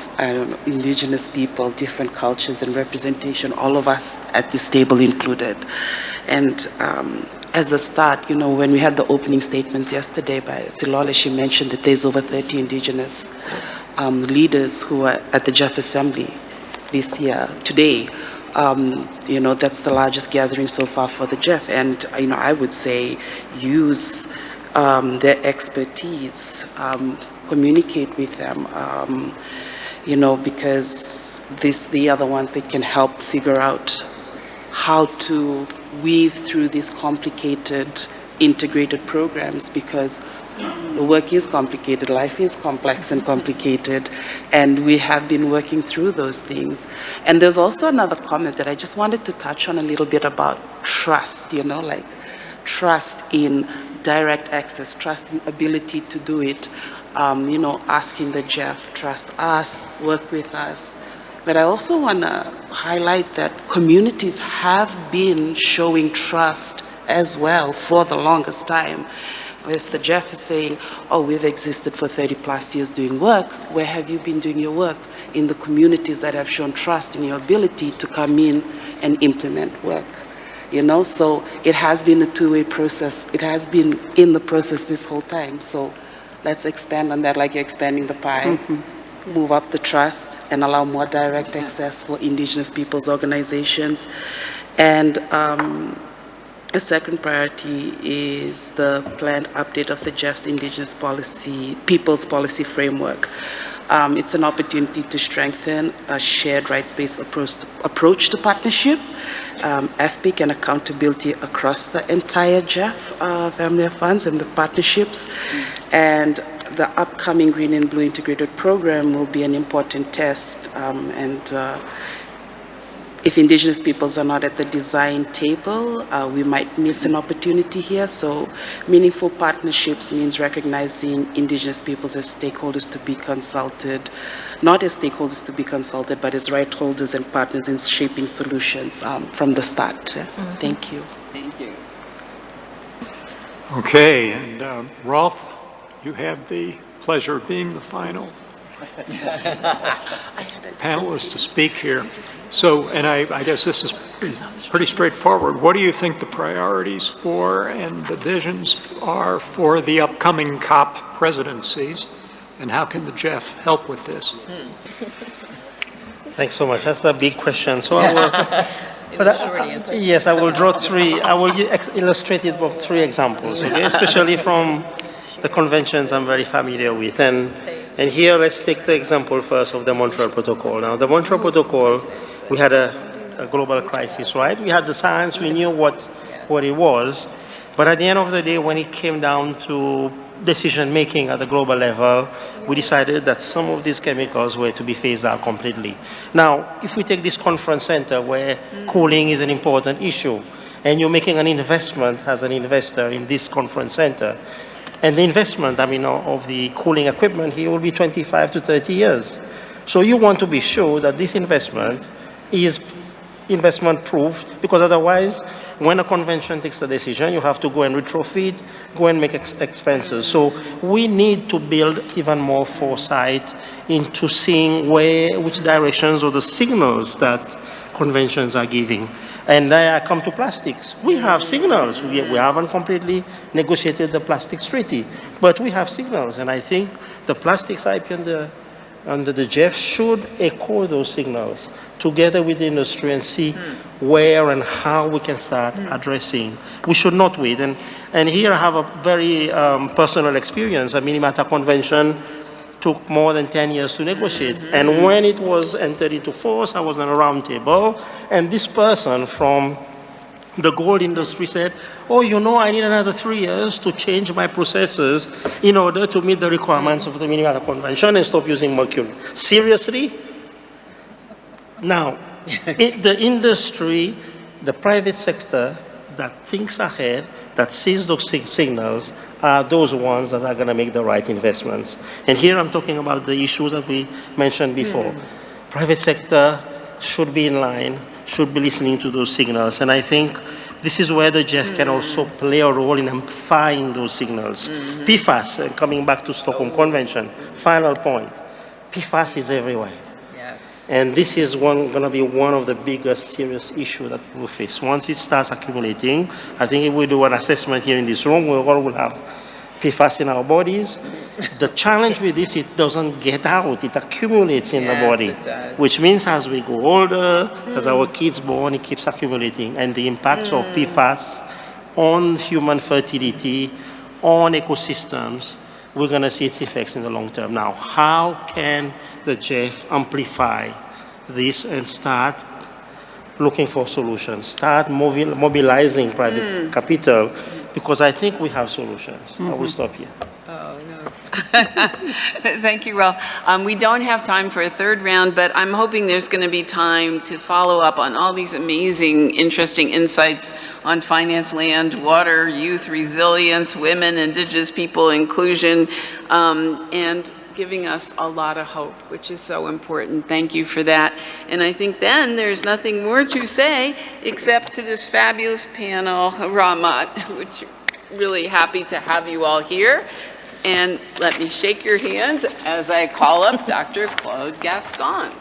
Indigenous people, different cultures and representation, all of us at this table included. And as a start, when we had the opening statements yesterday by Silole, she mentioned that there's over 30 Indigenous leaders who are at the GEF Assembly this year, today. That's the largest gathering so far for the GEF. And, I would say use their expertise, communicate with them, because they are the ones that can help figure out how to weave through these complicated integrated programs, because the work is complicated, life is complex and complicated, and we have been working through those things. And there's also another comment that I just wanted to touch on a little bit about trust, trust in direct access, trust in ability to do it, asking the GEF, trust us, work with us. But I also want to highlight that communities have been showing trust as well for the longest time. If the GEF is saying, oh, we've existed for 30 plus years doing work, where have you been doing your work? In the communities that have shown trust in your ability to come in and implement work. So it has been a two-way process. It has been in the process this whole time. So let's expand on that, like you're expanding the pie. Move up the trust and allow more direct access for Indigenous peoples' organizations. And a second priority is the planned update of the GEF's Indigenous Peoples Policy Framework. It's an opportunity to strengthen a shared rights-based approach to partnership, FPIC, and accountability across the entire GEF family of funds and the partnerships. And the upcoming Green and Blue Integrated Program will be an important test. If Indigenous peoples are not at the design table, we might miss an opportunity here. So meaningful partnerships means recognizing Indigenous peoples as stakeholders to be consulted, not as stakeholders to be consulted, but as right holders and partners in shaping solutions from the start. Thank you. Thank you. Okay, and Rolf, you have the pleasure of being the final panelist to speak here. So, and I guess this is pretty straightforward. What do you think the priorities for and the visions are for the upcoming COP presidencies, and how can the GEF help with this? Thanks so much. That's a big question. So I will give a short answer. Yes, I will draw three. I will illustrate it with three examples, okay? Especially from the conventions I'm very familiar with. And here, let's take the example first of the Montreal Protocol. Now, the Montreal Protocol, we had a global crisis, right? We had the science, we knew what it was. But at the end of the day, when it came down to decision-making at the global level, we decided that some of these chemicals were to be phased out completely. Now, if we take this conference center where cooling is an important issue, and you're making an investment as an investor in this conference center, and the investment, of the cooling equipment here will be 25 to 30 years. So you want to be sure that this investment is investment-proof, because otherwise, when a convention takes a decision, you have to go and retrofit, go and make expenses. So we need to build even more foresight into seeing which directions or the signals that conventions are giving. And there I come to plastics. We have signals. We haven't completely negotiated the plastics treaty, but we have signals. And I think the plastics IP under the GEF should echo those signals together with the industry and see where and how we can start addressing. We should not wait. And here I have a very personal experience. A Minamata Convention took more than 10 years to negotiate. And when it was entered into force, I was on a round table, and this person from the gold industry said, oh, I need another 3 years to change my processes in order to meet the requirements of the Minamata Convention and stop using mercury. Seriously? Now, the industry, the private sector that thinks ahead, that sees those signals, are those ones that are going to make the right investments. And here I'm talking about the issues that we mentioned before. Private sector should be in line, should be listening to those signals. And I think this is where the GEF can also play a role in amplifying those signals. PFAS, and coming back to Stockholm Convention, final point. PFAS is everywhere. And this is going to be one of the biggest serious issues that we'll face. Once it starts accumulating, I think if we do an assessment here in this room, we all will have PFAS in our bodies. The challenge with this, it doesn't get out, it accumulates in the body, which means as we go older, as our kids born, it keeps accumulating. And the impacts of PFAS on human fertility, on ecosystems, we're going to see its effects in the long term. Now, how can the GEF amplify this and start looking for solutions, start mobilizing private capital, because I think we have solutions. I will stop here. Oh, no. Thank you, Ralph. We don't have time for a third round, but I'm hoping there's going to be time to follow up on all these amazing, interesting insights on finance, land, water, youth resilience, women, indigenous people, inclusion, and giving us a lot of hope, which is so important. Thank you for that. And I think then there's nothing more to say except to this fabulous panel, Ramat, which really happy to have you all here. And let me shake your hands as I call up Dr. Claude Gascon.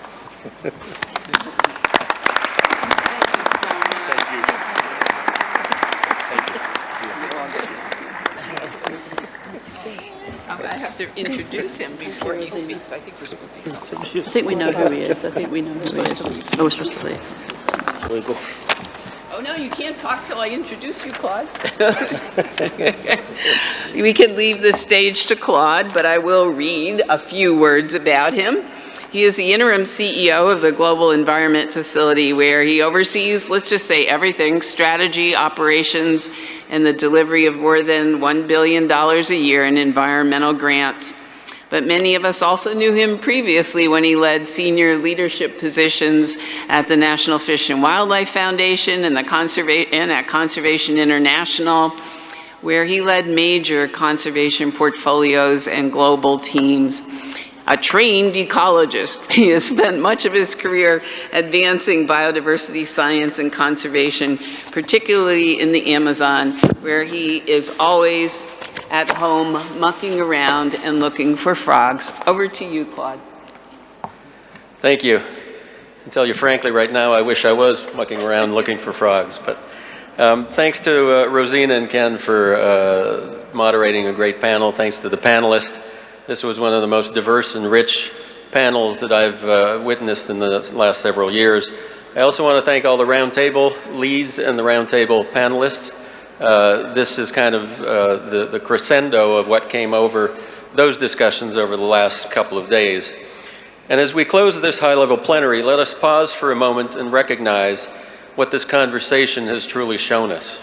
I have to introduce him before he speaks. I think we're supposed to. I think we know who he is. I think we know who he is. Oh, we're supposed to leave. We go. Oh, no, you can't talk till I introduce you, Claude. We can leave the stage to Claude, but I will read a few words about him. He is the interim CEO of the Global Environment Facility, where he oversees, let's just say, everything: strategy, operations, and the delivery of more than $1 billion a year in environmental grants. But many of us also knew him previously when he led senior leadership positions at the National Fish and Wildlife Foundation and at Conservation International, where he led major conservation portfolios and global teams. A trained ecologist, he has spent much of his career advancing biodiversity science and conservation, particularly in the Amazon, where he is always at home mucking around and looking for frogs. Over to you, Claude. Thank you. I tell you frankly, right now, I wish I was mucking around looking for frogs. But thanks to Rosina and Ken for moderating a great panel. Thanks to the panelists. This was one of the most diverse and rich panels that I've witnessed in the last several years. I also want to thank all the roundtable leads and the roundtable panelists. This is kind of the crescendo of what came over those discussions over the last couple of days. And as we close this high-level plenary, let us pause for a moment and recognize what this conversation has truly shown us.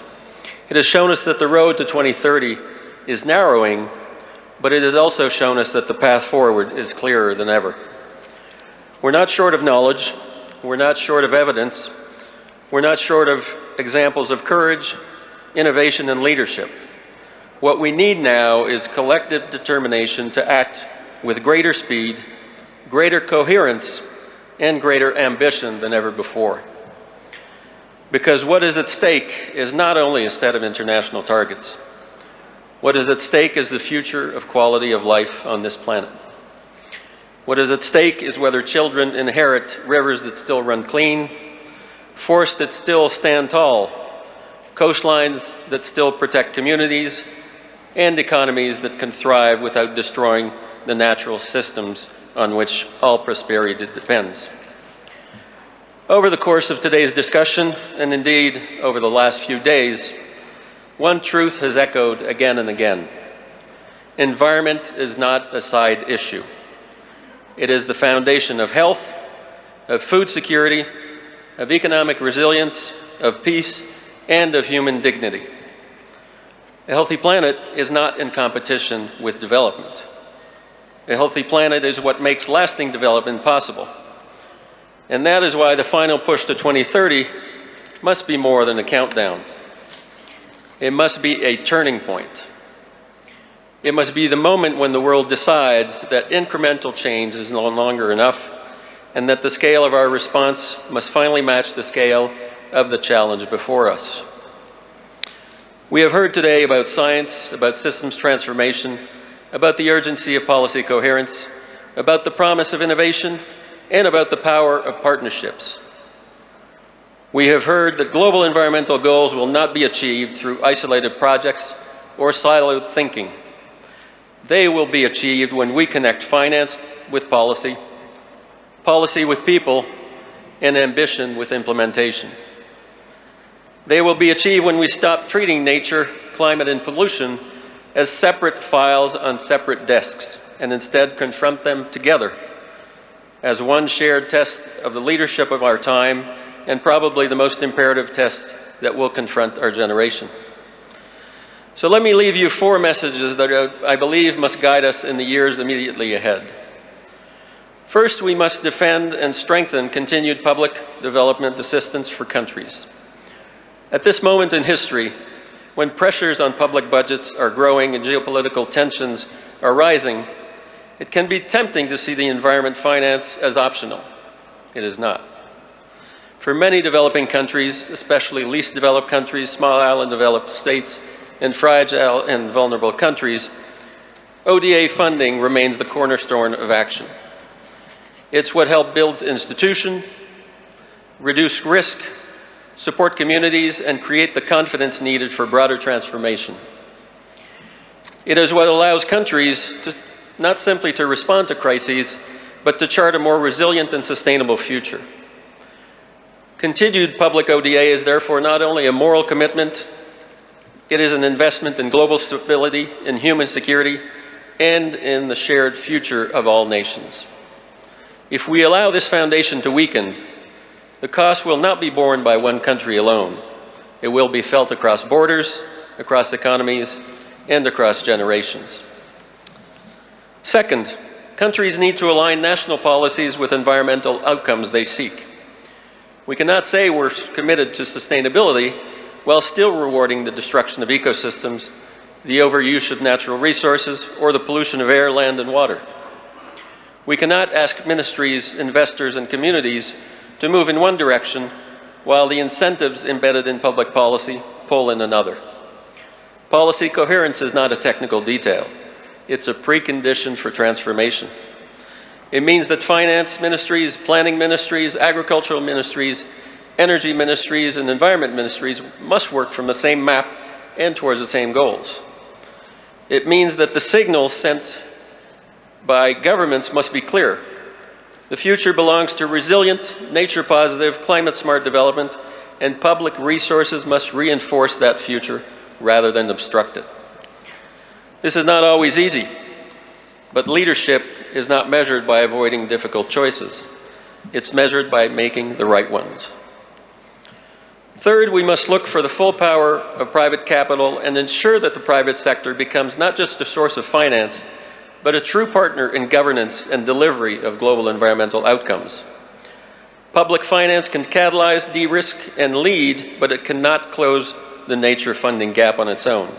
It has shown us that the road to 2030 is narrowing, but it has also shown us that the path forward is clearer than ever. We're not short of knowledge, we're not short of evidence, we're not short of examples of courage, innovation, and leadership. What we need now is collective determination to act with greater speed, greater coherence, and greater ambition than ever before. Because what is at stake is not only a set of international targets. What is at stake is the future of quality of life on this planet. What is at stake is whether children inherit rivers that still run clean, forests that still stand tall, coastlines that still protect communities, and economies that can thrive without destroying the natural systems on which all prosperity depends. Over the course of today's discussion, and indeed over the last few days, one truth has echoed again and again. Environment is not a side issue. It is the foundation of health, of food security, of economic resilience, of peace, and of human dignity. A healthy planet is not in competition with development. A healthy planet is what makes lasting development possible. And that is why the final push to 2030 must be more than a countdown. It must be a turning point. It must be the moment when the world decides that incremental change is no longer enough, and that the scale of our response must finally match the scale of the challenge before us. We have heard today about science, about systems transformation, about the urgency of policy coherence, about the promise of innovation, and about the power of partnerships. We have heard that global environmental goals will not be achieved through isolated projects or siloed thinking. They will be achieved when we connect finance with policy, policy with people, and ambition with implementation. They will be achieved when we stop treating nature, climate, and pollution as separate files on separate desks, and instead confront them together as one shared test of the leadership of our time, and probably the most imperative test that will confront our generation. So let me leave you 4 messages that I believe must guide us in the years immediately ahead. First, we must defend and strengthen continued public development assistance for countries. At this moment in history, when pressures on public budgets are growing and geopolitical tensions are rising, it can be tempting to see the environment finance as optional. It is not. For many developing countries, especially least developed countries, small island developed states, and fragile and vulnerable countries, ODA funding remains the cornerstone of action. It's what helps build institutions, reduce risk, support communities, and create the confidence needed for broader transformation. It is what allows countries to not simply to respond to crises, but to chart a more resilient and sustainable future. Continued public ODA is therefore not only a moral commitment, it is an investment in global stability, in human security, and in the shared future of all nations. If we allow this foundation to weaken, the cost will not be borne by one country alone. It will be felt across borders, across economies, and across generations. Second, countries need to align national policies with environmental outcomes they seek. We cannot say we're committed to sustainability while still rewarding the destruction of ecosystems, the overuse of natural resources, or the pollution of air, land, and water. We cannot ask ministries, investors, and communities to move in one direction while the incentives embedded in public policy pull in another. Policy coherence is not a technical detail. It's a precondition for transformation. It means that finance ministries, planning ministries, agricultural ministries, energy ministries, and environment ministries must work from the same map and towards the same goals. It means that the signal sent by governments must be clear. The future belongs to resilient, nature-positive, climate-smart development, and public resources must reinforce that future rather than obstruct it. This is not always easy, but leadership is not measured by avoiding difficult choices. It's measured by making the right ones. Third, we must look for the full power of private capital and ensure that the private sector becomes not just a source of finance, but a true partner in governance and delivery of global environmental outcomes. Public finance can catalyze, de-risk, and lead, but it cannot close the nature funding gap on its own.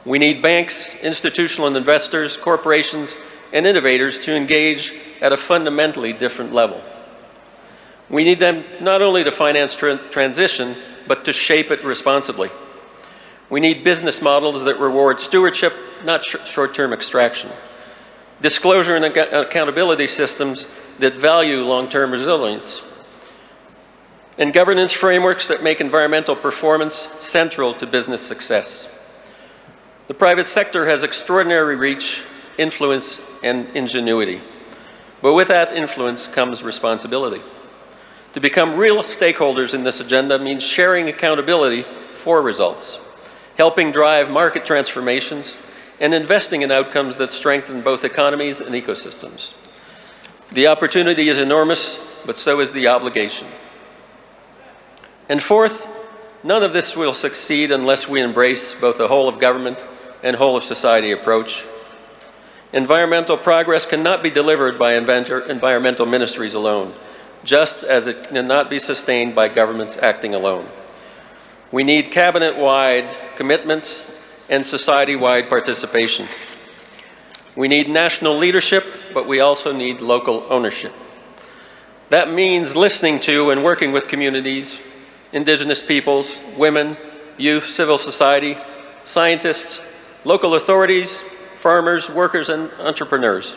We need banks, institutional investors, corporations, and innovators to engage at a fundamentally different level. We need them not only to finance transition, but to shape it responsibly. We need business models that reward stewardship, not short-term extraction. Disclosure and accountability systems that value long-term resilience. And governance frameworks that make environmental performance central to business success. The private sector has extraordinary reach, influence, and ingenuity. But with that influence comes responsibility. To become real stakeholders in this agenda means sharing accountability for results, helping drive market transformations, and investing in outcomes that strengthen both economies and ecosystems. The opportunity is enormous, but so is the obligation. And fourth, none of this will succeed unless we embrace both a whole of government and whole of society approach. Environmental progress cannot be delivered by environmental ministries alone, just as it cannot be sustained by governments acting alone. We need cabinet-wide commitments and society-wide participation. We need national leadership, but we also need local ownership. That means listening to and working with communities, indigenous peoples, women, youth, civil society, scientists, local authorities, farmers, workers, and entrepreneurs.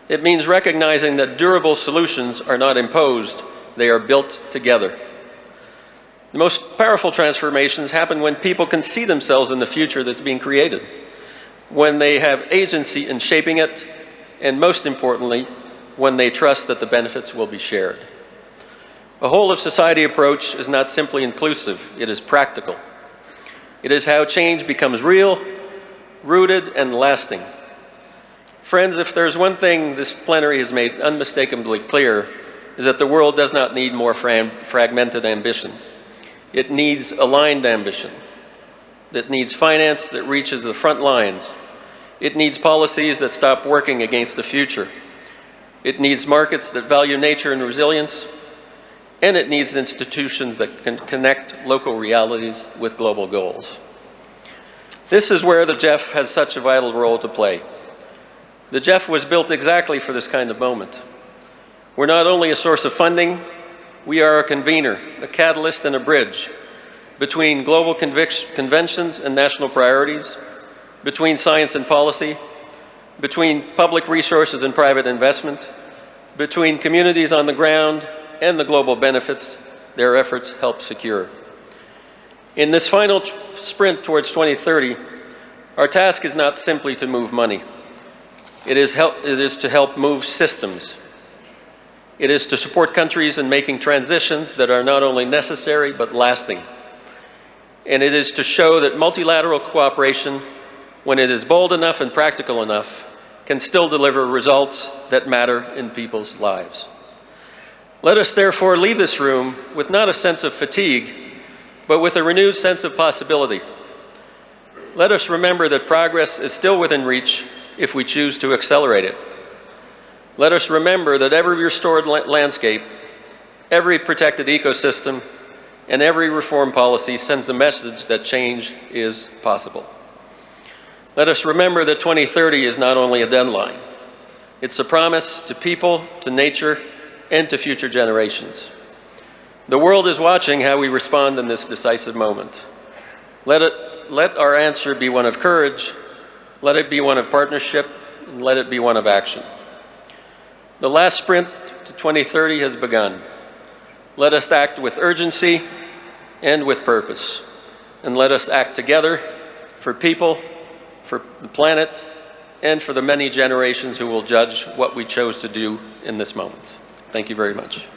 It means recognizing that durable solutions are not imposed, they are built together. The most powerful transformations happen when people can see themselves in the future that's being created, when they have agency in shaping it, and most importantly, when they trust that the benefits will be shared. A whole of society approach is not simply inclusive, it is practical. It is how change becomes real, rooted, and lasting. Friends, if there's one thing this plenary has made unmistakably clear, is that the world does not need more fragmented ambition. It needs aligned ambition. It needs finance that reaches the front lines. It needs policies that stop working against the future. It needs markets that value nature and resilience. And it needs institutions that can connect local realities with global goals. This is where the GEF has such a vital role to play. The GEF was built exactly for this kind of moment. We're not only a source of funding, we are a convener, a catalyst and a bridge between global conventions and national priorities, between science and policy, between public resources and private investment, between communities on the ground and the global benefits their efforts help secure. In this final sprint towards 2030, our task is not simply to move money. It is to help move systems. It is to support countries in making transitions that are not only necessary but lasting. And it is to show that multilateral cooperation, when it is bold enough and practical enough, can still deliver results that matter in people's lives. Let us therefore leave this room with not a sense of fatigue, but with a renewed sense of possibility. Let us remember that progress is still within reach if we choose to accelerate it. Let us remember that every restored landscape, every protected ecosystem, and every reform policy sends a message that change is possible. Let us remember that 2030 is not only a deadline, it's a promise to people, to nature, and to future generations. The world is watching how we respond in this decisive moment. Let our answer be one of courage, let it be one of partnership, and let it be one of action. The last sprint to 2030 has begun. Let us act with urgency and with purpose. And let us act together for people, for the planet, and for the many generations who will judge what we chose to do in this moment. Thank you very much.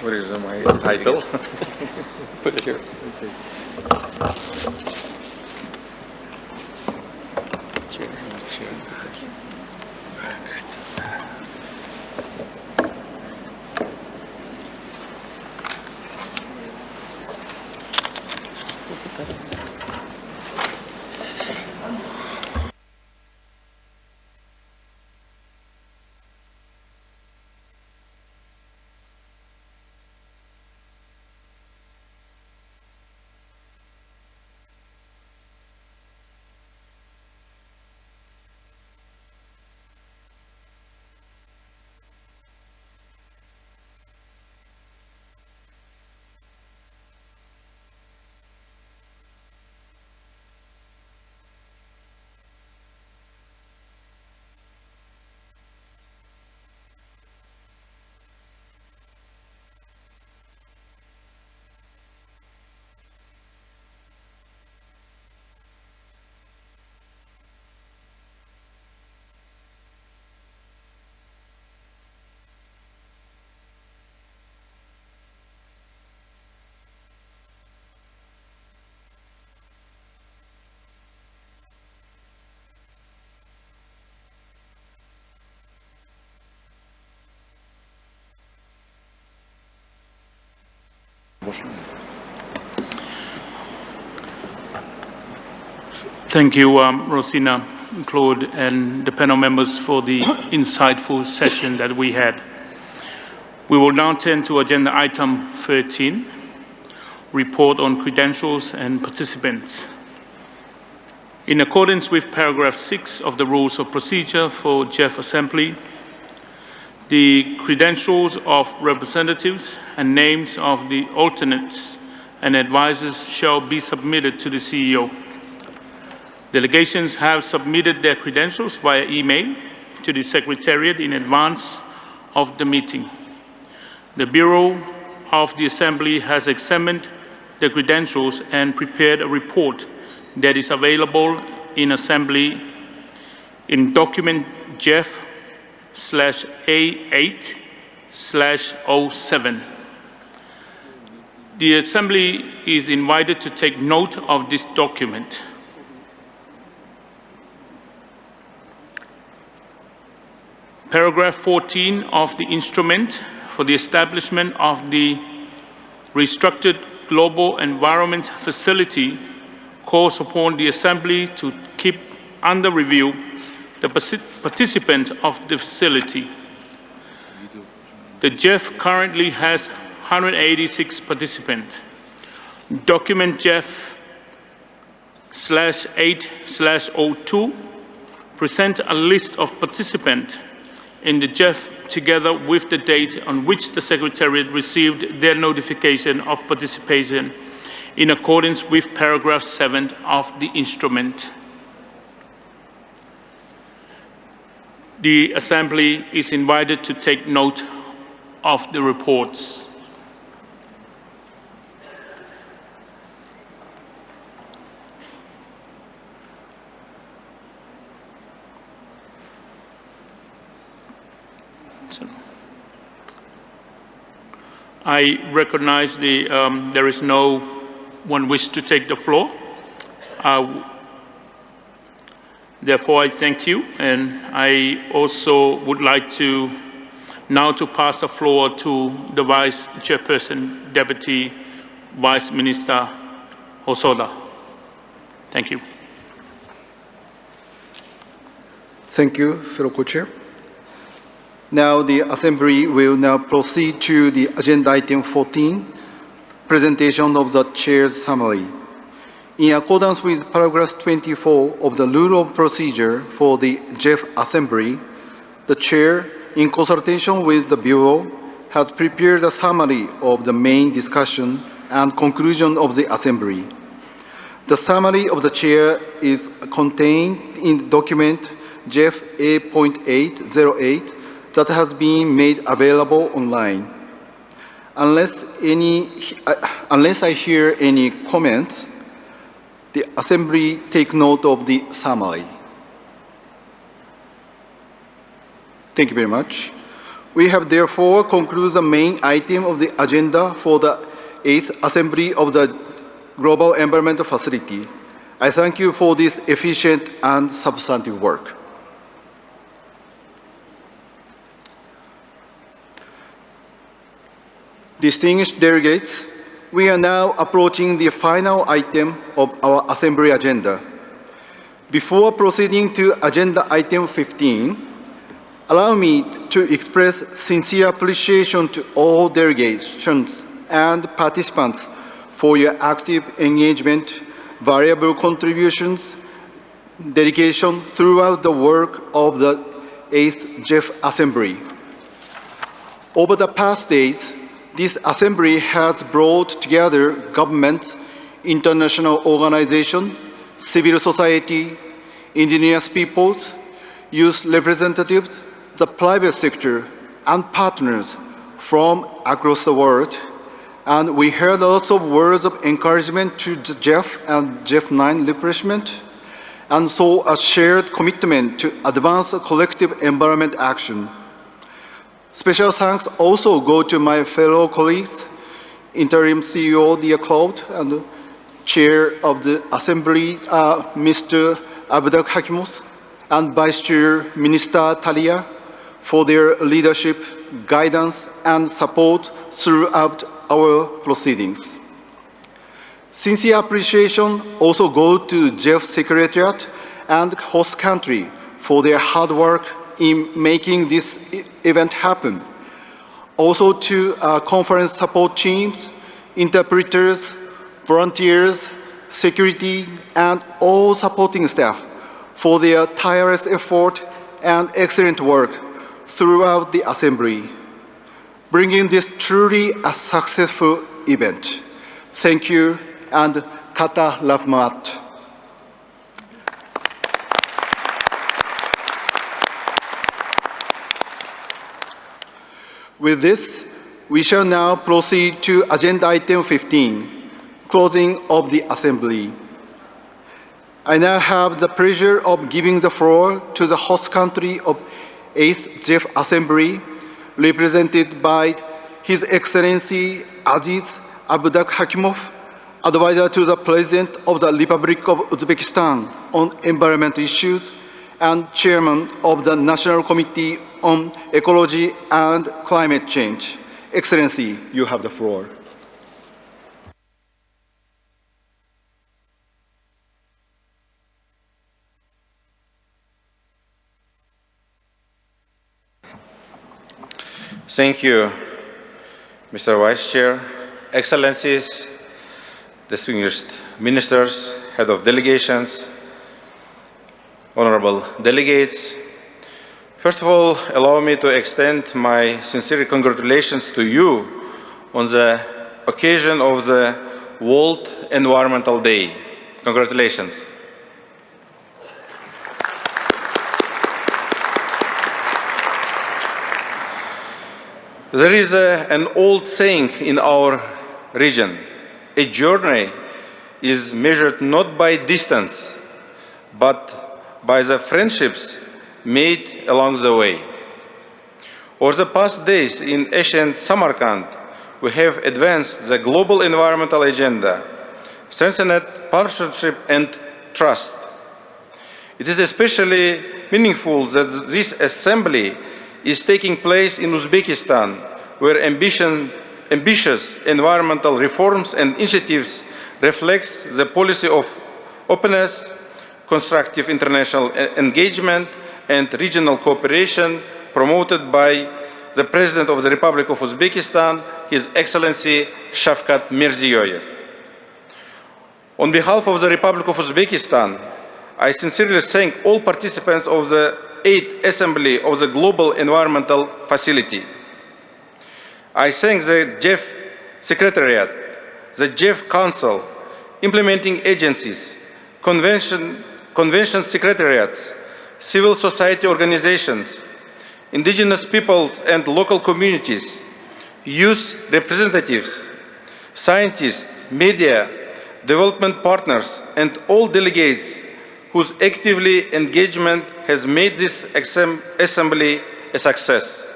What is my title? Put it here. Thank you, Rosina, Claude, and the panel members for the insightful session that we had. We will now turn to agenda item 13, report on credentials and participants. In accordance with paragraph 6 of the Rules of Procedure for GEF Assembly, the credentials of representatives and names of the alternates and advisors shall be submitted to the CEO. Delegations have submitted their credentials via email to the Secretariat in advance of the meeting. The Bureau of the Assembly has examined the credentials and prepared a report that is available in Assembly in document GEF/A8/07. The Assembly is invited to take note of this document. Paragraph 14 of the instrument for the establishment of the restructured Global Environment Facility calls upon the Assembly to keep under review the participants of the facility. The GEF currently has 186 participants. Document GEF/8/02 present a list of participants in the GEF together with the date on which the Secretariat received their notification of participation in accordance with paragraph 7 of the instrument. The Assembly is invited to take note of the reports. I recognize there is no one wish to take the floor. Therefore, I thank you, and I also would like to now to pass the floor to the Vice Chairperson, Deputy Vice Minister Hosoda. Thank you. Thank you, fellow co-chair. Now the Assembly will now proceed to the agenda item 14, presentation of the Chair's summary. In accordance with paragraph 24 of the Rule of Procedure for the GEF Assembly, the Chair, in consultation with the Bureau, has prepared a summary of the main discussion and conclusion of the Assembly. The summary of the Chair is contained in the document GEF A.808 that has been made available online. Unless I hear any comments, the Assembly take note of the summary. Thank you very much. We have therefore concluded the main item of the agenda for the 8th Assembly of the Global Environmental Facility. I thank you for this efficient and substantive work. Distinguished delegates, we are now approaching the final item of our Assembly agenda. Before proceeding to agenda item 15, allow me to express sincere appreciation to all delegations and participants for your active engagement, valuable contributions, dedication throughout the work of the 8th GEF Assembly. Over the past days, this Assembly has brought together governments, international organizations, civil society, indigenous peoples, youth representatives, the private sector, and partners from across the world. And we heard lots of words of encouragement to GEF and GEF 9 refreshment, and saw a shared commitment to advance a collective environment action. Special thanks also go to my fellow colleagues, Interim CEO Dia Claude and Chair of the Assembly, Mr. Abdak Hakimos, and Vice Chair Minister Talia for their leadership, guidance, and support throughout our proceedings. Sincere appreciation also goes to GEF Secretariat and host country for their hard work in making this event happen. Also to conference support teams, interpreters, volunteers, security, and all supporting staff for their tireless effort and excellent work throughout the Assembly, bringing this truly a successful event. Thank you, and Kata Rahmat. With this, we shall now proceed to agenda item 15, closing of the Assembly. I now have the pleasure of giving the floor to the host country of 8th GEF Assembly, represented by His Excellency Aziz Abdak Hakimov, Advisor to the President of the Republic of Uzbekistan on environmental issues, and Chairman of the National Committee on Ecology and Climate Change. Excellency, you have the floor. Thank you, Mr. Vice Chair, Excellencies, distinguished ministers, head of delegations, honorable delegates. First of all, allow me to extend my sincere congratulations to you on the occasion of the World Environmental Day. Congratulations. There is an old saying in our region: a journey is measured not by distance, but by the friendships made along the way. Over the past days in ancient Samarkand, we have advanced the global environmental agenda, strengthened partnership and trust. It is especially meaningful that this assembly is taking place in Uzbekistan, where ambitious environmental reforms and initiatives reflects the policy of openness, constructive international engagement, and regional cooperation promoted by the President of the Republic of Uzbekistan, His Excellency Shavkat Mirziyoyev. On behalf of the Republic of Uzbekistan, I sincerely thank all participants of the 8th Assembly of the Global Environmental Facility. I thank the GEF Secretariat, the GEF Council, implementing agencies, convention secretariats, civil society organizations, indigenous peoples and local communities, youth representatives, scientists, media, development partners, and all delegates whose actively engagement has made this assembly a success.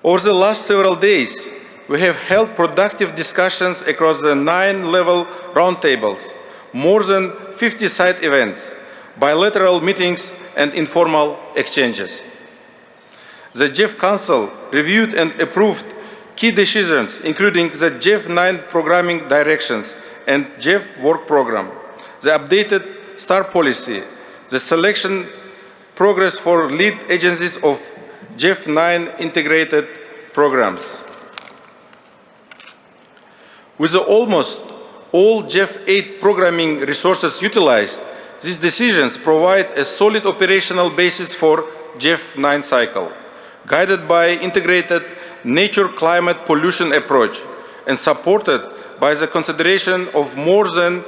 Over the last several days, we have held productive discussions across the 9-level roundtables, more than 50 side events, bilateral meetings, and informal exchanges. The GEF Council reviewed and approved key decisions, including the GEF 9 programming directions and GEF work program, the updated STAR policy, the selection progress for lead agencies of GEF 9 integrated programs. With almost all GEF 8 programming resources utilized, these decisions provide a solid operational basis for GEF 9 cycle, guided by integrated nature-climate pollution approach and supported by the consideration of more than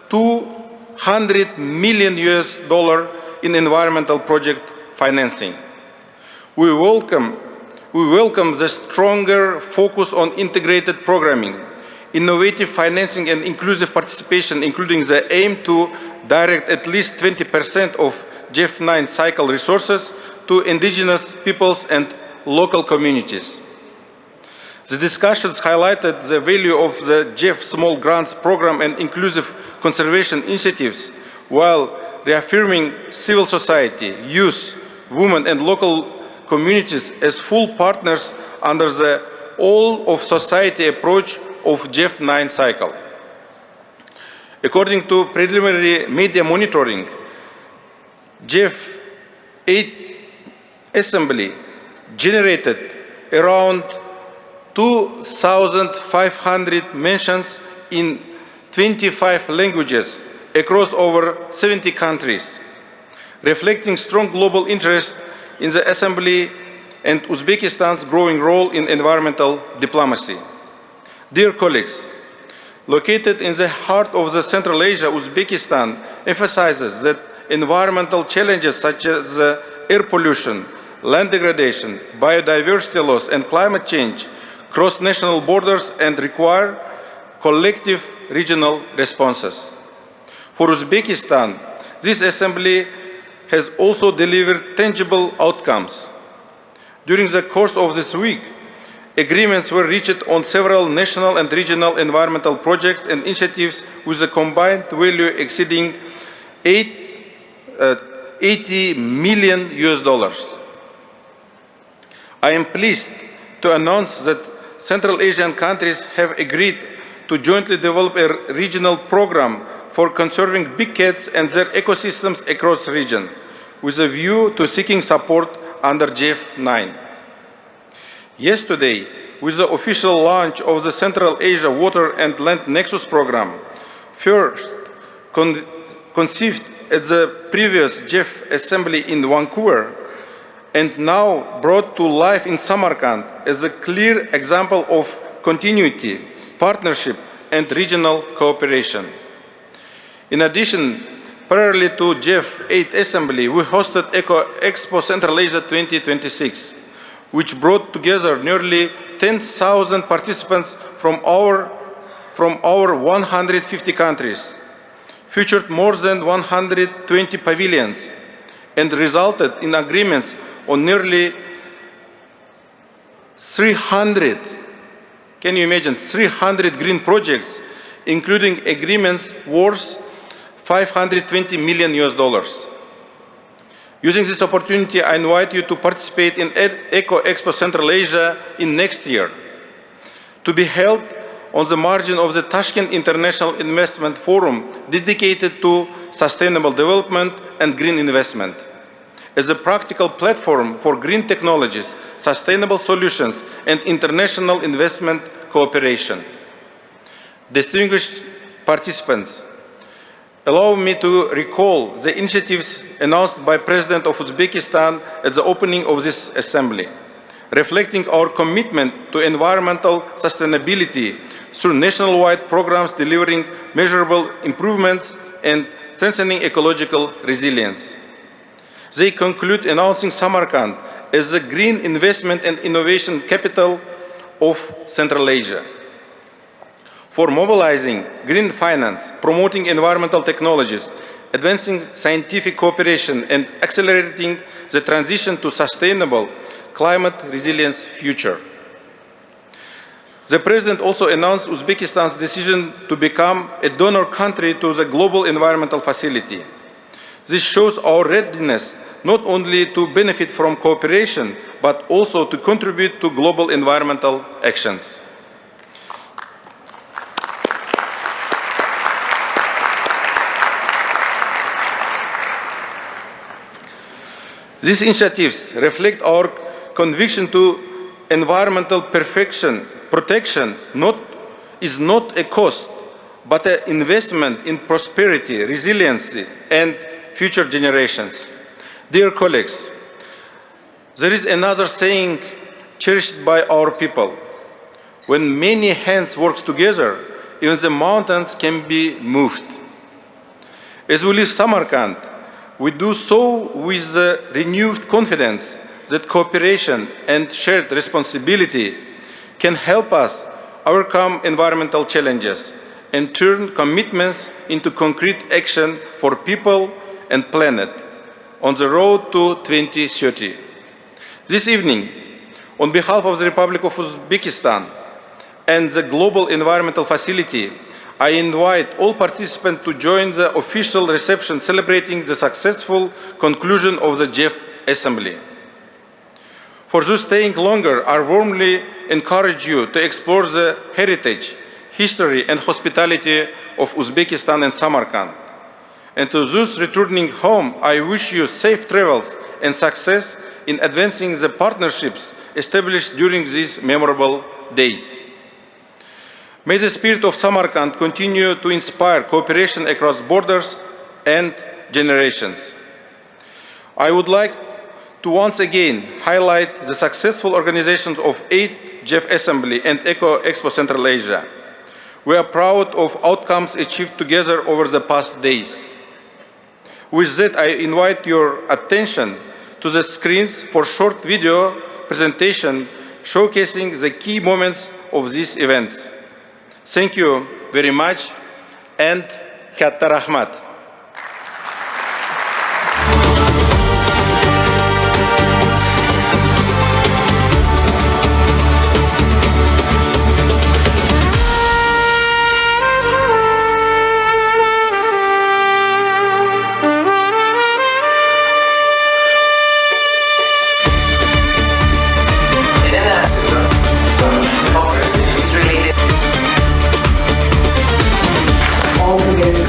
$200 million in environmental project financing. We welcome the stronger focus on integrated programming, innovative financing and inclusive participation, including the aim to direct at least 20% of GEF 9 cycle resources to indigenous peoples and local communities. The discussions highlighted the value of the GEF Small Grants Program and inclusive conservation initiatives, while reaffirming civil society, youth, women, and local communities as full partners under the all-of-society approach of GEF 9 cycle. According to preliminary media monitoring, GEF 8 Assembly generated around 2,500 mentions in 25 languages across over 70 countries, reflecting strong global interest in the Assembly and Uzbekistan's growing role in environmental diplomacy. Dear colleagues, located in the heart of the Central Asia, Uzbekistan emphasizes that environmental challenges such as air pollution, land degradation, biodiversity loss, and climate change cross national borders and require collective regional responses. For Uzbekistan, this assembly has also delivered tangible outcomes. During the course of this week, agreements were reached on several national and regional environmental projects and initiatives with a combined value exceeding $80 million. I am pleased to announce that Central Asian countries have agreed to jointly develop a regional program for conserving big cats and their ecosystems across the region, with a view to seeking support under GEF 9. Yesterday, with the official launch of the Central Asia Water and Land Nexus program, first conceived at the previous GEF Assembly in Vancouver, and now brought to life in Samarkand as a clear example of continuity, partnership, and regional cooperation. In addition, parallel to GEF 8 Assembly, we hosted Expo Central Asia 2026, which brought together nearly 10,000 participants from our 150 countries, featured more than 120 pavilions, and resulted in agreements on nearly 300 Can you imagine 300 green projects, including agreements worth $520 million US. Using this opportunity, I invite you to participate in Eco Expo Central Asia in next year, to be held on the margin of the Tashkent International Investment Forum dedicated to sustainable development and green investment, as a practical platform for green technologies, sustainable solutions, and international investment cooperation. Distinguished participants, allow me to recall the initiatives announced by President of Uzbekistan at the opening of this assembly, reflecting our commitment to environmental sustainability through nationwide programs delivering measurable improvements and strengthening ecological resilience. They conclude announcing Samarkand as the green investment and innovation capital of Central Asia. For mobilizing green finance, promoting environmental technologies, advancing scientific cooperation, and accelerating the transition to sustainable climate resilience future. The President also announced Uzbekistan's decision to become a donor country to the Global Environmental Facility. This shows our readiness not only to benefit from cooperation, but also to contribute to global environmental actions. These initiatives reflect our conviction to environmental protection is not a cost, but an investment in prosperity, resiliency, and future generations. Dear colleagues, there is another saying cherished by our people. When many hands work together, even the mountains can be moved. As we leave Samarkand, we do so with renewed confidence that cooperation and shared responsibility can help us overcome environmental challenges and turn commitments into concrete action for people and planet on the road to 2030. This evening, on behalf of the Republic of Uzbekistan and the Global Environmental Facility, I invite all participants to join the official reception celebrating the successful conclusion of the GEF Assembly. For those staying longer, I warmly encourage you to explore the heritage, history, and hospitality of Uzbekistan and Samarkand. And to those returning home, I wish you safe travels and success in advancing the partnerships established during these memorable days. May the spirit of Samarkand continue to inspire cooperation across borders and generations. I would like to once again highlight the successful organization of 8 GEF Assembly and Eco Expo Central Asia. We are proud of outcomes achieved together over the past days. With that, I invite your attention to the screens for short video presentation showcasing the key moments of these events. Thank you very much, and Katta Rahmat. All together,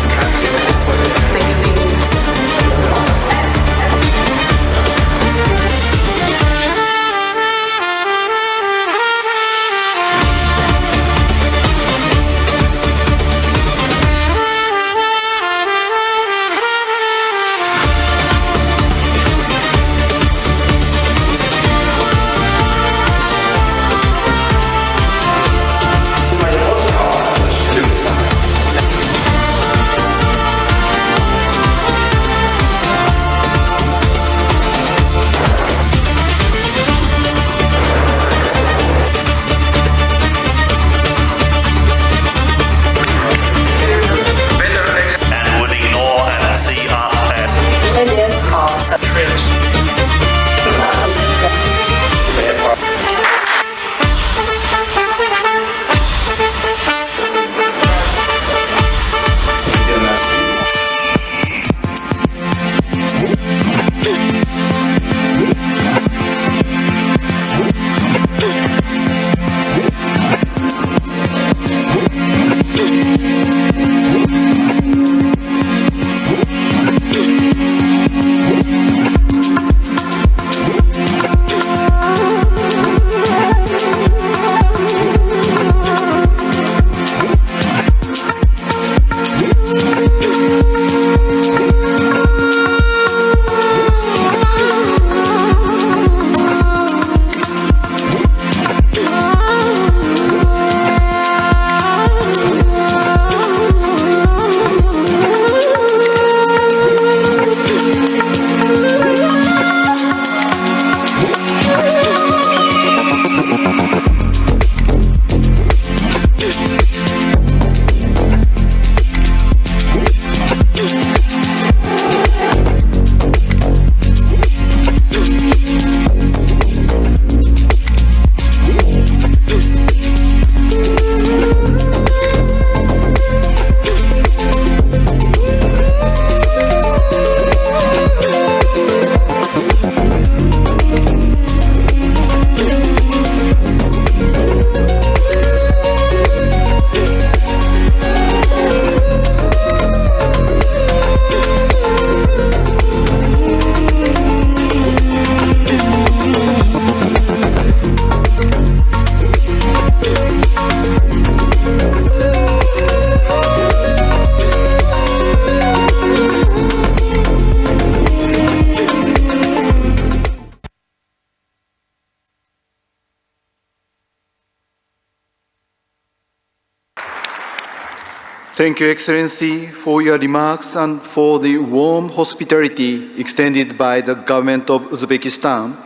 Thank you, Excellency, for your remarks and for the warm hospitality extended by the government of Uzbekistan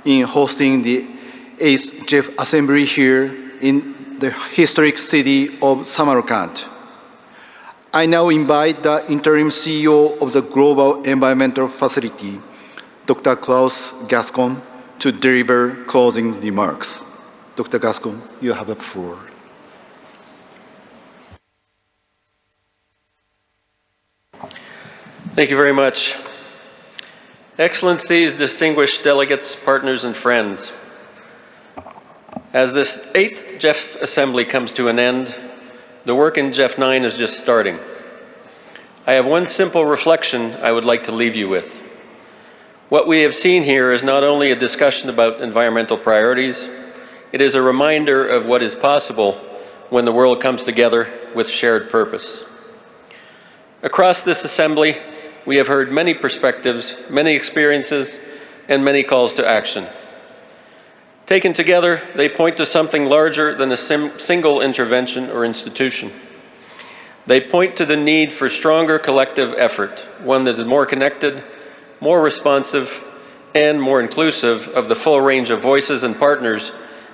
in hosting the 8th GEF Assembly here in the historic city of Samarkand. I now invite the interim CEO of the Global Environmental Facility, Dr. Klaus Gascon, to deliver closing remarks. Dr. Gascon, you have the floor. Thank you very much. Excellencies, distinguished delegates, partners, and friends. As this 8th GEF Assembly comes to an end, the work in GEF 9 is just starting. I have one simple reflection I would like to leave you with. What we have seen here is not only a discussion about environmental priorities, it is a reminder of what is possible when the world comes together with shared purpose. Across this Assembly, we have heard many perspectives, many experiences, and many calls to action. Taken together, they point to something larger than a single intervention or institution. They point to the need for stronger collective effort, one that is more connected, more responsive, and more inclusive of the full range of voices and partners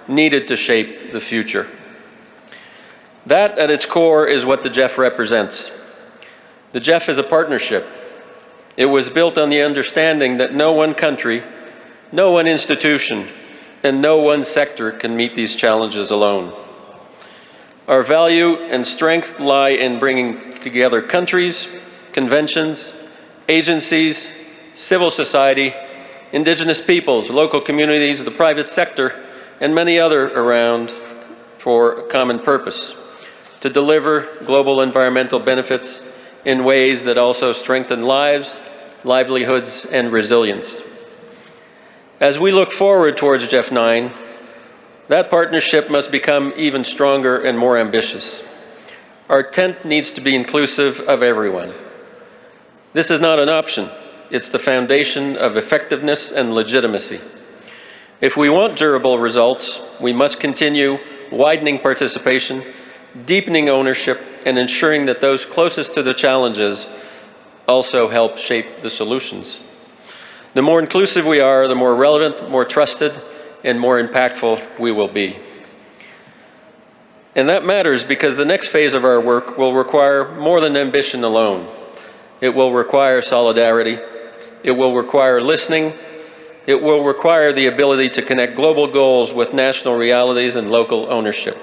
needed to shape the future. That, at its core, is what the GEF represents. The GEF is a partnership. It was built on the understanding that no one country, no one institution, and no one sector can meet these challenges alone. Our value and strength lie in bringing together countries, conventions, agencies, civil society, indigenous peoples, local communities, the private sector, and many other around for a common purpose, to deliver global environmental benefits in ways that also strengthen lives, livelihoods, and resilience. As we look forward towards GEF 9, that partnership must become even stronger and more ambitious. Our tent needs to be inclusive of everyone. This is not an option. It's the foundation of effectiveness and legitimacy. If we want durable results, we must continue widening participation, deepening ownership, and ensuring that those closest to the challenges also help shape the solutions. The more inclusive we are, the more relevant, more trusted, and more impactful we will be. And that matters because the next phase of our work will require more than ambition alone. It will require solidarity. It will require listening. It will require the ability to connect global goals with national realities and local ownership.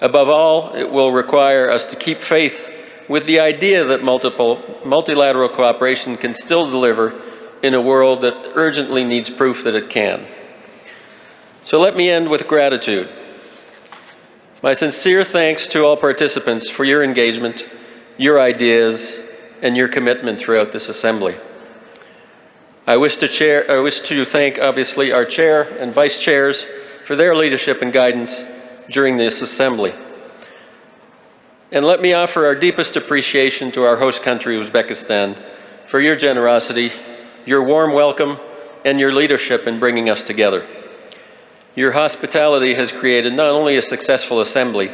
Above all, it will require us to keep faith with the idea that multilateral cooperation can still deliver in a world that urgently needs proof that it can. So let me end with gratitude. My sincere thanks to all participants for your engagement, your ideas, and your commitment throughout this Assembly. I wish to thank, obviously, our Chair and Vice Chairs for their leadership and guidance during this Assembly. And let me offer our deepest appreciation to our host country, Uzbekistan, for your generosity, your warm welcome, and your leadership in bringing us together. Your hospitality has created not only a successful Assembly,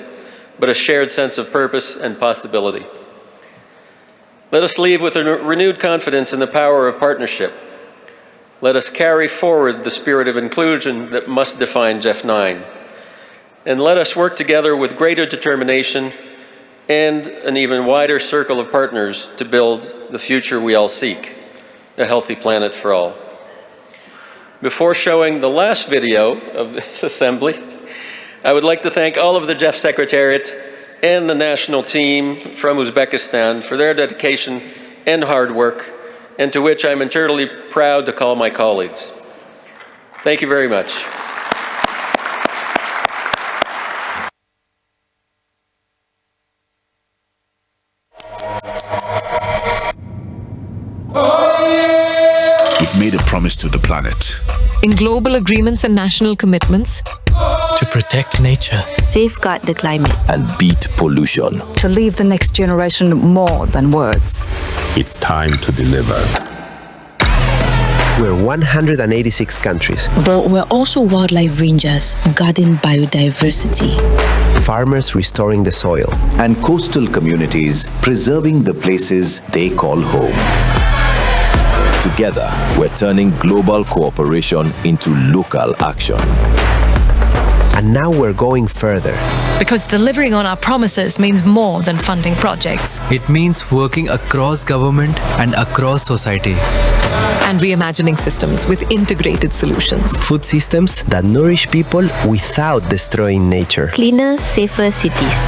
but a shared sense of purpose and possibility. Let us leave with a renewed confidence in the power of partnership. Let us carry forward the spirit of inclusion that must define GEF 9. And let us work together with greater determination and an even wider circle of partners to build the future we all seek, a healthy planet for all. Before showing the last video of this Assembly, I would like to thank all of the GEF Secretariat and the national team from Uzbekistan for their dedication and hard work, and to which I'm eternally proud to call my colleagues. Thank you very much. We've made a promise to the planet. In global agreements and national commitments, to protect nature, safeguard the climate, and beat pollution. to leave the next generation more than words. It's time to deliver. We're 186 countries. But we're also wildlife rangers guarding biodiversity. Farmers restoring the soil. And coastal communities preserving the places they call home. Together, we're turning global cooperation into local action. And now we're going further. Because delivering on our promises means more than funding projects. It means working across government and across society. And reimagining systems with integrated solutions. Food systems that nourish people without destroying nature. Cleaner, safer cities.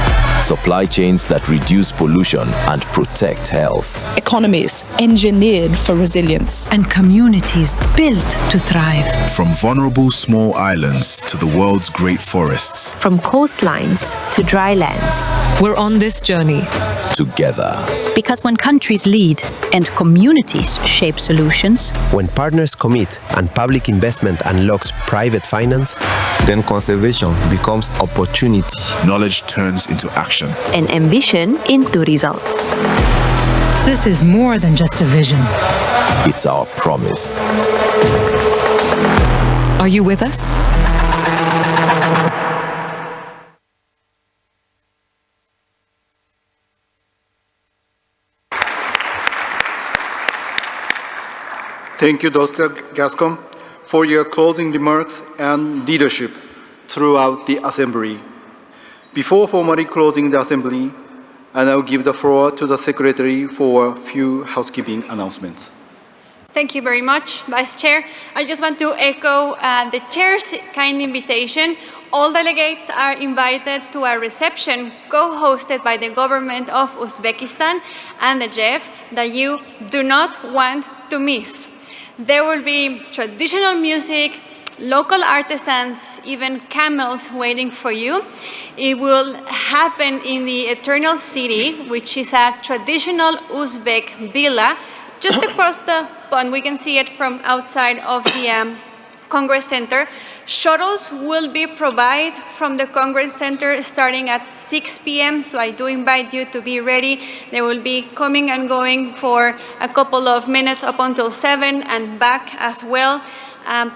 Supply chains that reduce pollution and protect health. Economies engineered for resilience. And communities built to thrive. From vulnerable small islands to the world's great forests. From coastlines to dry lands. We're on this journey. Together. Because when countries lead and communities shape solutions. When partners commit and public investment unlocks private finance. Then conservation becomes opportunity. Knowledge turns into action. And ambition into results. This is more than just a vision. It's our promise. Are you with us? Thank you, Dr. Gascon, for your closing remarks and leadership throughout the Assembly. Before formally closing the Assembly, I now give the floor to the Secretary for a few housekeeping announcements. Thank you very much, Vice Chair. I just want to echo the Chair's kind invitation. All delegates are invited to a reception co-hosted by the government of Uzbekistan and the GEF that you do not want to miss. There will be traditional music, local artisans, even camels waiting for you. It will happen in the Eternal City, which is a traditional Uzbek villa just across the pond. We can see it from outside of the Congress Center. Shuttles will be provided from the Congress Center starting at 6 p.m. So I do invite you to be ready. They will be coming and going for a couple of minutes up until 7 and back as well.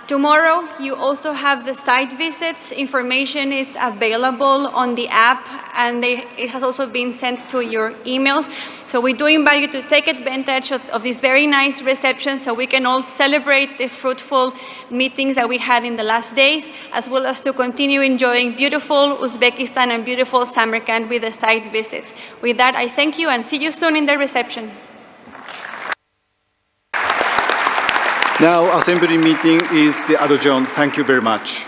Tomorrow, you also have the site visits. Information is available on the app, and it has also been sent to your emails. So we do invite you to take advantage of this very nice reception so we can all celebrate the fruitful meetings that we had in the last days, as well as to continue enjoying beautiful Uzbekistan and beautiful Samarkand with the site visits. With that, I thank you and see you soon in the reception. Now, Assembly meeting is adjourned. Thank you very much.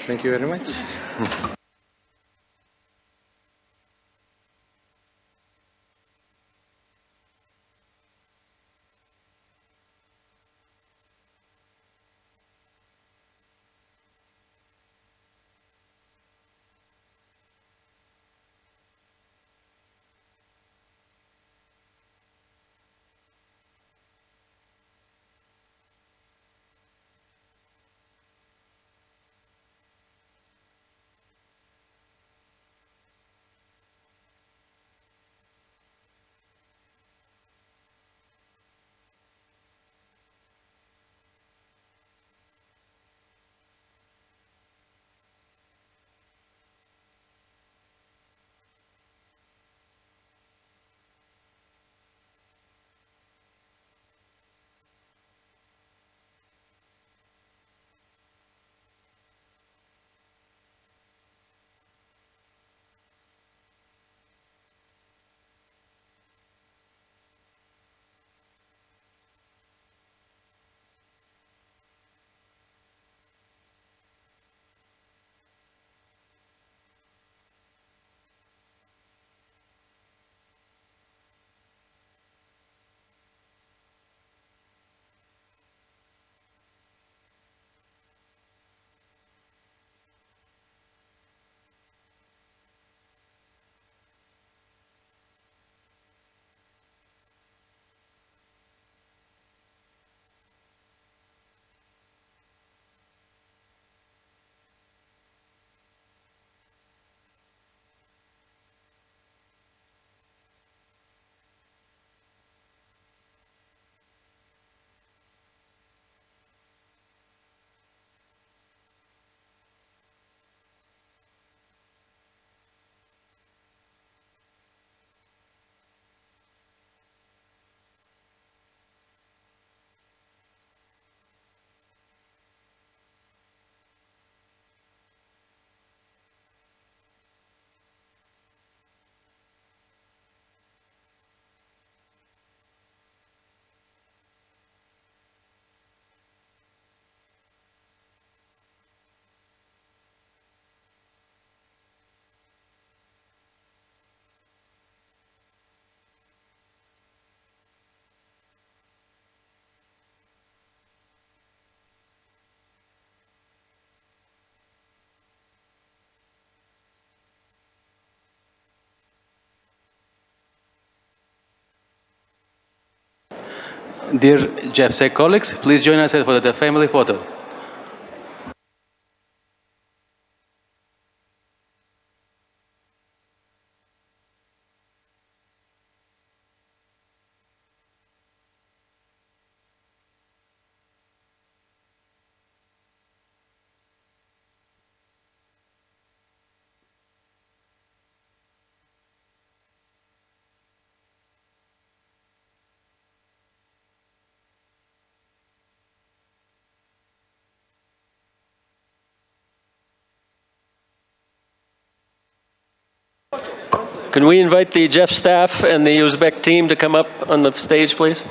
Thank you very much. Dear GEF colleagues, please join us for the family photo. Can we invite the GEF staff and the Uzbek team to come up on the stage, please?